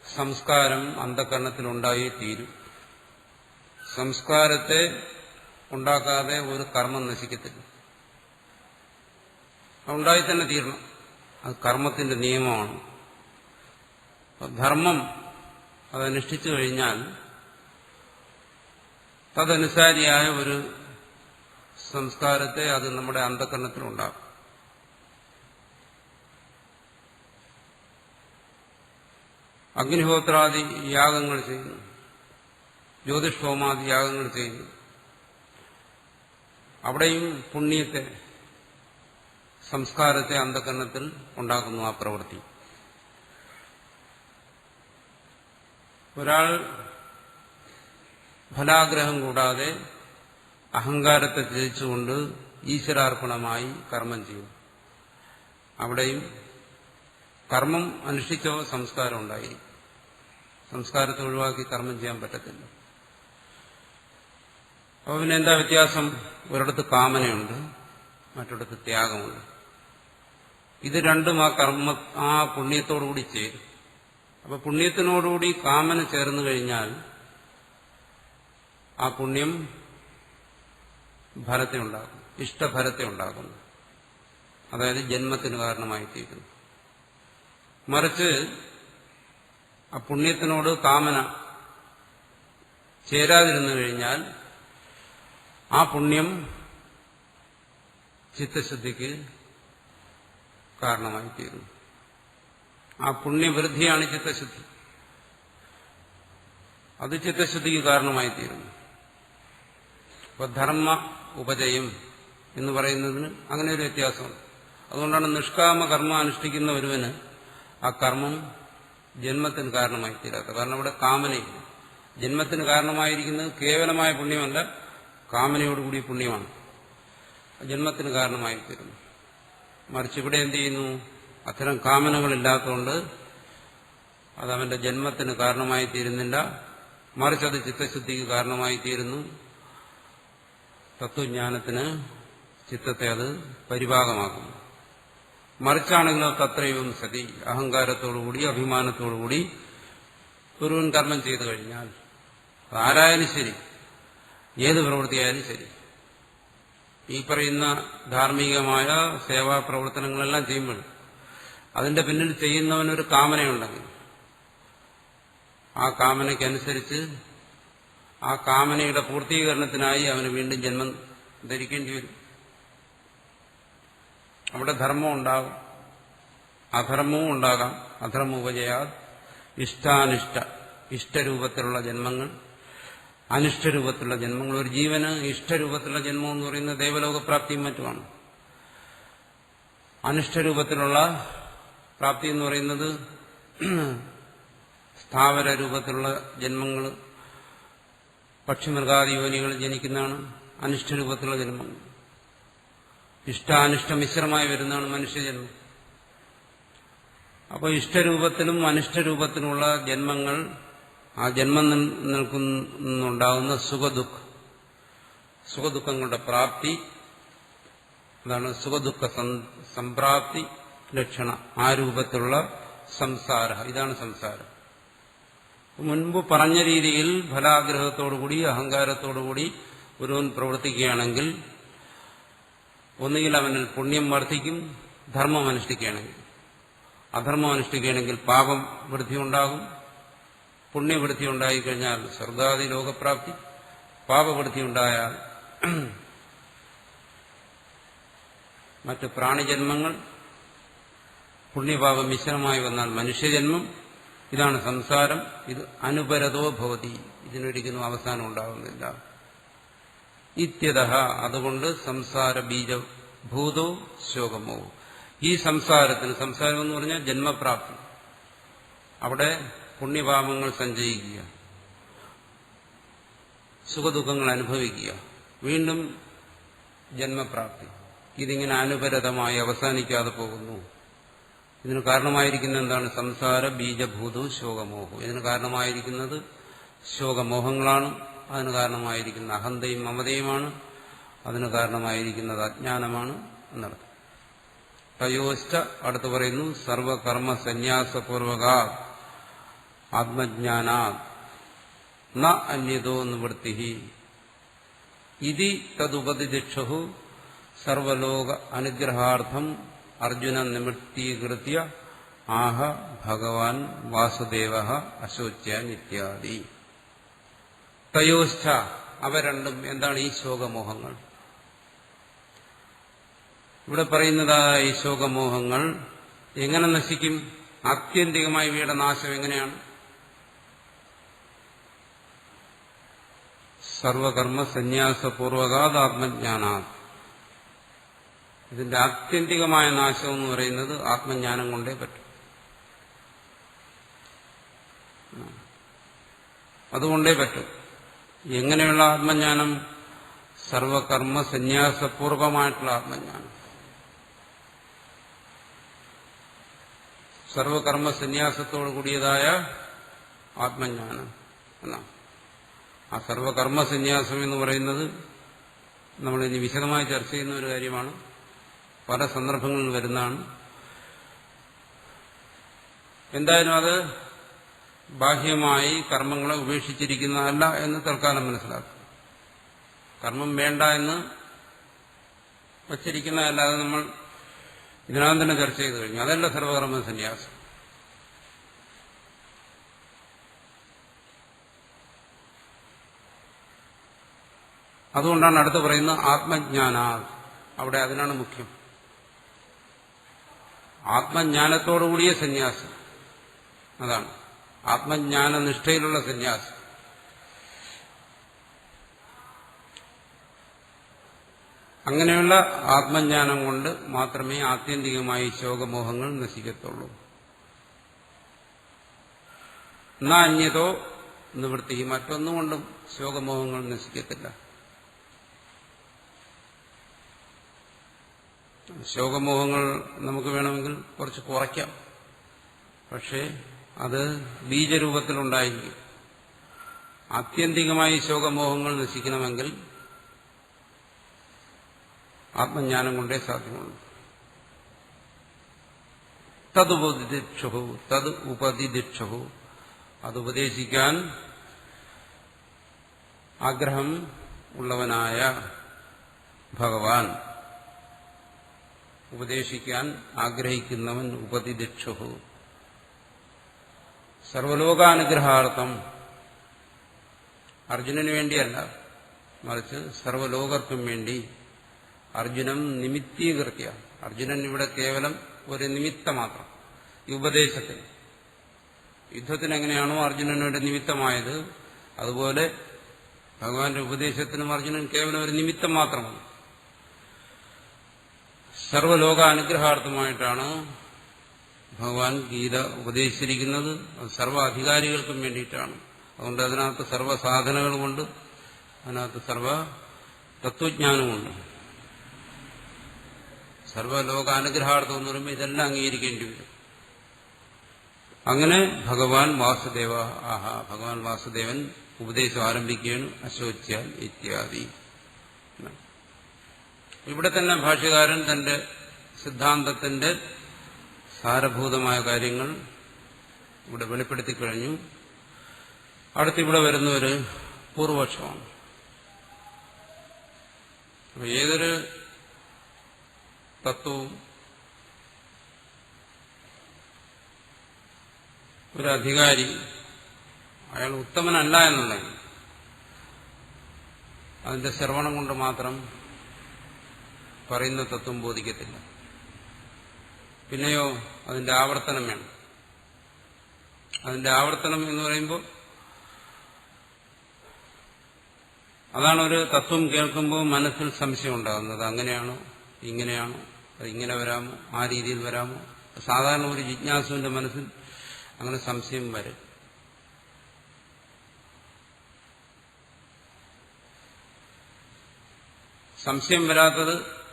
സംസ്കാരം അന്ധകരണത്തിലുണ്ടായേ തീരും. സംസ്കാരത്തെ ഉണ്ടാക്കാതെ ഒരു കർമ്മം നശിക്കത്തില്ല. അതുണ്ടായി തന്നെ തീരണം. അത് കർമ്മത്തിന്റെ നിയമമാണ്. ധർമ്മം അതനുഷ്ഠിച്ചു കഴിഞ്ഞാൽ തദനുസാരിയായ ഒരു സംസ്കാരത്തെ അത് നമ്മുടെ അന്ധകരണത്തിലുണ്ടാകും. അഗ്നിഹോത്രാദി യാഗങ്ങൾ ചെയ്യുന്നു, ജ്യോതിഷ്ഠോമാദി യാഗങ്ങൾ ചെയ്യുന്നു. അവിടെയും പുണ്യത്തെ, സംസ്കാരത്തെ അന്ധകരണത്തിൽ ഉണ്ടാക്കുന്നു ആ പ്രവൃത്തി. ഒരാൾ ഫലാഗ്രഹം കൂടാതെ അഹങ്കാരത്തെ ത്യജിച്ചുകൊണ്ട് ഈശ്വരാർപ്പണമായി കർമ്മം ചെയ്യും. അവിടെയും കർമ്മം അനുഷ്ഠിച്ചോ സംസ്കാരം ഉണ്ടായിരിക്കും. സംസ്കാരത്തെ ഒഴിവാക്കി കർമ്മം ചെയ്യാൻ പറ്റത്തില്ല. അപ്പോൾ പിന്നെ എന്താ വ്യത്യാസം? ഒരിടത്ത് കാമനയുണ്ട്, മറ്റൊരിടത്ത് ത്യാഗമുണ്ട്. ഇത് രണ്ടും ആ പുണ്യത്തോടുകൂടി ചേരും. അപ്പൊ പുണ്യത്തിനോടുകൂടി കാമന ചേർന്ന് കഴിഞ്ഞാൽ ആ പുണ്യം ഫലത്തെ ഉണ്ടാക്കും, ഇഷ്ടഫലത്തെ ഉണ്ടാക്കുന്നു. അതായത് ജന്മത്തിന് കാരണമായി തീരുന്നു. മറിച്ച് ആ പുണ്യത്തിനോട് കാമന ചേരാതിരുന്നു കഴിഞ്ഞാൽ ആ പുണ്യം ചിത്തശുദ്ധിക്ക് കാരണമായി തീരുന്നു. ആ പുണ്യവൃദ്ധിയാണ് ചിത്തശുദ്ധി. അത് ചിത്തശുദ്ധിക്ക് കാരണമായി തീരുന്നു. അപ്പൊ ധർമ്മ ഉപജയം എന്ന് പറയുന്നതിന് അങ്ങനെ ഒരു വ്യത്യാസമുണ്ട്. അതുകൊണ്ടാണ് നിഷ്കാമ കർമ്മം അനുഷ്ഠിക്കുന്ന ഒരുവന് ആ കർമ്മം ജന്മത്തിന് കാരണമായി തീരാത്തത്. കാരണം അവിടെ കാമനയില്ല. ജന്മത്തിന് കാരണമായിരിക്കുന്നത് കേവലമായ പുണ്യമല്ല, കാമനയോടുകൂടി പുണ്യമാണ്. ജന്മത്തിന് കാരണമായി തീരുന്നു. മറിച്ച് ഇവിടെ എന്ത് ചെയ്യുന്നു? അത്തരം കാമനകളില്ലാത്തതുകൊണ്ട് അതവന്റെ ജന്മത്തിന് കാരണമായി തീരുന്നില്ല. മറിച്ച് അത് ചിത്തശുദ്ധിക്ക് കാരണമായി തീരുന്നു. തത്വജ്ഞാനത്തിന് ചിത്തത്തെ അത് പരിഭാഗമാക്കുന്നു. മറിച്ചാണെങ്കിലോ തത്രയും സതി, അഹങ്കാരത്തോടുകൂടി അഭിമാനത്തോടുകൂടി ഒരുവൻ കർമ്മം ചെയ്തു കഴിഞ്ഞാൽ ആരായാലും ശരി, ഏത് പ്രവൃത്തിയായാലും ശരി, ഈ പറയുന്ന ധാർമ്മികമായ സേവാ പ്രവർത്തനങ്ങളെല്ലാം ചെയ്യുമ്പോൾ അതിന്റെ പിന്നിൽ ചെയ്യുന്നവനൊരു കാമനയുണ്ടെങ്കിൽ ആ കാമനയ്ക്കനുസരിച്ച് ആ കാമനയുടെ പൂർത്തീകരണത്തിനായി അവന് വീണ്ടും ജന്മം ധരിക്കേണ്ടി വരും. അവിടെ ധർമ്മം ഉണ്ടാകും, അധർമ്മവും ഉണ്ടാകാം. അധർമ്മ ഉപജയാ ഇഷ്ടാനിഷ്ട, ഇഷ്ടരൂപത്തിലുള്ള ജന്മങ്ങൾ, അനിഷ്ടരൂപത്തിലുള്ള ജന്മങ്ങൾ. ഒരു ജീവന് ഇഷ്ടരൂപത്തിലുള്ള ജന്മം എന്ന് പറയുന്നത് ദേവലോകപ്രാപ്തിയും മറ്റുമാണ്. അനിഷ്ടരൂപത്തിലുള്ള പ്രാപ്തി എന്ന് പറയുന്നത് സ്ഥാവര രൂപത്തിലുള്ള ജന്മങ്ങൾ, പക്ഷിമൃഗാദി യോനികൾ ജനിക്കുന്നതാണ് അനിഷ്ടരൂപത്തിലുള്ള ജന്മങ്ങൾ. ഇഷ്ടാനിഷ്ട മിശ്രമായി വരുന്നതാണ് മനുഷ്യജന്മം. അപ്പോൾ ഇഷ്ടരൂപത്തിലും അനിഷ്ടരൂപത്തിലുമുള്ള ജന്മങ്ങൾ, ആ ജന്മം നിൽക്കുന്നുണ്ടാകുന്ന സുഖദുഃഖങ്ങളുടെ പ്രാപ്തി, അതാണ് സുഖദുഃഖ സംപ്രാപ്തി ലക്ഷണ. ആ രൂപത്തിലുള്ള സംസാര, ഇതാണ് സംസാരം. മുൻപ് പറഞ്ഞ രീതിയിൽ ഫലാഗ്രഹത്തോടുകൂടി അഹങ്കാരത്തോടുകൂടി ഒരുവൻ പ്രവർത്തിക്കുകയാണെങ്കിൽ ഒന്നുകിൽ അവനിൽ പുണ്യം വർദ്ധിക്കും, ധർമ്മം അനുഷ്ഠിക്കുകയാണെങ്കിൽ. അധർമ്മം അനുഷ്ഠിക്കുകയാണെങ്കിൽ പാപം വൃദ്ധി ഉണ്ടാകും. പുണ്യവൃദ്ധി ഉണ്ടായിക്കഴിഞ്ഞാൽ സ്വർഗാദി ലോകപ്രാപ്തി, പാപവൃദ്ധി ഉണ്ടായാൽ മറ്റ് പ്രാണിജന്മങ്ങൾ, പുണ്യപാപം മിശ്രമായി വന്നാൽ മനുഷ്യജന്മം. ഇതാണ് സംസാരം. ഇത് അനുപരതോ ഭവതി, ഇതിനൊരിക്കലും അവസാനം ഉണ്ടാകുന്നില്ല. ഇത്യതഃ, അതുകൊണ്ട് സംസാര ബീജഭൂതോ ശോകമോ. ഈ സംസാരത്തിന്, സംസാരം എന്ന് പറഞ്ഞാൽ ജന്മപ്രാപ്തി, അവിടെ പുണ്യപാപങ്ങൾ സഞ്ചയിക്കുക, സുഖദുഃഖങ്ങൾ അനുഭവിക്കുക, വീണ്ടും ജന്മപ്രാപ്തി, ഇതിങ്ങനെ അനുപരതമായി അവസാനിക്കാതെ പോകുന്നു. ഇതിന് കാരണമായിരിക്കുന്ന എന്താണ്? സംസാര ബീജഭൂതവും ശോകമോഹവും. ഇതിന് കാരണമായിരിക്കുന്നത് ശോകമോഹങ്ങളാണ്. അതിന് കാരണമായിരിക്കുന്ന അഹന്തയും മമതയുമാണ്. അതിന് കാരണമായിരിക്കുന്നത് അജ്ഞാനമാണ് എന്നർത്ഥം. തയോശ്ച അടുത്ത് പറയുന്നു സർവകർമ്മ സന്യാസപൂർവക ആത്മജ്ഞാനാ ന അന്യതോ നിവൃത്തി ഇതി തദുപദിദിക്ഷു സർവലോക അനുഗ്രഹാർത്ഥം അർജുന നിവൃത്തീകൃത്യ ആഹ ഭഗവാൻ വാസുദേവ അശോച്യാൻ ഇത്യാദി. തയോശ്ച അവ രണ്ടും എന്താണ്? ഈ ശോകമോഹങ്ങൾ. ഇവിടെ പറയുന്നതായ ഈ ശോകമോഹങ്ങൾ എങ്ങനെ നശിക്കും? ആത്യന്തികമായി ഇവയുടെ നാശം എങ്ങനെയാണ്? സർവകർമ്മ സന്യാസപൂർവകാത് ആത്മജ്ഞാനാത്. ഇതിന്റെ ആത്യന്തികമായ നാശം എന്ന് പറയുന്നത് ആത്മജ്ഞാനം കൊണ്ടേ പറ്റും. അതുകൊണ്ടേ പറ്റും. എങ്ങനെയുള്ള ആത്മജ്ഞാനം? സർവകർമ്മ സന്യാസപൂർവമായിട്ടുള്ള ആത്മജ്ഞാനം. സർവകർമ്മ സന്യാസത്തോടു കൂടിയതായ ആത്മജ്ഞാനം എന്നാണ്. ആ സർവകർമ്മ സന്യാസം എന്ന് പറയുന്നത് നമ്മളിനി വിശദമായി ചർച്ച ചെയ്യുന്ന ഒരു കാര്യമാണ്. പല സന്ദർഭങ്ങളിൽ വരുന്നതാണ്. എന്തായാലും അത് ബാഹ്യമായി കർമ്മങ്ങളെ ഉപേക്ഷിച്ചിരിക്കുന്നതല്ല എന്ന് തൽക്കാലം മനസ്സിലാക്കും. കർമ്മം വേണ്ട എന്ന് വച്ചിരിക്കുന്നതല്ലാതെ നമ്മൾ ഇതിനകം തന്നെ ചർച്ച ചെയ്തു കഴിഞ്ഞു. അതല്ല സർവകർമ്മ സന്യാസം. അതുകൊണ്ടാണ് അടുത്ത് പറയുന്നത് ആത്മജ്ഞാന. അവിടെ അതിനാണ് മുഖ്യം. ആത്മജ്ഞാനത്തോടുകൂടിയ സന്യാസം, അതാണ് ആത്മജ്ഞാന നിഷ്ഠയിലുള്ള സന്യാസം. അങ്ങനെയുള്ള ആത്മജ്ഞാനം കൊണ്ട് മാത്രമേ ആത്യന്തികമായി ശോകമോഹങ്ങൾ നശിക്കത്തുള്ളൂ. എന്നാ അന്യതോ നിവൃത്തി, മറ്റൊന്നുകൊണ്ടും ശോകമോഹങ്ങൾ നശിക്കത്തില്ല. ശോകമോഹങ്ങൾ നമുക്ക് വേണമെങ്കിൽ കുറച്ച് കുറയ്ക്കാം. പക്ഷേ അത് ബീജരൂപത്തിലുണ്ടായിരിക്കും. ആത്യന്തികമായി ശോകമോഹങ്ങൾ നശിക്കണമെങ്കിൽ ആത്മജ്ഞാനം കൊണ്ടേ സാധ്യമുള്ളൂ. തദ് ഉപദിദിക്ഷു അതുപദേശിക്കാൻ ആഗ്രഹം ഉള്ളവനായ ഭഗവാൻ, ഉപദേശിക്കാൻ ആഗ്രഹിക്കുന്നവൻ ഉപദിദിക്ഷു സർവലോകാനുഗ്രഹാർത്ഥം, അർജുനന് വേണ്ടിയല്ല മറിച്ച് സർവലോകർക്കും വേണ്ടി. അർജുനം നിമിത്തീകൃത്യ, അർജുനൻ ഇവിടെ കേവലം ഒരു നിമിത്തം മാത്രം. ഈ ഉപദേശത്തിന്, യുദ്ധത്തിന് എങ്ങനെയാണോ അർജുനനോട് നിമിത്തമായത്, അതുപോലെ ഭഗവാന്റെ ഉപദേശത്തിനും അർജുനൻ കേവലം ഒരു നിമിത്തം മാത്രമാണ്. സർവലോക അനുഗ്രഹാർത്ഥമായിട്ടാണ് ഭഗവാൻ ഗീത ഉപദേശിച്ചിരിക്കുന്നത്. അത് സർവ്വ അധികാരികൾക്കും വേണ്ടിയിട്ടാണ്. അതുകൊണ്ട് അതിനകത്ത് സർവ്വസാധനങ്ങളുമുണ്ട്, അതിനകത്ത് സർവ്വ തത്വജ്ഞാനമുണ്ട്. സർവ്വലോകാനുഗ്രഹാർത്ഥം എന്ന് പറയുമ്പോൾ ഇതെല്ലാം അംഗീകരിക്കേണ്ടി വരും. അങ്ങനെ ഭഗവാൻ വാസുദേവ ഭഗവാൻ വാസുദേവൻ ഉപദേശം ആരംഭിക്കുകയാണ്. അശോച്യാൻ ഇത്യാദി. ഇവിടെ തന്നെ ഭാഷ്യകാരൻ തന്റെ സിദ്ധാന്തത്തിന്റെ സാരഭൂതമായ കാര്യങ്ങൾ ഇവിടെ വെളിപ്പെടുത്തി കഴിഞ്ഞു. അടുത്തിവിടെ വരുന്ന ഒരു പൂർവപക്ഷമാണ്. ഏതൊരു തത്വവും ഒരു അധികാരി അയാൾ ഉത്തമനല്ല എന്നുണ്ടെങ്കിൽ അതിന്റെ ശ്രവണം കൊണ്ട് മാത്രം പറയുന്ന തത്വം ബോധിക്കത്തില്ല. പിന്നെയോ അതിന്റെ ആവർത്തനം വേണം. അതിന്റെ ആവർത്തനം എന്ന് പറയുമ്പോൾ അതാണ് ഒരു തത്വം കേൾക്കുമ്പോൾ മനസ്സിൽ സംശയം ഉണ്ടാകുന്നത്. അങ്ങനെയാണോ, ഇങ്ങനെയാണോ, അത് ഇങ്ങനെ വരാമോ, ആ രീതിയിൽ വരാമോ? സാധാരണ ഒരു ജിജ്ഞാസുവിന്റെ മനസ്സിൽ അങ്ങനെ സംശയം വരും. സംശയം വരാത്തത്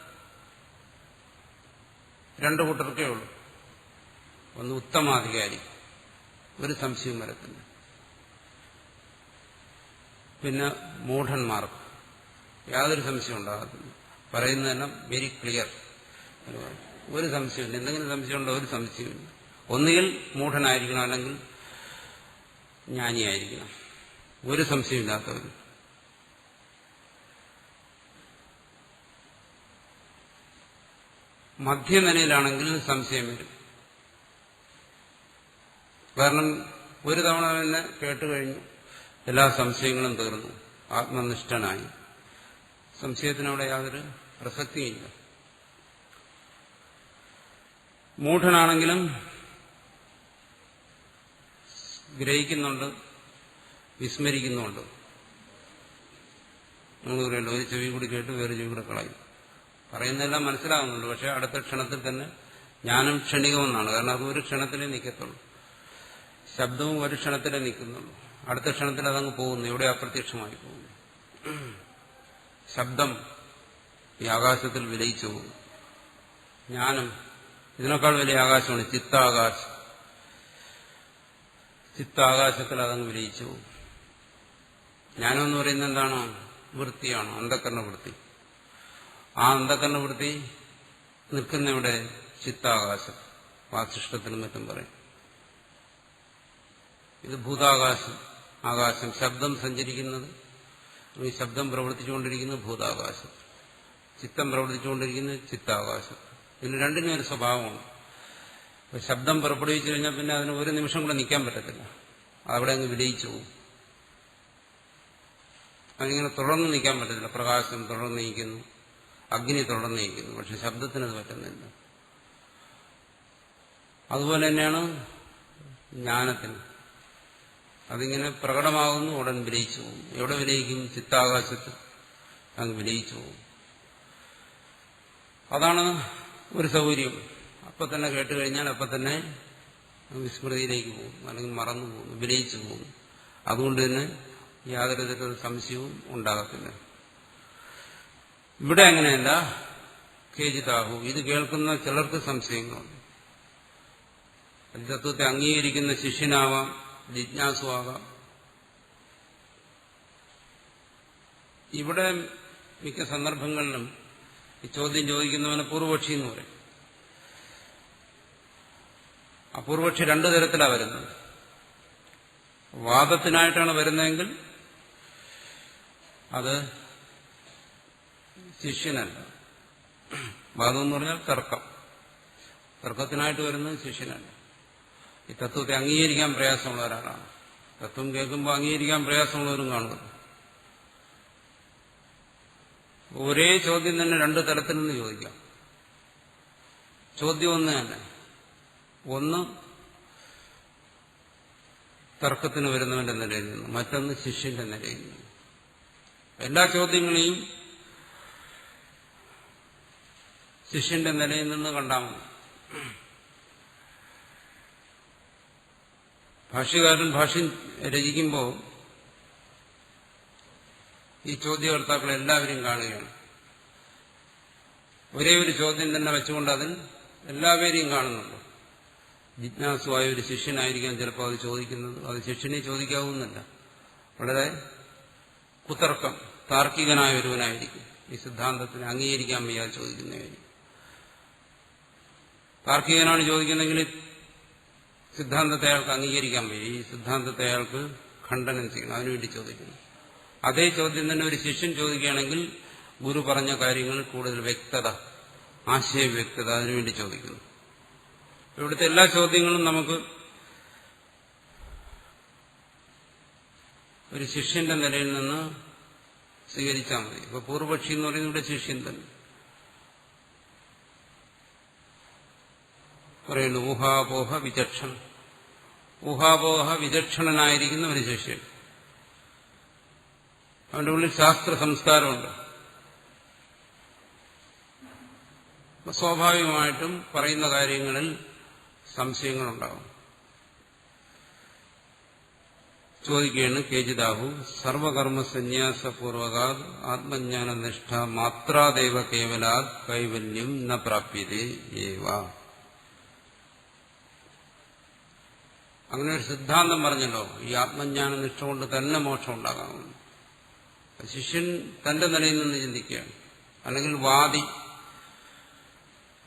രണ്ടു കൂട്ടർക്കേ ഉള്ളൂ. ഒന്ന് ഉത്തമാധികാരി, ഒരു സംശയവും വരത്തില്ല. പിന്നെ മൂഢന്മാർക്ക് യാതൊരു സംശയം ഉണ്ടാകത്തില്ല, പറയുന്നതെല്ലാം വെരി ക്ലിയർ, ഒരു സംശയമില്ല. എന്തെങ്കിലും സംശയമുണ്ടോ? ഒരു സംശയമില്ല. ഒന്നുകിൽ മൂഢനായിരിക്കണം, അല്ലെങ്കിൽ ജ്ഞാനിയായിരിക്കണം, ഒരു സംശയമില്ലാത്തവർ. മധ്യനിലയിലാണെങ്കിൽ സംശയം വരും. കാരണം ഒരു തവണ തന്നെ കേട്ടുകഴിഞ്ഞു, എല്ലാ സംശയങ്ങളും തീർന്നു, ആത്മനിഷ്ഠനായി. സംശയത്തിനവിടെ യാതൊരു പ്രസക്തിയില്ല. മൂഢനാണെങ്കിലും ഗ്രഹിക്കുന്നുണ്ട്, വിസ്മരിക്കുന്നുണ്ട്. നമ്മൾ പറയല്ലോ, ഒരു ചെവി കൂടി കേട്ട് വേറെ ചെവി കൂടെ കളയും. പറയുന്നതെല്ലാം മനസ്സിലാകുന്നുണ്ട്, പക്ഷെ അടുത്ത ക്ഷണത്തിൽ തന്നെ ജ്ഞാനം ക്ഷണികമെന്നാണ്. കാരണം അത് ഒരു ക്ഷണത്തിലേ നിൽക്കത്തുള്ളൂ. ശബ്ദവും ഒരു ക്ഷണത്തിലേ നിൽക്കുന്നുള്ളൂ, അടുത്ത ക്ഷണത്തിൽ അതങ്ങ് പോകുന്നു, എവിടെ അപ്രത്യക്ഷമായി പോകുന്നു. ശബ്ദം ഈ ആകാശത്തിൽ വിലയിച്ചു പോകും. ജ്ഞാനം ഇതിനേക്കാൾ വലിയ ആകാശമാണ് ചിത്താകാശം. ചിത്താകാശത്തിൽ അതങ്ങ് വിലയിച്ചു പോകും. ജ്ഞാനം എന്ന് പറയുന്നത് എന്താണ്? വൃത്തിയാണ്, അന്ധകരണ വൃത്തി. ആ അന്ധകരണ വൃത്തി നിൽക്കുന്ന ഇവിടെ ചിത്താകാശം, വാസിഷ്ഠത്തിനും മറ്റും പറയും. ഇത് ഭൂതാകാശം, ആകാശം. ശബ്ദം സഞ്ചരിക്കുന്നത്, ഈ ശബ്ദം പ്രവർത്തിച്ചുകൊണ്ടിരിക്കുന്നത് ഭൂതാകാശം, ചിത്തം പ്രവർത്തിച്ചുകൊണ്ടിരിക്കുന്നത് ചിത്താകാശം. ഇതിന് രണ്ടിനും ഒരു സ്വഭാവമാണ്. ശബ്ദം പുറപ്പെടുവിച്ചു കഴിഞ്ഞാൽ പിന്നെ അതിന് ഒരു നിമിഷം കൂടെ നിൽക്കാൻ പറ്റത്തില്ല, അവിടെ അങ്ങ് വിലയിച്ചു പോകും. അതിങ്ങനെ തുടർന്ന് നിൽക്കാൻ പറ്റത്തില്ല. പ്രകാശം തുടർന്ന് നീക്കുന്നു, അഗ്നി തുടർന്ന് നീക്കുന്നു, പക്ഷെ ശബ്ദത്തിനത് പറ്റുന്നില്ല. അതുപോലെ തന്നെയാണ് ജ്ഞാനത്തിന്. അതിങ്ങനെ പ്രകടമാകുന്നു, ഉടൻ വിലയിച്ചു പോകും. എവിടെ വിലയിക്കും? ചിത്താകാശത്ത് അങ്ങ് വിലയിച്ചു പോകും. അതാണ് ഒരു സൗകര്യം. അപ്പം തന്നെ കേട്ടുകഴിഞ്ഞാൽ അപ്പം തന്നെ വിസ്മൃതിയിലേക്ക് പോകും, അല്ലെങ്കിൽ മറന്നു പോകും, വിലയിച്ചു പോകും. അതുകൊണ്ട് തന്നെ യാതൊരു തരത്തിലുള്ള സംശയവും ഉണ്ടാകത്തില്ല. ഇവിടെ അങ്ങനെയല്ല. കേജിതാഹു, ഇത് കേൾക്കുന്ന ചിലർക്ക് സംശയങ്ങളുണ്ട്. തത്വത്തെ അംഗീകരിക്കുന്ന ശിഷ്യനാവാം, ജിജ്ഞാസുവാകാം. ഇവിടെ മിക്ക സന്ദർഭങ്ങളിലും ഈ ചോദ്യം ചോദിക്കുന്നവനെ പൂർവപക്ഷി എന്ന് പറയും. ആ പൂർവപക്ഷി രണ്ടു തരത്തിലാണ് വരുന്നത്. വാദത്തിനായിട്ടാണ് വരുന്നതെങ്കിൽ അത് ശിഷ്യനല്ല. വാദം എന്ന് പറഞ്ഞാൽ തർക്കം. തർക്കത്തിനായിട്ട് വരുന്നത് ശിഷ്യനല്ല. ഈ തത്വത്തെ അംഗീകരിക്കാൻ പ്രയാസമുള്ള ഒരാളാണ്. തത്വം കേൾക്കുമ്പോൾ അംഗീകരിക്കാൻ പ്രയാസമുള്ളവരും കാണുന്നു. ഒരേ ചോദ്യം തന്നെ രണ്ടു തരത്തിൽ നിന്ന് ചോദിക്കാം. ചോദ്യം ഒന്ന് തന്നെ. ഒന്ന് തർക്കത്തിന് വരുന്നവന്റെ നിലയിൽ നിന്ന്, മറ്റൊന്ന് ശിഷ്യന്റെ നിലയിൽ നിന്ന്. എല്ലാ ചോദ്യങ്ങളെയും ശിഷ്യന്റെ നിലയിൽ നിന്ന് കണ്ടാൽ മതി. ഭാഷ്യകാരൻ ഭാഷ്യം രചിക്കുമ്പോൾ ഈ ചോദ്യകർത്താക്കളെ എല്ലാവരും കാണുകയാണ്. ഒരേ ഒരു ചോദ്യം തന്നെ വെച്ചുകൊണ്ട് അതിൽ എല്ലാവരെയും കാണുന്നുണ്ട്. ജിജ്ഞാസുവായ ഒരു ശിഷ്യനായിരിക്കാം ചിലപ്പോൾ അത് ചോദിക്കുന്നത്. അത് ശിഷ്യനെ ചോദിക്കാവുന്നില്ല. വളരെ കുതർക്കം, താർക്കികനായ ഒരുവനായിരിക്കും. ഈ സിദ്ധാന്തത്തിനെ അംഗീകരിക്കാൻ വയ്യാതെ ചോദിക്കുന്നവനായിരിക്കും. താർക്കികനാണ് ചോദിക്കുന്നെങ്കിൽ സിദ്ധാന്തത്തെ അയാൾക്ക് അംഗീകരിക്കാൻ വയ്യ. ഈ സിദ്ധാന്തത്തെ അയാൾക്ക് ഖണ്ഡനം ചെയ്യണം, അതിനുവേണ്ടി ചോദിക്കുന്നു. അതേ ചോദ്യം തന്നെ ഒരു ശിഷ്യൻ ചോദിക്കുകയാണെങ്കിൽ ഗുരു പറഞ്ഞ കാര്യങ്ങളിൽ കൂടുതൽ വ്യക്തത, ആശയവ്യക്തത, അതിനുവേണ്ടി ചോദിക്കുന്നു. ഇവിടുത്തെ എല്ലാ ചോദ്യങ്ങളും നമുക്ക് ഒരു ശിഷ്യന്റെ നിലയിൽ നിന്ന് സ്വീകരിച്ചാൽ മതി. ഇപ്പൊ പൂർവപക്ഷി എന്ന് പറയുന്നത് ഇവിടെ ശിഷ്യൻ തന്നെ പറയുന്നു. ഊഹാപോഹ വിചക്ഷൺ, ഊഹാപോഹ വിചക്ഷണനായിരിക്കുന്ന ഒരു ശിഷ്യൻ. അവന്റെ ഉള്ളിൽ ശാസ്ത്ര സംസ്കാരമുണ്ട്. സ്വാഭാവികമായിട്ടും പറയുന്ന കാര്യങ്ങളിൽ സംശയങ്ങളുണ്ടാകും. ചോദിക്കുകയാണ് കേജിതാഹു സർവകർമ്മസന്യാസപൂർവകാ ആത്മജ്ഞാനനിഷ്ഠ മാത്രാദേവ കേവലാത് കൈവല്യം ന പ്രാപ്യതേ ഏവ. അങ്ങനെ ഒരു സിദ്ധാന്തം പറഞ്ഞല്ലോ, ഈ ആത്മജ്ഞാന നിഷ്ഠ കൊണ്ട് തന്നെ മോക്ഷം ഉണ്ടാകാമെന്ന്. ശിഷ്യൻ തന്റെ നിലയിൽ നിന്ന് ചിന്തിക്കുകയാണ്. അല്ലെങ്കിൽ വാദി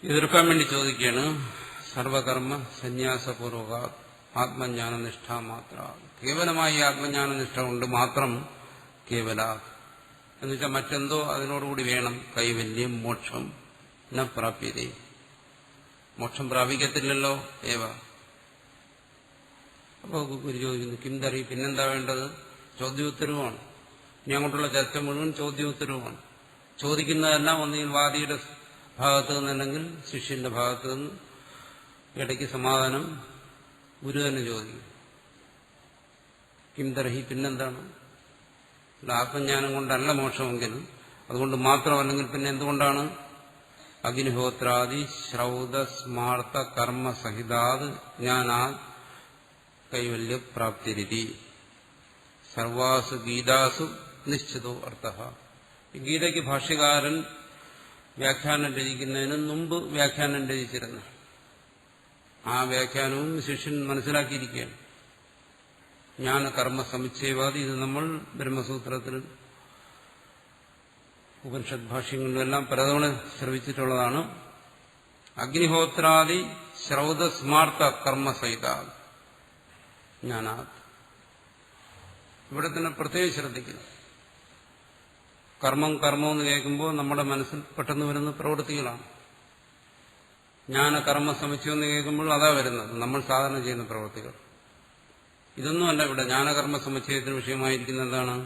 എതിർക്കാൻ വേണ്ടി ചോദിക്കുകയാണ്, സർവകർമ്മ സന്യാസപൂർവക ആത്മജ്ഞാന നിഷ്ഠ മാത്ര, കേവലമായി ആത്മജ്ഞാന നിഷ്ഠ കൊണ്ട് മാത്രം കേവല എന്നുവെച്ചാൽ മറ്റെന്തോ അതിനോടുകൂടി വേണം, കൈവല്യം മോക്ഷം ന പ്രാപ്യതേ, മോക്ഷം പ്രാപിക്കത്തില്ലല്ലോ ഏവ. അപ്പോൾ ഗുരു ചോദിക്കുന്നു, കിംതറി, പിന്നെന്താ വേണ്ടത്? ചോദ്യോത്തരവുമാണ്. ഇനി അങ്ങോട്ടുള്ള ചർച്ച മുഴുവൻ ചോദ്യോത്തരവുമാണ്. ചോദിക്കുന്നതെല്ലാം ഒന്നുകിൽ വാദിയുടെ ഭാഗത്ത് നിന്നല്ലെങ്കിൽ ശിഷ്യന്റെ ഭാഗത്ത് നിന്ന്. ഇടയ്ക്ക് സമാധാനം ഗുരു തന്നെ ചോദിക്കും, കിംതർഹി, പിന്നെന്താണ്? ആത്മജ്ഞാനം കൊണ്ടല്ല മോക്ഷമെങ്കിൽ, അതുകൊണ്ട് മാത്രമല്ലെങ്കിൽ പിന്നെ എന്തുകൊണ്ടാണ്? അഗ്നിഹോത്രാദി ശ്രൗത സ്മാർത്ത കർമ്മസഹിതാത് ജ്ഞാനാ കൈവല്യപ്രാപ്തിരിതി സർവാസു ഗീതാസു നിശ്ചിതോ അർത്ഥ. ഗീതയ്ക്ക് ഭാഷ്യകാരൻ വ്യാഖ്യാനം രചിക്കുന്നതിന് മുമ്പ് വ്യാഖ്യാനം രചിച്ചിരുന്നു. ആ വ്യാഖ്യാനവും ശിഷ്യൻ മനസ്സിലാക്കിയിരിക്കുകയാണ്. ജ്ഞാനകർമ്മ സമുച്ചയവാദി, ഇത് നമ്മൾ ബ്രഹ്മസൂത്രത്തിൽ ഉപനിഷത് ഭാഷ്യങ്ങളിലെല്ലാം പലതവണ ശ്രവിച്ചിട്ടുള്ളതാണ്. അഗ്നിഹോത്രാദി ശ്രൗത സ്മാർത്ത കർമ്മസഹിത ജ്ഞാനാത്. ഇവിടെ തന്നെ പ്രത്യേകം ശ്രദ്ധിക്കുന്നു. കർമ്മം എന്ന് കേൾക്കുമ്പോൾ നമ്മുടെ മനസ്സിൽ പെട്ടെന്ന് വരുന്ന പ്രവൃത്തികളാണ്. ജ്ഞാനകർമ്മ സമുച്ചയം എന്ന് കേൾക്കുമ്പോൾ അതാ വരുന്നത്, നമ്മൾ സാധാരണ ചെയ്യുന്ന പ്രവൃത്തികൾ. ഇതൊന്നുമല്ല ഇവിടെ ജ്ഞാനകർമ്മ സമുച്ചയത്തിന് വിഷയമായിരിക്കുന്ന എന്താണ്?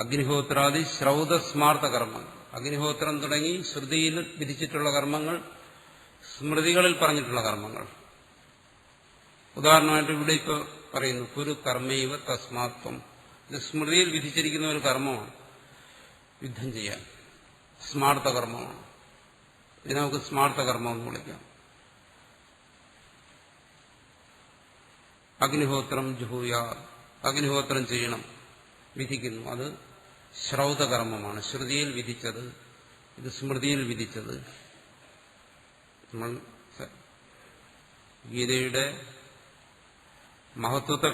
അഗ്നിഹോത്രാദി ശ്രൗത സ്മാർത്ത കർമ്മങ്ങൾ. അഗ്നിഹോത്രം തുടങ്ങി ശ്രുതിയിൽ വിധിച്ചിട്ടുള്ള കർമ്മങ്ങൾ, സ്മൃതികളിൽ പറഞ്ഞിട്ടുള്ള കർമ്മങ്ങൾ. ഉദാഹരണമായിട്ട് ഇവിടെ ഇപ്പോൾ പറയുന്നു, കുരു കർമ്മൈവ തസ്മാത്വം. ഇത് സ്മൃതിയിൽ വിധിച്ചിരിക്കുന്ന ഒരു കർമ്മമാണ്, യുദ്ധം ചെയ്യാൻ. സ്മാർത്ത കർമ്മമാണ്. ഇത് നമുക്ക് സ്മാർത്ത കർമ്മം എന്ന് വിളിക്കാം. അഗ്നിഹോത്രം ജുഹൂയ, അഗ്നിഹോത്രം ചെയ്യണം, വിധിക്കുന്നു. അത് ശ്രൗതകർമ്മമാണ്, ശ്രുതിയിൽ വിധിച്ചത്. ഇത് സ്മൃതിയിൽ വിധിച്ചത്. നമ്മൾ ഗീതയുടെ മഹത്വത്തെ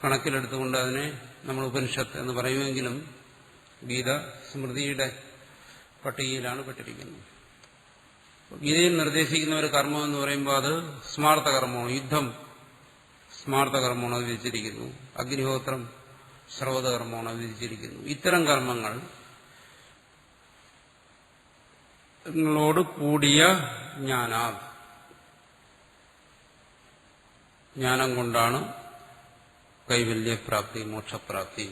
കണക്കിലെടുത്തുകൊണ്ട് അതിനെ നമ്മൾ ഉപനിഷത്ത് എന്ന് പറയുമെങ്കിലും ഗീത സ്മൃതിയുടെ പട്ടികയിലാണ് പെട്ടിരിക്കുന്നത്. ഗീതയിൽ നിർദ്ദേശിക്കുന്ന ഒരു കർമ്മം എന്ന് പറയുമ്പോൾ അത് സ്മാർത്ത കർമ്മമാണ്. യുദ്ധം സ്മാർത്ത കർമ്മമാണ്, അത് വിധിച്ചിരിക്കുന്നു. അഗ്നിഹോത്രം ശ്രൗതകർമ്മമാണ്, അത് വിധിച്ചിരിക്കുന്നു. ഇത്തരം കർമ്മങ്ങളോട് കൂടിയ ജ്ഞാനം കൊണ്ടാണ് കൈവല്യപ്രാപ്തി, മോക്ഷപ്രാപ്തി.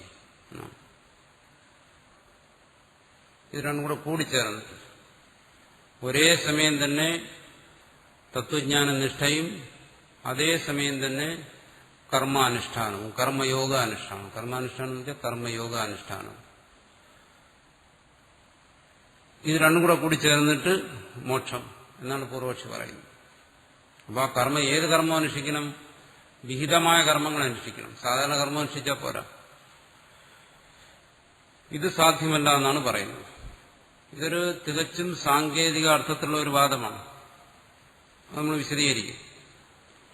ഇത് രണ്ടും കൂടെ കൂടിച്ചേർന്നിട്ട് ഒരേ സമയം തന്നെ തത്വജ്ഞാന നിഷ്ഠയും അതേസമയം തന്നെ കർമാനുഷ്ഠാനവും, കർമ്മയോഗാനുഷ്ഠാനം. കർമാനുഷ്ഠാനം എന്ന് വെച്ചാൽ കർമ്മയോഗാനുഷ്ഠാനം. ഇത് രണ്ടും കൂടെ കൂടി ചേർന്നിട്ട് മോക്ഷം എന്നാണ് പൂർവക്ഷി പറയുന്നത്. അപ്പോൾ ആ കർമ്മം, ഏത് കർമ്മം അനുഷ്ഠിക്കണം? വിഹിതമായ കർമ്മങ്ങൾ അനുഷ്ഠിക്കണം. സാധാരണ കർമ്മം അനുഷ്ഠിച്ചാൽ പോരാ. ഇത് സാധ്യമല്ല എന്നാണ് പറയുന്നത്. ഇതൊരു തികച്ചും സാങ്കേതിക അർത്ഥത്തിലുള്ള ഒരു വാദമാണ്. നമ്മൾ വിശദീകരിക്കും.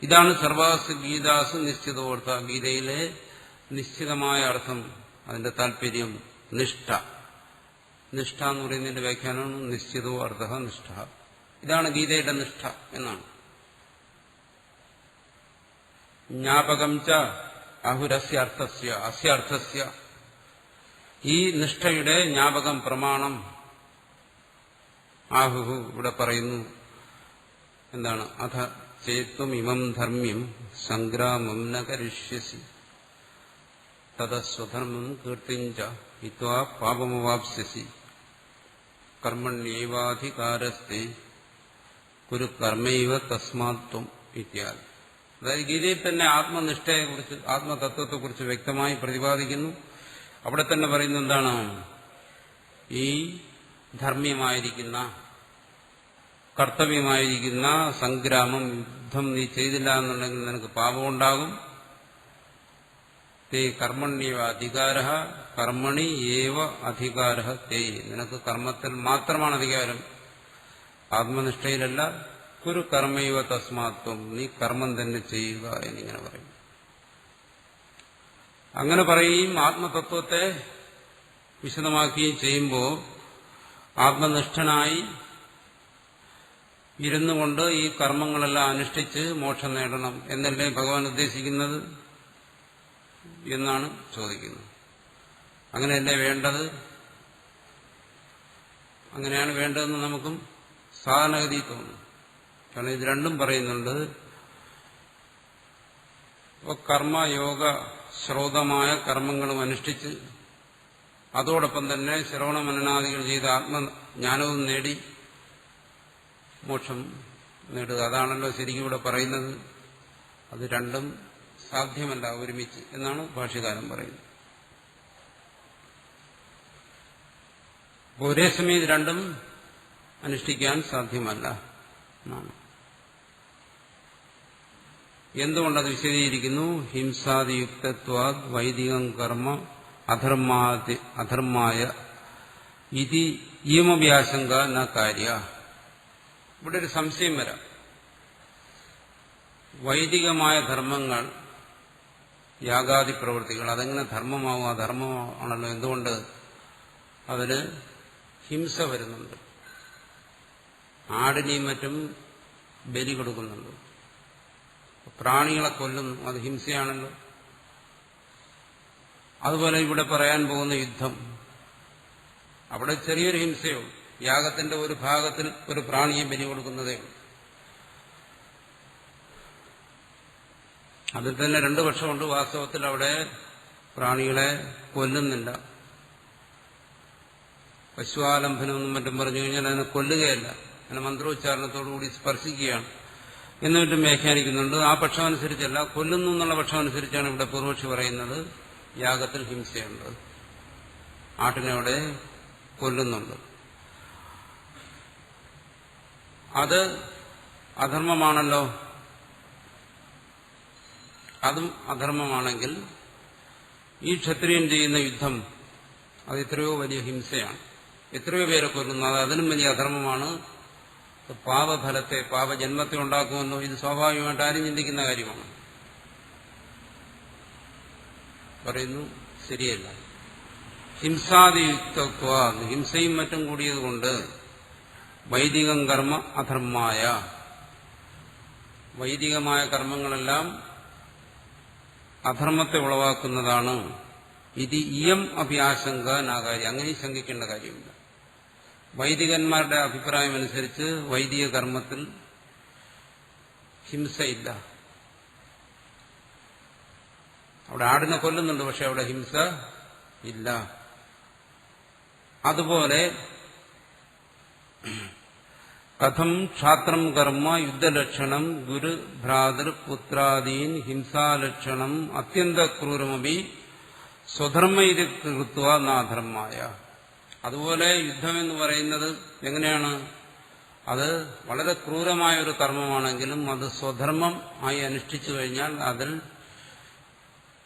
ഇതാണ് സർവാസു ഗീതാസു നിശ്ചിതോർത്ഥ. ഗീതയിലെ നിശ്ചിതമായ അർത്ഥം, അതിന്റെ താല്പര്യം, നിഷ്ഠ. നിഷ്ഠ എന്ന് പറയുന്നതിന്റെ വ്യാഖ്യാനമാണ് നിശ്ചിതോ അർത്ഥ നിഷ്ഠ. ഇതാണ് ഗീതയുടെ നിഷ്ഠ എന്നാണ്. ജ്ഞാപകം ച അഹുരസ്യ അർത്ഥസ്യ അസ്യ അർത്ഥസ്യ. ഈ നിഷ്ഠയുടെ ജ്ഞാപകം, പ്രമാണം ആഹുഹു ഇവിടെ പറയുന്നു. എന്താണ്? അഥ ചേത്വം ഇമം ധർമ്മ്യം സംഗ്രാമം ന കരിഷ്യസി തതസ്വധർമ്മം കീർത്തിഞ്ച ഹിത്വാ പാപമവാപ്സ്യസി കർമ്മണ്യേവാധികാരസ്തേ കുരു കർമ്മൈവ തസ്മാത്വം ഇത്യാദി. അതായത് ഗീതയിൽ തന്നെ ആത്മനിഷ്ഠയെക്കുറിച്ച്, ആത്മതത്വത്തെക്കുറിച്ച് വ്യക്തമായി പ്രതിപാദിക്കുന്നു. അവിടെ തന്നെ പറയുന്നത് എന്താണ്? ഈ ധർമ്മ്യമായിരിക്കുന്ന, കർത്തവ്യമായിരിക്കുന്ന സംഗ്രാമം, യുദ്ധം നീ ചെയ്തില്ല എന്നുണ്ടെങ്കിൽ നിനക്ക് പാപമുണ്ടാകും. തേ കർമ്മണ്യേവ അധികാര കർമ്മണി ഏവ അധികാര തേ. നിനക്ക് കർമ്മത്തിൽ മാത്രമാണ് അധികാരം, ആത്മനിഷ്ഠയിലല്ല. കുരു കർമ്മൈവ തസ്മാത്വം, നീ കർമ്മം തന്നെ ചെയ്യുക എന്നിങ്ങനെ പറയും. അങ്ങനെ പറയുകയും ആത്മതത്വത്തെ വിശദമാക്കുകയും ചെയ്യുമ്പോൾ ആത്മനിഷ്ഠനായി ഇരുന്നു കൊണ്ട് ഈ കർമ്മങ്ങളെല്ലാം അനുഷ്ഠിച്ച് മോക്ഷം നേടണം എന്നല്ലേ ഭഗവാൻ ഉദ്ദേശിക്കുന്നത് എന്നാണ് ചോദിക്കുന്നത്. അങ്ങനെയല്ലേ വേണ്ടത്? അങ്ങനെയാണ് വേണ്ടതെന്ന് നമുക്കും സാധാരണഗതി തോന്നും. കാരണം ഇത് രണ്ടും പറയുന്നുണ്ട്. കർമ്മയോഗ ശ്രോതമായ കർമ്മങ്ങളും അനുഷ്ഠിച്ച് അതോടൊപ്പം തന്നെ ശ്രവണ മനനാദികൾ ചെയ്ത ആത്മജ്ഞാനവും നേടി മോക്ഷം നേടുക. അതാണല്ലോ ശരിക്കും ഇവിടെ പറയുന്നത്. അത് രണ്ടും സാധ്യമല്ല ഒരുമിച്ച് എന്നാണ് ഭാഷ്യകാരൻ പറയുന്നത്. ഒരേ സമയം ഇത് രണ്ടും അനുഷ്ഠിക്കാൻ സാധ്യമല്ല എന്നാണ്. എന്തുകൊണ്ടത് വിശദീകരിക്കുന്നു? ഹിംസാദിയുക്തത്വാദ് വൈദികം കർമ്മ അധർമായ ഇതി ഈമവ്യാശങ്ക ന കാര്യ. ഇവിടെ ഒരു സംശയം വരാം. വൈദികമായ ധർമ്മങ്ങൾ, യാഗാദി പ്രവൃത്തികൾ, അതെങ്ങനെ ധർമ്മമാവും? അധർമ്മമാണല്ലോ. എന്തുകൊണ്ട്? അതിന് ഹിംസ വരുന്നുണ്ട്. ആടിനെയും മറ്റും ബലി കൊടുക്കുന്നുണ്ട്. പ്രാണികളെ കൊല്ലുന്നു, അത് ഹിംസയാണല്ലോ. അതുപോലെ ഇവിടെ പറയാൻ പോകുന്ന യുദ്ധം, അവിടെ ചെറിയൊരു ഹിംസയോ, യാഗത്തിന്റെ ഒരു ഭാഗത്തിൽ ഒരു പ്രാണിയെ ബലി കൊടുക്കുന്നതേ ഉള്ളൂ. അതിൽ തന്നെ രണ്ടു പക്ഷമുണ്ട്. വാസ്തവത്തിൽ അവിടെ പ്രാണികളെ കൊല്ലുന്നില്ല. പശുവാലംബനമെന്നും മറ്റും പറഞ്ഞു കഴിഞ്ഞാൽ അതിനെ കൊല്ലുകയല്ല, അതിനെ മന്ത്രോച്ചാരണത്തോടുകൂടി സ്പർശിക്കുകയാണ് എന്നിട്ടും വ്യാഖ്യാനിക്കുന്നുണ്ട്. ആ പക്ഷം അനുസരിച്ചല്ല, കൊല്ലുന്നു എന്നുള്ള പക്ഷം അനുസരിച്ചാണ് ഇവിടെ പൂർവക്ഷി പറയുന്നത്. യാഗത്തിൽ ഹിംസയുണ്ട്, ആട്ടിനെ അവിടെ കൊല്ലുന്നുണ്ട്. അത് അധർമ്മമാണല്ലോ. അതും അധർമ്മമാണെങ്കിൽ ഈ ക്ഷത്രിയൻ ചെയ്യുന്ന യുദ്ധം അത് എത്രയോ വലിയ ഹിംസയാണ്. എത്രയോ പേരെ കൊല്ലുന്നു, അത് അതിനും വലിയ അധർമ്മമാണ്. പാപഫലത്തെ, പാപജന്മത്തെ ഉണ്ടാക്കുമെന്നോ ഇത് സ്വാഭാവികമായിട്ട് ആരും ചിന്തിക്കുന്ന കാര്യമാണ്. പറയുന്നു ശരിയല്ല. ഹിംസാദിയുക്തത്വ, ഹിംസയും മറ്റും കൂടിയതുകൊണ്ട് വൈദികം കർമ്മ അധർമായ, വൈദികമായ കർമ്മങ്ങളെല്ലാം അധർമ്മത്തെ ഉളവാക്കുന്നതാണ്. ഇത് ഇയം അഭ്യാശങ്ക നാകാര്യം, അങ്ങനെ ശങ്കിക്കേണ്ട കാര്യമില്ല. വൈദികന്മാരുടെ അഭിപ്രായമനുസരിച്ച് വൈദിക കർമ്മത്തിൽ ഹിംസയില്ല. അവിടെ ആടിനെ കൊല്ലുന്നുണ്ട്, പക്ഷെ അവിടെ ഹിംസ ഇല്ല. അതുപോലെ കഥം ക്ഷാത്രം കർമ്മ യുദ്ധലക്ഷണം ഗുരു ഭ്രാതൃ പുത്രാദീൻ ഹിംസാലക്ഷണം അത്യന്ത ക്രൂരമപി സ്വധർമ്മ ഇത് കൃത്വ നാധർമായ. അതുപോലെ യുദ്ധമെന്ന് പറയുന്നത് എങ്ങനെയാണ്? അത് വളരെ ക്രൂരമായ ഒരു കർമ്മമാണെങ്കിലും അത് സ്വധർമ്മം ആയി അനുഷ്ഠിച്ചു കഴിഞ്ഞാൽ അതിൽ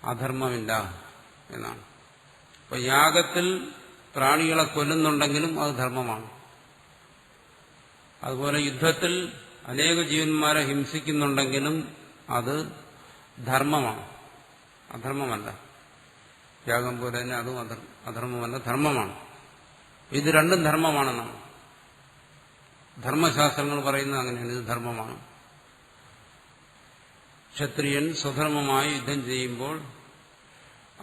അധർമ്മമില്ല എന്നാണ്. അപ്പൊ യാഗത്തിൽ പ്രാണികളെ കൊല്ലുന്നുണ്ടെങ്കിലും അത് ധർമ്മമാണ്. അതുപോലെ യുദ്ധത്തിൽ അനേക ജീവന്മാരെ ഹിംസിക്കുന്നുണ്ടെങ്കിലും അത് ധർമ്മമാണ്, അധർമ്മമല്ല. യാഗം പോലെ തന്നെ അതും അധർമ്മമല്ല, ധർമ്മമാണ്. ഇത് രണ്ടും ധർമ്മമാണെന്നാണ് ധർമ്മശാസ്ത്രങ്ങൾ പറയുന്നത്. അങ്ങനെയാണ്, ഇത് ധർമ്മമാണ്. ക്ഷത്രിയൻ സ്വധർമ്മമായി യുദ്ധം ചെയ്യുമ്പോൾ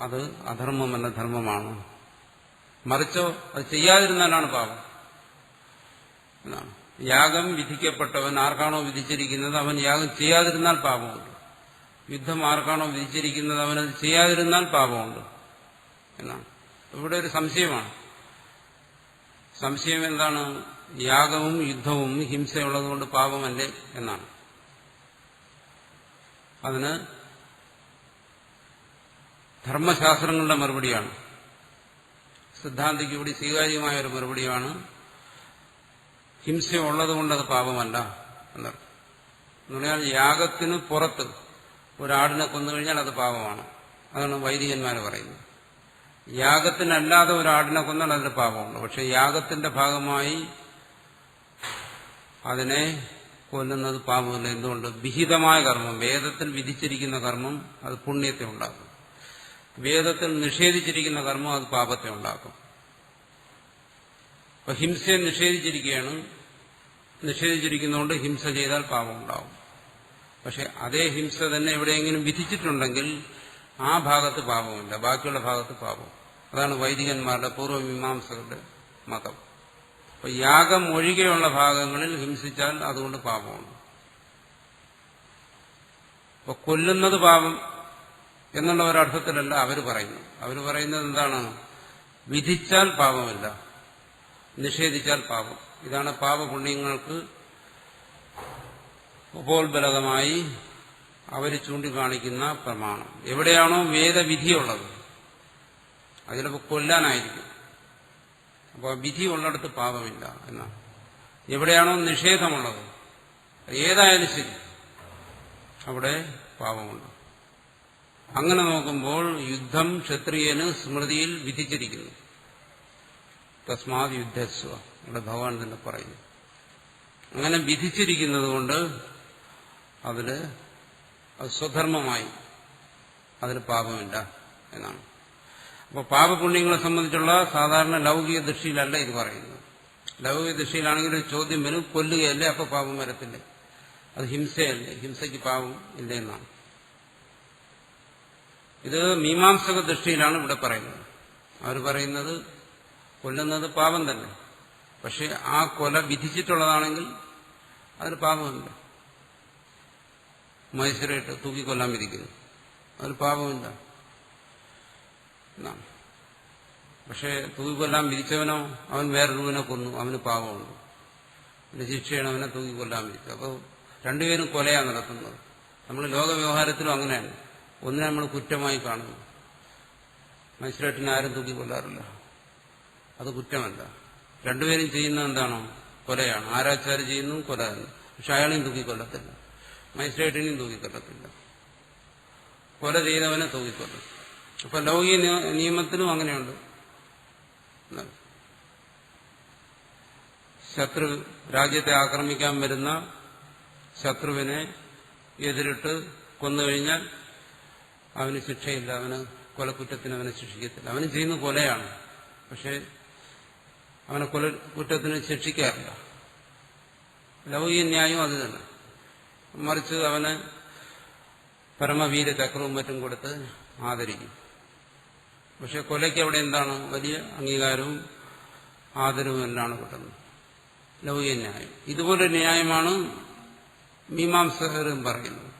അത് അധർമ്മമല്ല, ധർമ്മമാണ്. മറിച്ചോ അത് ചെയ്യാതിരുന്നാലാണ് പാപം എന്നാണ്. യാഗം വിധിക്കപ്പെട്ടവൻ ആർക്കാണോ വിധിച്ചിരിക്കുന്നത് അവൻ യാഗം ചെയ്യാതിരുന്നാൽ പാപമുണ്ട്. യുദ്ധം ആർക്കാണോ വിധിച്ചിരിക്കുന്നത് അവനത് ചെയ്യാതിരുന്നാൽ പാപമുണ്ട് എന്നാണ്. ഇവിടെ ഒരു സംശയമാണ്. സംശയം എന്താണ്? യാഗവും യുദ്ധവും ഹിംസയുള്ളതുകൊണ്ട് പാപമല്ലേ എന്നാണ്. അതിന് ധർമ്മശാസ്ത്രങ്ങളുടെ മറുപടിയാണ്, സിദ്ധാന്തിക്ക് കൂടി സ്വീകാര്യമായ ഒരു മറുപടിയാണ്. ഹിംസയുള്ളതുകൊണ്ട് അത് പാപമല്ല എന്നർത്ഥം. എന്ന് പറഞ്ഞാൽ യാഗത്തിന് പുറത്ത് ഒരാടിനെ കൊന്നുകഴിഞ്ഞാൽ അത് പാപമാണ്. അതാണ് വൈദികന്മാർ പറയുന്നത്. യാഗത്തിനല്ലാതെ ഒരാടിനെ കൊന്നാൽ അതിന് പാപമുണ്ട്. പക്ഷെ യാഗത്തിന്റെ ഭാഗമായി അതിനെ കൊല്ലുന്നത് പാപമല്ല. എന്തുകൊണ്ട്? വിഹിതമായ കർമ്മം, വേദത്തിൽ വിധിച്ചിരിക്കുന്ന കർമ്മം അത് പുണ്യത്തെ ഉണ്ടാക്കും. വേദത്തിൽ നിഷേധിച്ചിരിക്കുന്ന കർമ്മം അത് പാപത്തെ ഉണ്ടാക്കും. അപ്പൊ ഹിംസയെ നിഷേധിച്ചിരിക്കുകയാണ്. നിഷേധിച്ചിരിക്കുന്നതുകൊണ്ട് ഹിംസ ചെയ്താൽ പാപം ഉണ്ടാവും. പക്ഷെ അതേ ഹിംസ തന്നെ എവിടെയെങ്കിലും വിധിച്ചിട്ടുണ്ടെങ്കിൽ ആ ഭാഗത്ത് പാപമില്ല, ബാക്കിയുള്ള ഭാഗത്ത് പാപം. അതാണ് വൈദികന്മാരുടെ പൂർവ്വമീമാംസകരുടെ മതം. അപ്പൊ യാഗം ഒഴികെയുള്ള ഭാഗങ്ങളിൽ ഹിംസിച്ചാൽ അതുകൊണ്ട് പാപമുണ്ട്. അപ്പൊ കൊല്ലുന്നത് പാപം എന്നുള്ള ഒരർത്ഥത്തിലല്ല അവർ പറയുന്നത്. അവർ പറയുന്നത് എന്താണ്? വിധിച്ചാൽ പാപമില്ല, നിഷേധിച്ചാൽ പാപം. ഇതാണ് പാപപുണ്യങ്ങൾക്ക് ഉപോത്ബലകമായി അവർ ചൂണ്ടിക്കാണിക്കുന്ന പ്രമാണം. എവിടെയാണോ വേദവിധിയുള്ളത് അത് ചിലപ്പോൾ കൊല്ലാനായിരിക്കും. അപ്പോൾ വിധി ഉള്ളിടത്ത് പാപമില്ല എന്നാണ്. എവിടെയാണോ നിഷേധമുള്ളത് ഏതായാലും ശരി അവിടെ പാപമുണ്ട്. അങ്ങനെ നോക്കുമ്പോൾ യുദ്ധം ക്ഷത്രിയന് സ്മൃതിയിൽ വിധിച്ചിരിക്കുന്നു. തസ്മാത് യുദ്ധസ്വ ഇവിടെ ഭഗവാൻ തന്നെ പറയുന്നു. അങ്ങനെ വിധിച്ചിരിക്കുന്നത് കൊണ്ട് അതില് അത് സ്വധർമ്മമായി അതിന് പാപമില്ല എന്നാണ്. അപ്പോൾ പാപപുണ്യങ്ങളെ സംബന്ധിച്ചുള്ള സാധാരണ ലൗകിക ദൃഷ്ടിയിലല്ല ഇത് പറയുന്നത്. ലൗകിക ദൃഷ്ടിയിലാണെങ്കിൽ ഒരു ചോദ്യം വരും, കൊല്ലുകയല്ലേ അപ്പോൾ പാപം വരത്തില്ലേ? അത് ഹിംസയല്ലേ, ഹിംസയ്ക്ക് പാപം ഇല്ലേ എന്നാണ്. ഇത് മീമാംസക ദൃഷ്ടിയിലാണ് ഇവിടെ പറയുന്നത്. അവർ പറയുന്നത് കൊല്ലുന്നത് പാപം തന്നെ. പക്ഷെ ആ കൊല വിധിച്ചിട്ടുള്ളതാണെങ്കിൽ അതിന് പാപമില്ല. മജിസ്ട്രേറ്റ് തൂക്കിക്കൊല്ലാൻ വിധിക്കുന്നു, അതിന് പാപമില്ല എന്നാണ്. പക്ഷെ തൂക്കിക്കൊല്ലാൻ വിധിച്ചവനോ അവൻ വേറൊരുവനെ കൊന്നു, അവന് പാപമുണ്ട്. പിന്നെ ശിക്ഷയാണ് അവനെ തൂക്കിക്കൊല്ലാൻ വിധിച്ചത്. അപ്പോൾ രണ്ടുപേരും കൊലയാണ് നടത്തുന്നത്. നമ്മൾ ലോകവ്യവഹാരത്തിലും അങ്ങനെയാണ്. ഒന്നിനെ നമ്മൾ കുറ്റമായി കാണുന്നു. മജിസ്ട്രേറ്റിനെ ആരും തൂക്കിക്കൊല്ലാറില്ല, അത് കുറ്റമല്ല. രണ്ടുപേരും ചെയ്യുന്നത് എന്താണോ? കൊലയാണ്. ആരാച്ചാര് ചെയ്യുന്നു കൊല തന്നെ. പക്ഷെ അയാളെയും തൂക്കിക്കൊല്ലത്തില്ല, മജിസ്ട്രേറ്റിനെയും തൂക്കിക്കൊല്ലത്തില്ല, കൊല ചെയ്തവനെ തൂക്കിക്കൊല്ലും. അപ്പൊ ലൗകിക നിയമത്തിലും അങ്ങനെയുണ്ട്. ശത്രു രാജ്യത്തെ ആക്രമിക്കാൻ വരുന്ന ശത്രുവിനെ എതിരിട്ട് കൊന്നുകഴിഞ്ഞാൽ അവന് ശിക്ഷയില്ല, അവന് കൊലക്കുറ്റത്തിന് അവനെ ശിക്ഷിക്കത്തില്ല. അവന് ചെയ്യുന്ന കൊലയാണ്, പക്ഷെ അവനെ കൊലക്കുറ്റത്തിന് ശിക്ഷിക്കാറില്ല. ലൗകിക ന്യായം അത് തന്നെ. മറിച്ച് അവന് പരമവീര ചക്രവും മറ്റും കൊടുത്ത് ആദരിക്കും. പക്ഷെ കൊലയ്ക്ക് അവിടെ എന്താണ്? വലിയ അംഗീകാരവും ആദരവും എല്ലാം കിട്ടുന്നത്. ലൗകിക ന്യായം. ഇതുപോലെ ന്യായമാണ് മീമാംസകരും പറയുന്നത്.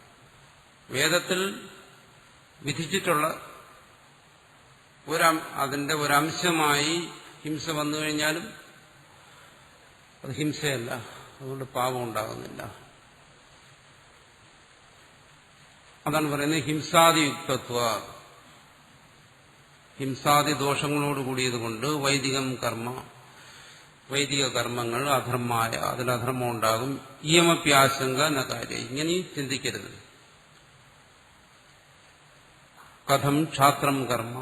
വേദത്തിൽ വിധിച്ചിട്ടുള്ള അതിന്റെ ഒരംശമായി ഹിംസ വന്നു കഴിഞ്ഞാലും അത് ഹിംസയല്ല, അതുകൊണ്ട് പാപം ഉണ്ടാകുന്നില്ല. അതാണ് പറയുന്നത് ഹിംസാദിയുക്തത്വ. ഹിംസാദി ദോഷങ്ങളോട് കൂടിയതുകൊണ്ട് വൈദിക കർമ്മങ്ങൾ അധർമ്മായ, അതിൽ അധർമ്മം ഉണ്ടാകും. ഇയമപ്യാശങ്ക എന്ന കാര്യം ഇങ്ങനെയും ചിന്തിക്കരുത്. കഥം ക്ഷാത്രം കർമ്മ,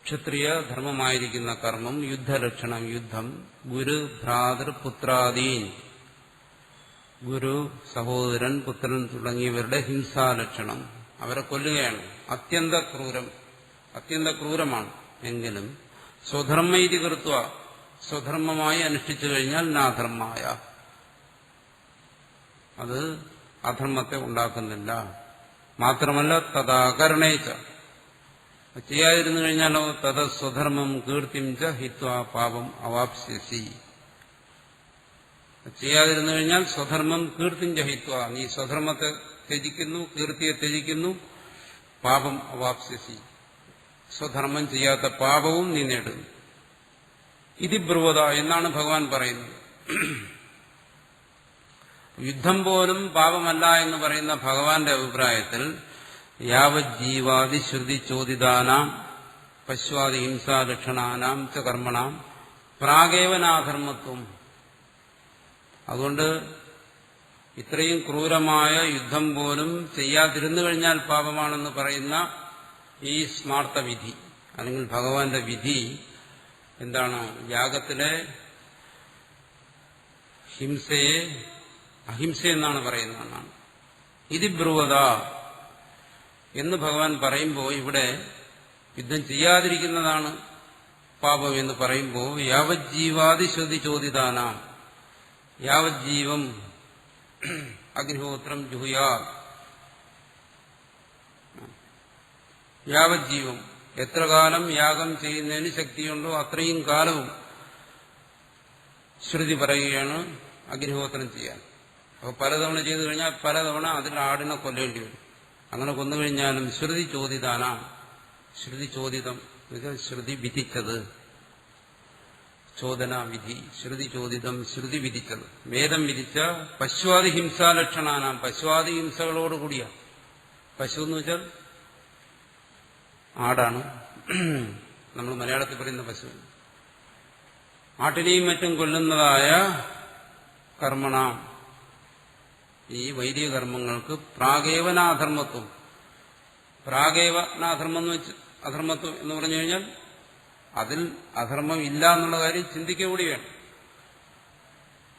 ക്ഷത്രിയ ധർമ്മമായിരിക്കുന്ന കർമ്മം, യുദ്ധലക്ഷണം, യുദ്ധം, ഗുരു ഭ്രാതൃ പുത്രാദീൻ, ഗുരു സഹോദരൻ പുത്രൻ തുടങ്ങിയവരുടെ ഹിംസാലക്ഷണം, അവരെ കൊല്ലുകയാണ്. അത്യന്ത ക്രൂരമാണ്. എങ്കിലും സ്വധർമ്മ ഇതി കൃത്വ, സ്വധർമ്മമായി അനുഷ്ഠിച്ചു കഴിഞ്ഞാൽ നാധർമായ, അത് അധർമ്മത്തെ ഉണ്ടാക്കുന്നില്ല. മാത്രമല്ല തദാകരണേച്ച, ചെയ്യാതിരുന്നു കഴിഞ്ഞാലോ തദ സ്വധർമ്മം കീർത്തിം ച ഹിത്വാ പാപം അവാപ്സ്യസി. ചെയ്യാതിരുന്നു കഴിഞ്ഞാൽ സ്വധർമ്മം കീർത്തിം ച ഹിത്വാ, നീ സ്വധർമ്മത്തെ ത്യജിക്കുന്നു, കീർത്തിയെ ത്യജിക്കുന്നു, പാപം അവാപ്സ്യസി, സ്വധർമ്മം ചെയ്യാത്ത പാപവും നീ നേടുന്നു. ഇതി ബ്രുവത എന്നാണ് ഭഗവാൻ പറയുന്നത്. യുദ്ധം പോലും പാപമല്ല എന്ന് പറയുന്ന ഭഗവാന്റെ അഭിപ്രായത്തിൽ യാവജ്ജീവാദി ശ്രുതി ചോദിതാനാം പശ്വാദി ഹിംസാലക്ഷണാനാം ച കർമ്മണാം പ്രാഗേവനാധർമ്മത്വം. അതുകൊണ്ട് ഇത്രയും ക്രൂരമായ യുദ്ധം പോലും ചെയ്യാതിരുന്നു കഴിഞ്ഞാൽ പാപമാണെന്ന് പറയുന്ന ഈ സ്മാർത്ഥ വിധി അല്ലെങ്കിൽ ഭഗവാന്റെ വിധി എന്താണ്? യാഗത്തിലെ ഹിംസയെ അഹിംസയെന്നാണ് പറയുന്നതെന്നാണ്. ഇതി ബ്രുവത എന്ന് ഭഗവാൻ പറയുമ്പോൾ ഇവിടെ യുദ്ധം ചെയ്യാതിരിക്കുന്നതാണ് പാപം എന്ന് പറയുമ്പോൾ യാവജ്ജീവാദിശ്വതി ചോദിതാനാം യാവജ്ജീവം അഗ്നിഹോത്രം ജുഹുയാ യാവജ്ജീവം എത്ര കാലം യാഗം ചെയ്യുന്നതിന് ശക്തിയുണ്ടോ അത്രയും കാലവും ശ്രുതി പറയുകയാണ് അഗ്നിഹോത്രം ചെയ്യാൻ. അപ്പോൾ പലതവണ ചെയ്തു കഴിഞ്ഞാൽ പലതവണ അതിൽ ആടിനെ കൊല്ലേണ്ടി വരും. അങ്ങനെ കൊന്നുകഴിഞ്ഞാലും ശ്രുതി ചോദിതാനാം ശ്രുതി ചോദിതം ശ്രുതി വിധിച്ചത് ചോദന വിധി ശ്രുതി ചോദിതം ശ്രുതി വിധിച്ചത് വേദം വിധിച്ച പശുവാദി ഹിംസാലക്ഷണാനാം പശുവാദി ഹിംസകളോടുകൂടിയ പശു എന്ന് വെച്ചാൽ ആടാണ്. നമ്മൾ മലയാളത്തിൽ പറയുന്ന പശു. ആട്ടിനെയും മറ്റും കൊല്ലുന്നതായ കർമ്മണ ഈ വൈദിക കർമ്മങ്ങൾക്ക് പ്രാഗേവനാധർമ്മത്വം അധർമ്മത്വം എന്ന് പറഞ്ഞു കഴിഞ്ഞാൽ അതിൽ അധർമ്മം ഇല്ല എന്നുള്ള കാര്യം ചിന്തിക്കുക കൂടി വേണം.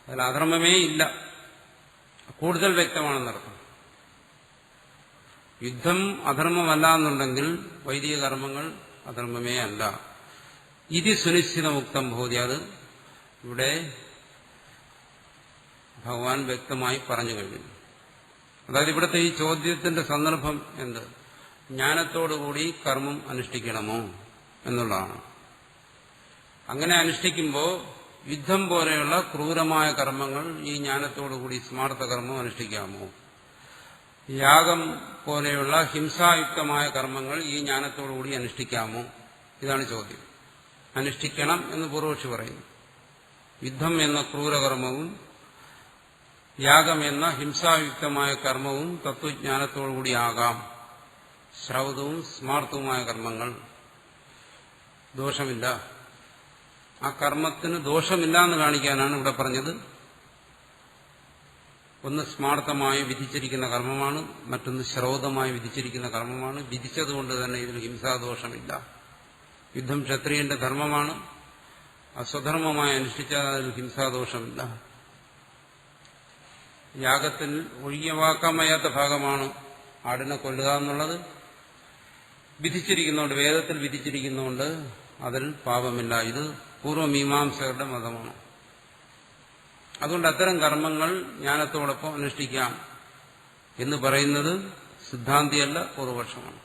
അതിൽ അധർമ്മമേ ഇല്ല, കൂടുതൽ വ്യക്തമാണെന്നർത്ഥം. യുദ്ധം അധർമ്മമല്ല എന്നുണ്ടെങ്കിൽ വൈദിക കർമ്മങ്ങൾ അധർമ്മമേ അല്ല. ഇതി സുനിശ്ചിതമുക്തം ഭൂതി അത് ഇവിടെ ഭഗവാൻ വ്യക്തമായി പറഞ്ഞു കഴിഞ്ഞു. അതായത് ഇവിടുത്തെ ഈ ചോദ്യത്തിന്റെ സന്ദർഭം എന്ത്? ജ്ഞാനത്തോടുകൂടി കർമ്മം അനുഷ്ഠിക്കണമോ എന്നുള്ളതാണ്. അങ്ങനെ അനുഷ്ഠിക്കുമ്പോൾ യുദ്ധം പോലെയുള്ള ക്രൂരമായ കർമ്മങ്ങൾ ഈ ജ്ഞാനത്തോടുകൂടി സ്മാർത്ഥ കർമ്മം അനുഷ്ഠിക്കാമോ? യാഗം പോലെയുള്ള ഹിംസായുക്തമായ കർമ്മങ്ങൾ ഈ ജ്ഞാനത്തോടുകൂടി അനുഷ്ഠിക്കാമോ? ഇതാണ് ചോദ്യം. അനുഷ്ഠിക്കണം എന്ന് പൂർവക്ഷി പറയുന്നു. യുദ്ധം എന്ന ക്രൂരകർമ്മവും യാഗം എന്ന ഹിംസായുക്തമായ കർമ്മവും തത്വജ്ഞാനത്തോടുകൂടി ആകാം. ശ്രൗതവും സ്മാർത്ഥവുമായ കർമ്മങ്ങൾ ദോഷമില്ല. ആ കർമ്മത്തിന് ദോഷമില്ല എന്ന് കാണിക്കാനാണ് ഇവിടെ പറഞ്ഞത്. ഒന്ന് സ്മാർത്ഥമായി വിധിച്ചിരിക്കുന്ന കർമ്മമാണ്, മറ്റൊന്ന് ശ്രൗതമായി വിധിച്ചിരിക്കുന്ന കർമ്മമാണ്. വിധിച്ചതുകൊണ്ട് തന്നെ ഇതിൽ ഹിംസാദോഷമില്ല. യുദ്ധം ക്ഷത്രിയന്റെ ധർമ്മമാണ്. അസ്വധർമ്മമായി അനുഷ്ഠിച്ചാൽ അതിൽ ഹിംസാദോഷമില്ല. യാഗത്തിൽ ഒഴിവാക്കാൻ വയ്യാത്ത ഭാഗമാണ് ആടിനെ കൊല്ലുക എന്നുള്ളത്. വിധിച്ചിരിക്കുന്നതുകൊണ്ട്, വേദത്തിൽ വിധിച്ചിരിക്കുന്നതുകൊണ്ട് അതിൽ പാപമില്ല. ഇത് പൂർവമീമാംസകരുടെ മതമാണ്. അതുകൊണ്ട് അത്തരം കർമ്മങ്ങൾ ജ്ഞാനത്തോടൊപ്പം അനുഷ്ഠിക്കാം എന്ന് പറയുന്നത് സിദ്ധാന്തിയല്ല, പൂർവപക്ഷമാണ്.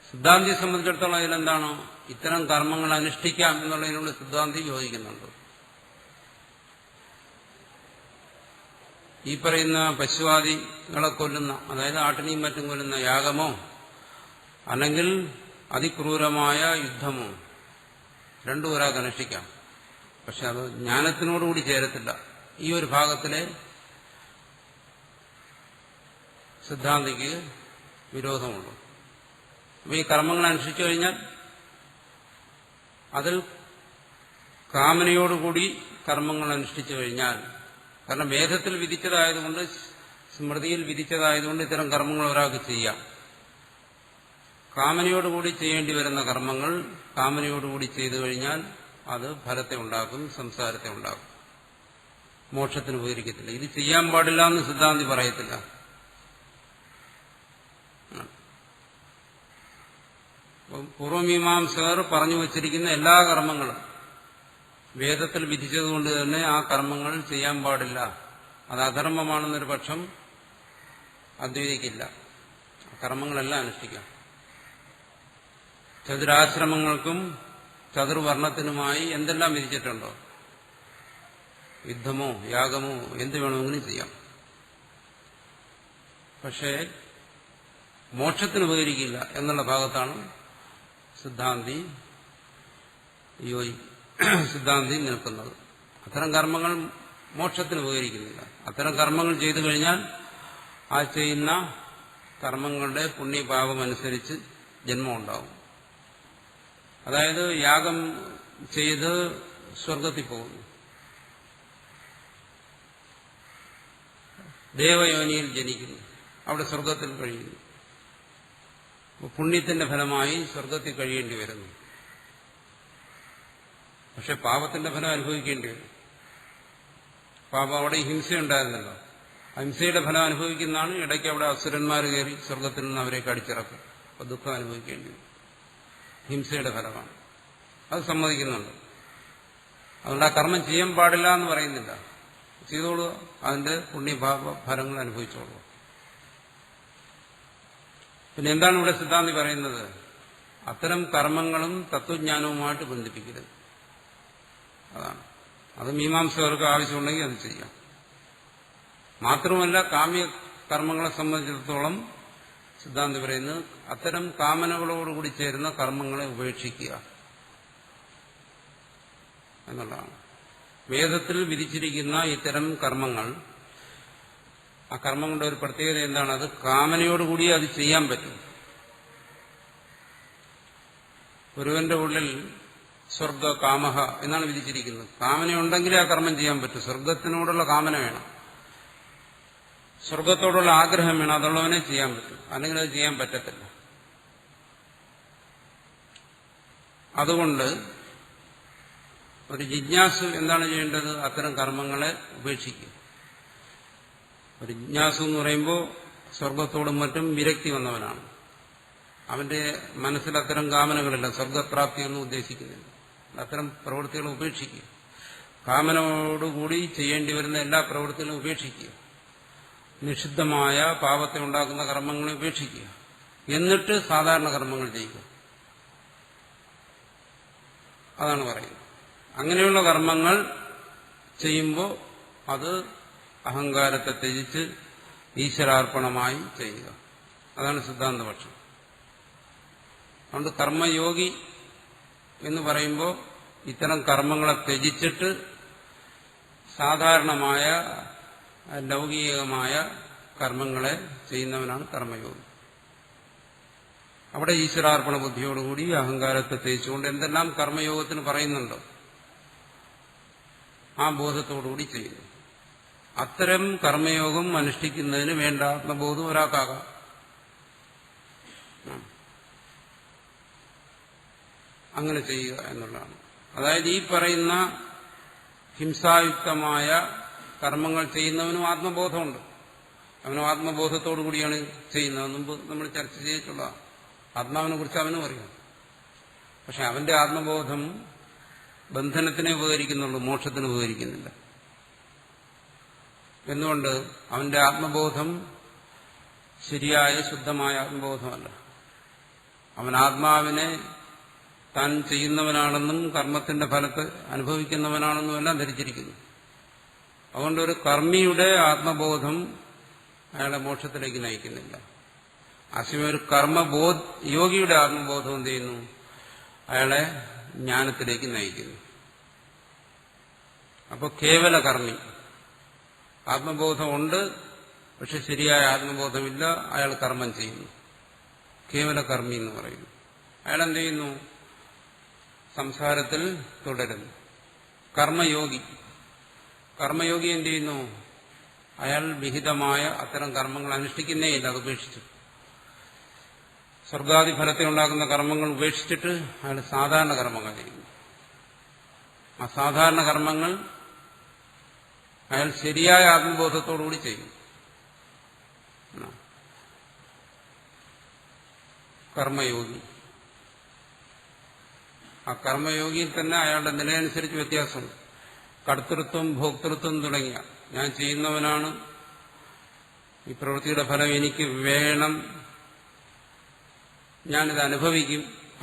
സിദ്ധാന്തിയെ സംബന്ധിച്ചിടത്തോളം അതിലെന്താണ്? ഇത്തരം കർമ്മങ്ങൾ അനുഷ്ഠിക്കാം എന്നുള്ളതിനോട് സിദ്ധാന്തി യോജിക്കുന്നുണ്ട്. ഈ പറയുന്ന പശുവാദികളെ കൊല്ലുന്ന, അതായത് ആട്ടിനെയും മറ്റും കൊല്ലുന്ന യാഗമോ അല്ലെങ്കിൽ അതിക്രൂരമായ യുദ്ധമോ രണ്ടും ഒരാൾക്ക് അനുഷ്ഠിക്കാം. പക്ഷെ അത് ജ്ഞാനത്തിനോടുകൂടി ചേരത്തില്ല. ഈ ഒരു ഭാഗത്തിലെ സിദ്ധാന്തിക്ക് വിരോധമുള്ളൂ. അപ്പോൾ ഈ കർമ്മങ്ങൾ അനുഷ്ഠിച്ചു കഴിഞ്ഞാൽ അതിൽ കാമനയോടുകൂടി കർമ്മങ്ങൾ അനുഷ്ഠിച്ചു കഴിഞ്ഞാൽ, കാരണം വേദത്തിൽ വിധിച്ചതായതുകൊണ്ട്, സ്മൃതിയിൽ വിധിച്ചതായതുകൊണ്ട് ഇത്തരം കർമ്മങ്ങൾ ഒരാൾക്ക് ചെയ്യാം. കാമനയോടുകൂടി ചെയ്യേണ്ടി വരുന്ന കർമ്മങ്ങൾ കാമനയോടുകൂടി ചെയ്തു കഴിഞ്ഞാൽ അത് ഫലത്തെ ഉണ്ടാക്കും, സംസാരത്തെ ഉണ്ടാക്കും, മോക്ഷത്തിന് ഉപകരിക്കത്തില്ല. ഇത് ചെയ്യാൻ പാടില്ല എന്ന് സിദ്ധാന്തി പറയത്തില്ല. പൂർവമീമാംസകർ പറഞ്ഞു വച്ചിരിക്കുന്ന എല്ലാ കർമ്മങ്ങളും വേദത്തിൽ വിധിച്ചതുകൊണ്ട് തന്നെ ആ കർമ്മങ്ങൾ ചെയ്യാൻ പാടില്ല, അത് അധർമ്മമാണെന്നൊരു പക്ഷം അദ്വൈതിക്കില്ല. കർമ്മങ്ങളെല്ലാം അനുഷ്ഠിക്കാം. ചതുരാശ്രമങ്ങൾക്കും ചതുർവർണ്ണത്തിനുമായി എന്തെല്ലാം വിധിച്ചിട്ടുണ്ടോ, യുദ്ധമോ യാഗമോ എന്ത് വേണമെങ്കിലും ചെയ്യാം. പക്ഷേ മോക്ഷത്തിന് ഉപകരിക്കില്ല എന്നുള്ള ഭാഗത്താണ് സിദ്ധാന്തി നിൽക്കുന്നത്. അത്തരം കർമ്മങ്ങൾ മോക്ഷത്തിന് ഉപകരിക്കുന്നില്ല. അത്തരം കർമ്മങ്ങൾ ചെയ്തു കഴിഞ്ഞാൽ ആ ചെയ്യുന്ന കർമ്മങ്ങളുടെ പുണ്യപാപം അനുസരിച്ച് ജന്മം ഉണ്ടാവും. അതായത് യാഗം ചെയ്ത് സ്വർഗത്തിൽ പോകുന്നു, ദേവയോനിയിൽ ജനിക്കുന്നു, അവിടെ സ്വർഗത്തിൽ കഴിയുന്നു. പുണ്യത്തിന്റെ ഫലമായി സ്വർഗത്തിൽ കഴിയേണ്ടി വരുന്നു. പക്ഷെ പാപത്തിന്റെ ഫലം അനുഭവിക്കേണ്ടി വരും. പാപം അവിടെ ഹിംസയുണ്ടായിരുന്നല്ലോ, അഹിംസയുടെ ഫലം അനുഭവിക്കുന്നതാണ്. ഇടയ്ക്ക് അവിടെ അസുരന്മാർ കയറി സ്വർഗത്തിൽ നിന്ന് അവരെ കടിച്ചിറക്കും. അപ്പൊ ദുഃഖം അനുഭവിക്കേണ്ടി വരും. ഹിംസയുടെ ഫലമാണ്. അത് സമ്മതിക്കുന്നുണ്ട്. അതുകൊണ്ട് ആ കർമ്മം ചെയ്യാൻ പാടില്ല എന്ന് പറയുന്നില്ല. ചെയ്തോളുക, അതിന്റെ പുണ്യഭാവ ഫലങ്ങൾ അനുഭവിച്ചോളുക. പിന്നെ എന്താണ് ഇവിടെ സിദ്ധാന്തി പറയുന്നത്? അത്തരം കർമ്മങ്ങളും തത്വജ്ഞാനവുമായിട്ട് ബന്ധിപ്പിക്കരുത്. അതാണ്. അത് മീമാംസകർക്ക് ആവശ്യമുണ്ടെങ്കിൽ അത് ചെയ്യാം. മാത്രമല്ല, കാമ്യ കർമ്മങ്ങളെ സംബന്ധിച്ചിടത്തോളം സിദ്ധാന്തി പറയുന്നത് അത്തരം കാമനകളോടുകൂടി ചേരുന്ന കർമ്മങ്ങളെ ഉപേക്ഷിക്കുക എന്നുള്ളതാണ്. വേദത്തിൽ വിധിച്ചിരിക്കുന്ന ഇത്തരം കർമ്മങ്ങൾ, ആ കർമ്മങ്ങളുടെ ഒരു പ്രത്യേകത എന്താണ്? അത് കാമനയോടുകൂടി അത് ചെയ്യാൻ പറ്റും. ഒരുവന്റെ ഉള്ളിൽ സ്വർഗ കാമഹ എന്നാണ് വിധിച്ചിരിക്കുന്നത്. കാമനയുണ്ടെങ്കിലേ ആ കർമ്മം ചെയ്യാൻ പറ്റും. സ്വർഗത്തിനോടുള്ള കാമന വേണം, സ്വർഗത്തോടുള്ള ആഗ്രഹം വേണം. അതുള്ളവനെ ചെയ്യാൻ പറ്റും, അല്ലെങ്കിൽ അത് ചെയ്യാൻ പറ്റത്തില്ല. അതുകൊണ്ട് ഒരു ജിജ്ഞാസു എന്താണ് ചെയ്യേണ്ടത്? അത്തരം കർമ്മങ്ങളെ ഉപേക്ഷിക്കുക. ഒരു ജിജ്ഞാസു എന്ന് പറയുമ്പോൾ സ്വർഗത്തോടും മറ്റും വിരക്തി വന്നവനാണ്. അവന്റെ മനസ്സിൽ അത്തരം കാമനകളില്ല, സ്വർഗപ്രാപ്തിയൊന്നും ഉദ്ദേശിക്കുന്നില്ല. അത്തരം പ്രവൃത്തികളെ ഉപേക്ഷിക്കുക. കാമനയോടുകൂടി ചെയ്യേണ്ടി വരുന്ന എല്ലാ പ്രവൃത്തികളും ഉപേക്ഷിക്കുക. നിഷിദ്ധമായ പാപത്തെ ഉണ്ടാക്കുന്ന കർമ്മങ്ങളെ ഉപേക്ഷിക്കുക. എന്നിട്ട് സാധാരണ കർമ്മങ്ങൾ ചെയ്യുക. അതാണ് പറയുന്നത്. അങ്ങനെയുള്ള കർമ്മങ്ങൾ ചെയ്യുമ്പോൾ അത് അഹങ്കാരത്തെ ത്യജിച്ച് ഈശ്വരാർപ്പണമായി ചെയ്യുക. അതാണ് സിദ്ധാന്തപക്ഷം. അതുകൊണ്ട് കർമ്മയോഗി എന്ന് പറയുമ്പോൾ ഇത്തരം കർമ്മങ്ങളെ ത്യജിച്ചിട്ട് സാധാരണമായ ലൗകികമായ കർമ്മങ്ങളെ ചെയ്യുന്നവനാണ് കർമ്മയോഗി. അവിടെ ഈശ്വരാർപ്പണ ബുദ്ധിയോടുകൂടി അഹങ്കാരത്തെ ത്യജിച്ചുകൊണ്ട് എന്തെല്ലാം കർമ്മയോഗത്തിന് പറയുന്നുണ്ടോ ആ ബോധത്തോടുകൂടി ചെയ്യുന്നു. അത്തരം കർമ്മയോഗം അനുഷ്ഠിക്കുന്നതിന് വേണ്ട ആത്മബോധം ഒരാൾക്കാകാം. അങ്ങനെ ചെയ്യുക എന്നുള്ളതാണ്. അതായത് ഈ പറയുന്ന ഹിംസായുക്തമായ കർമ്മങ്ങൾ ചെയ്യുന്നവനും ആത്മബോധമുണ്ട്. അവനും ആത്മബോധത്തോടു കൂടിയാണ് ചെയ്യുന്നത്. മുമ്പ് നമ്മൾ ചർച്ച ചെയ്തിട്ടുള്ള ആത്മാവിനെ കുറിച്ച് അവനും അറിയാം. പക്ഷെ അവന്റെ ആത്മബോധം ബന്ധനത്തിനെ ഉപകരിക്കുന്നുള്ളൂ, മോക്ഷത്തിന് ഉപകരിക്കുന്നില്ല. എന്തുകൊണ്ട്? അവന്റെ ആത്മബോധം ശരിയായ ശുദ്ധമായ ആത്മബോധമല്ല. അവൻ ആത്മാവിനെ താൻ ചെയ്യുന്നവനാണെന്നും കർമ്മത്തിന്റെ ഫലത്തെ അനുഭവിക്കുന്നവനാണെന്നും എല്ലാം ധരിച്ചിരിക്കുന്നു. അതുകൊണ്ട് ഒരു കർമ്മിയുടെ ആത്മബോധം അയാളെ മോക്ഷത്തിലേക്ക് നയിക്കുന്നില്ല. ആശയം ഒരു യോഗിയുടെ ആത്മബോധം എന്ത് ചെയ്യുന്നു? അയാളെ ജ്ഞാനത്തിലേക്ക് നയിക്കുന്നു. അപ്പോൾ കേവല കർമ്മി, ആത്മബോധമുണ്ട് പക്ഷെ ശരിയായ ആത്മബോധമില്ല, അയാൾ കർമ്മം ചെയ്യുന്നു. കേവല കർമ്മി എന്ന് പറയുന്നു. അയാൾ എന്ത് ചെയ്യുന്നു? സംസാരത്തിൽ തുടരുന്നു. കർമ്മയോഗി എന്ത് ചെയ്യുന്നു? അയാൾ വിഹിതമായ അത്തരം കർമ്മങ്ങൾ അനുഷ്ഠിക്കുന്നേയില്ല, അത് ഉപേക്ഷിച്ചു. സ്വർഗാദി ഫലത്തെ ഉണ്ടാക്കുന്ന കർമ്മങ്ങൾ ഉപേക്ഷിച്ചിട്ട് അയാൾ സാധാരണ കർമ്മങ്ങൾ ചെയ്യുന്നു. ആ സാധാരണ കർമ്മങ്ങൾ അയാൾ ശരിയായ ആത്മബോധത്തോടുകൂടി ചെയ്യും. കർമ്മയോഗി. ആ കർമ്മയോഗിയിൽ തന്നെ അയാളുടെ നിലയനുസരിച്ച് വ്യത്യാസമുണ്ട്. കർത്തൃത്വം, ഭോക്തൃത്വം തുടങ്ങിയ ഞാൻ ചെയ്യുന്നവനാണ്, ഈ പ്രവൃത്തിയുടെ ഫലം എനിക്ക് വേണം, ഞാനിത്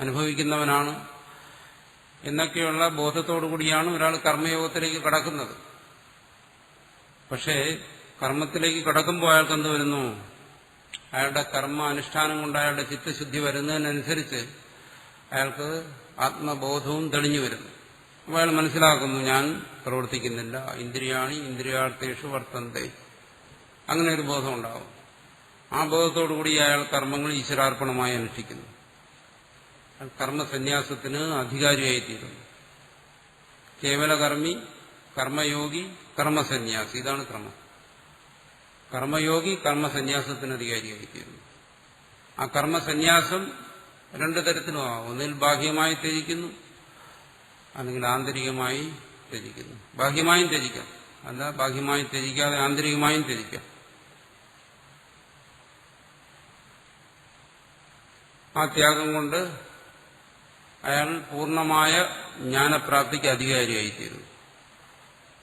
അനുഭവിക്കുന്നവനാണ് എന്നൊക്കെയുള്ള ബോധത്തോടുകൂടിയാണ് ഒരാൾ കർമ്മയോഗത്തിലേക്ക് കടക്കുന്നത്. പക്ഷേ കർമ്മത്തിലേക്ക് കടക്കുമ്പോൾ അയാൾക്ക് എന്ത് വരുന്നു? അയാളുടെ കർമ്മ അനുഷ്ഠാനം കൊണ്ട് അയാളുടെ ചിത്തശുദ്ധി വരുന്നതിനനുസരിച്ച് അയാൾക്ക് ആത്മബോധവും തെളിഞ്ഞു വരുന്നു. അപ്പോൾ അയാൾ മനസ്സിലാക്കുന്നു, ഞാൻ പ്രവർത്തിക്കുന്നില്ല, ഇന്ദ്രിയാർത്ഥേഷു വർത്തന്തെ, അങ്ങനെ ഒരു ബോധം ഉണ്ടാവും. ആ ബോധത്തോടുകൂടി അയാൾ കർമ്മങ്ങൾ ഈശ്വരാർപ്പണമായി അനുഷ്ഠിക്കുന്നു. കർമ്മസന്യാസത്തിന് അധികാരിയായിത്തീരുന്നു. കേവല കർമ്മി, കർമ്മയോഗി, കർമ്മസന്യാസി, ഇതാണ് ക്രമം. കർമ്മയോഗി കർമ്മസന്യാസത്തിന് അധികാരിയായിത്തീരുന്നു. ആ കർമ്മസന്യാസം രണ്ടു തരത്തിലുമാകും. ഒന്നിൽ ബാഹ്യമായി ത്യജിക്കുന്നു, അല്ലെങ്കിൽ ആന്തരികമായി ത്യജിക്കുന്നു. ബാഹ്യമായും ത്യജിക്കാം, അല്ല ബാഹ്യമായി ത്യജിക്കാതെ ആന്തരികമായും ത്യജിക്കാം. ആ ത്യാഗം കൊണ്ട് അയാൾ പൂർണ്ണമായ ജ്ഞാനപ്രാപ്തിക്ക് അധികാരിയായിത്തീരുന്നു.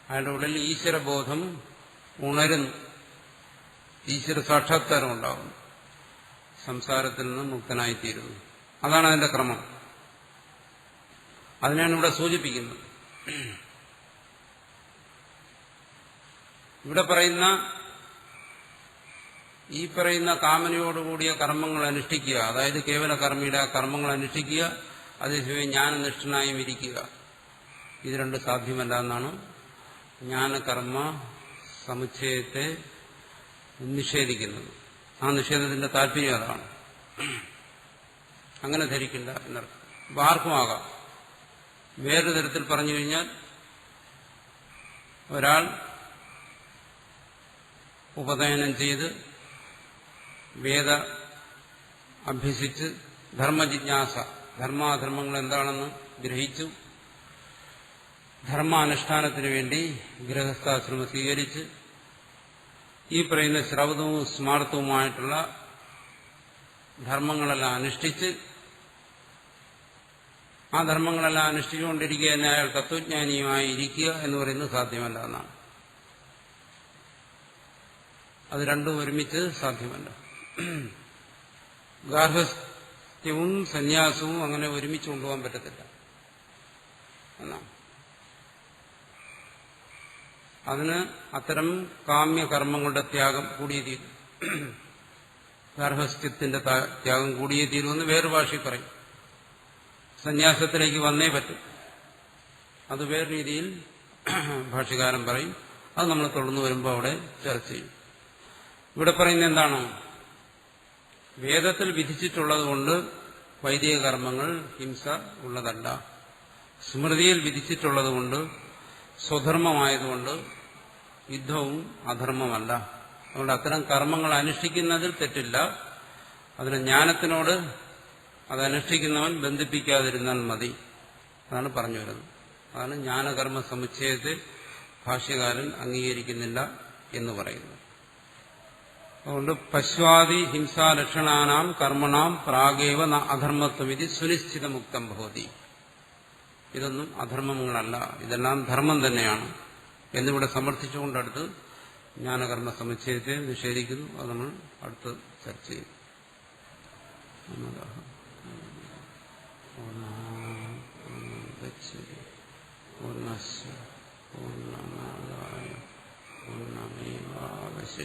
അയാളുടെ ഉള്ളിൽ ഈശ്വരബോധം ഉണരുന്നു, ഈശ്വര സാക്ഷാത്കാരം ഉണ്ടാകുന്നു, സംസാരത്തിൽ നിന്ന് മുക്തനായിത്തീരുന്നു. അതാണ് അതിന്റെ ക്രമം. അതിനാണ് ഇവിടെ സൂചിപ്പിക്കുന്നത്. ഇവിടെ ഈ പറയുന്ന കാമനയോടുകൂടിയ കർമ്മങ്ങൾ അനുഷ്ഠിക്കുക, അതായത് കേവല കർമ്മിയുടെ കർമ്മങ്ങൾ അനുഷ്ഠിക്കുക, അതേസമയം ജ്ഞാനനിഷ്ഠനായും ഇരിക്കുക, ഇത് രണ്ട് സാധ്യമല്ല എന്നാണ് ജ്ഞാനകർമ്മ സമുച്ചയത്തെ നിഷേധിക്കുന്നത്. ആ നിഷേധത്തിന്റെ താല്പര്യം അതാണ്. അങ്ങനെ ധരിക്കില്ല എന്നർത്ഥം. അപ്പൊ ആർക്കുമാകാം. വേറൊരു തരത്തിൽ പറഞ്ഞു കഴിഞ്ഞാൽ ഒരാൾ ഉപനയനം ചെയ്ത് വേദ അഭ്യസിച്ച് ധർമ്മജിജ്ഞാസ, ധർമാധർമ്മങ്ങൾ എന്താണെന്ന് ഗ്രഹിച്ചു, ധർമാനുഷ്ഠാനത്തിനു വേണ്ടി ഗൃഹസ്ഥാശ്രമം സ്വീകരിച്ച് ഈ പറയുന്ന ശ്രൗതവും സ്മാർത്തവുമായിട്ടുള്ള ധർമ്മങ്ങളെല്ലാം അനുഷ്ഠിച്ച് ആ ധർമ്മങ്ങളെല്ലാം അനുഷ്ഠിച്ചുകൊണ്ടിരിക്കുക തന്നെ അയാൾ തത്വജ്ഞാനിയുമായി ഇരിക്കുക എന്ന് പറയുന്നത് സാധ്യമല്ല എന്നാണ്. അത് രണ്ടും ഒരുമിച്ച് സാധ്യമല്ല. ഗാർഹസ്ഥ്യവും സന്യാസവും അങ്ങനെ ഒരുമിച്ച് കൊണ്ടുപോകാൻ പറ്റത്തില്ല എന്നാണ്. അതിന് അത്തരം കാമ്യകർമ്മങ്ങളുടെ ത്യാഗം കൂടിയേ തീരും. ഗാർഹസ്ഥ്യത്തിന്റെ ത്യാഗം കൂടിയേ തീരുമെന്ന് വേറൊരു ഭാഷയിൽ പറയും. സന്യാസത്തിലേക്ക് വന്നേ പറ്റും. അത് വേറെ രീതിയിൽ ഭാഷ്യകാരൻ പറയും. അത് നമ്മൾ തുടർന്ന് വരുമ്പോൾ അവിടെ ചർച്ച ചെയ്യും. ഇവിടെ പറയുന്നത് എന്താണ്? വേദത്തിൽ വിധിച്ചിട്ടുള്ളതുകൊണ്ട് വൈദിക കർമ്മങ്ങൾ ഹിംസ ഉള്ളതല്ല. സ്മൃതിയിൽ വിധിച്ചിട്ടുള്ളതുകൊണ്ട് സ്വധർമ്മമായതുകൊണ്ട് യുദ്ധവും അധർമ്മമല്ല. അതുകൊണ്ട് അത്തരം കർമ്മങ്ങൾ അനുഷ്ഠിക്കുന്നതിൽ തെറ്റില്ല. അതിന് ജ്ഞാനത്തിനോട് അതനുഷ്ഠിക്കുന്നവൻ ബന്ധിപ്പിക്കാതിരുന്നാൽ മതി. അതാണ് പറഞ്ഞു വരുന്നത്. അതാണ് ജ്ഞാനകർമ്മ സമുച്ചയത്തെ ഭാഷ്യകാരൻ അംഗീകരിക്കുന്നില്ല എന്ന് പറയുന്നത്. അതുകൊണ്ട് പശ്വാദി ഹിംസാലക്ഷണാനാം കർമ്മണാം പ്രാഗേവ അധർമ്മത്വമിതി സുനിശ്ചിതമുക്തം ഭവതി. ഇതൊന്നും അധർമ്മങ്ങളല്ല, ഇതെല്ലാം ധർമ്മം തന്നെയാണ് എന്നിവിടെ സമർത്ഥിച്ചുകൊണ്ടടുത്ത് ജ്ഞാനകർമ്മ സമുച്ചയത്തെ നിഷേധിക്കുന്നു. അത് നമ്മൾ അടുത്ത് ചർച്ച ചെയ്യും. പൂർണ്ണമാദായ പൂർണ്ണമേവാവശിഷ്യത്തെ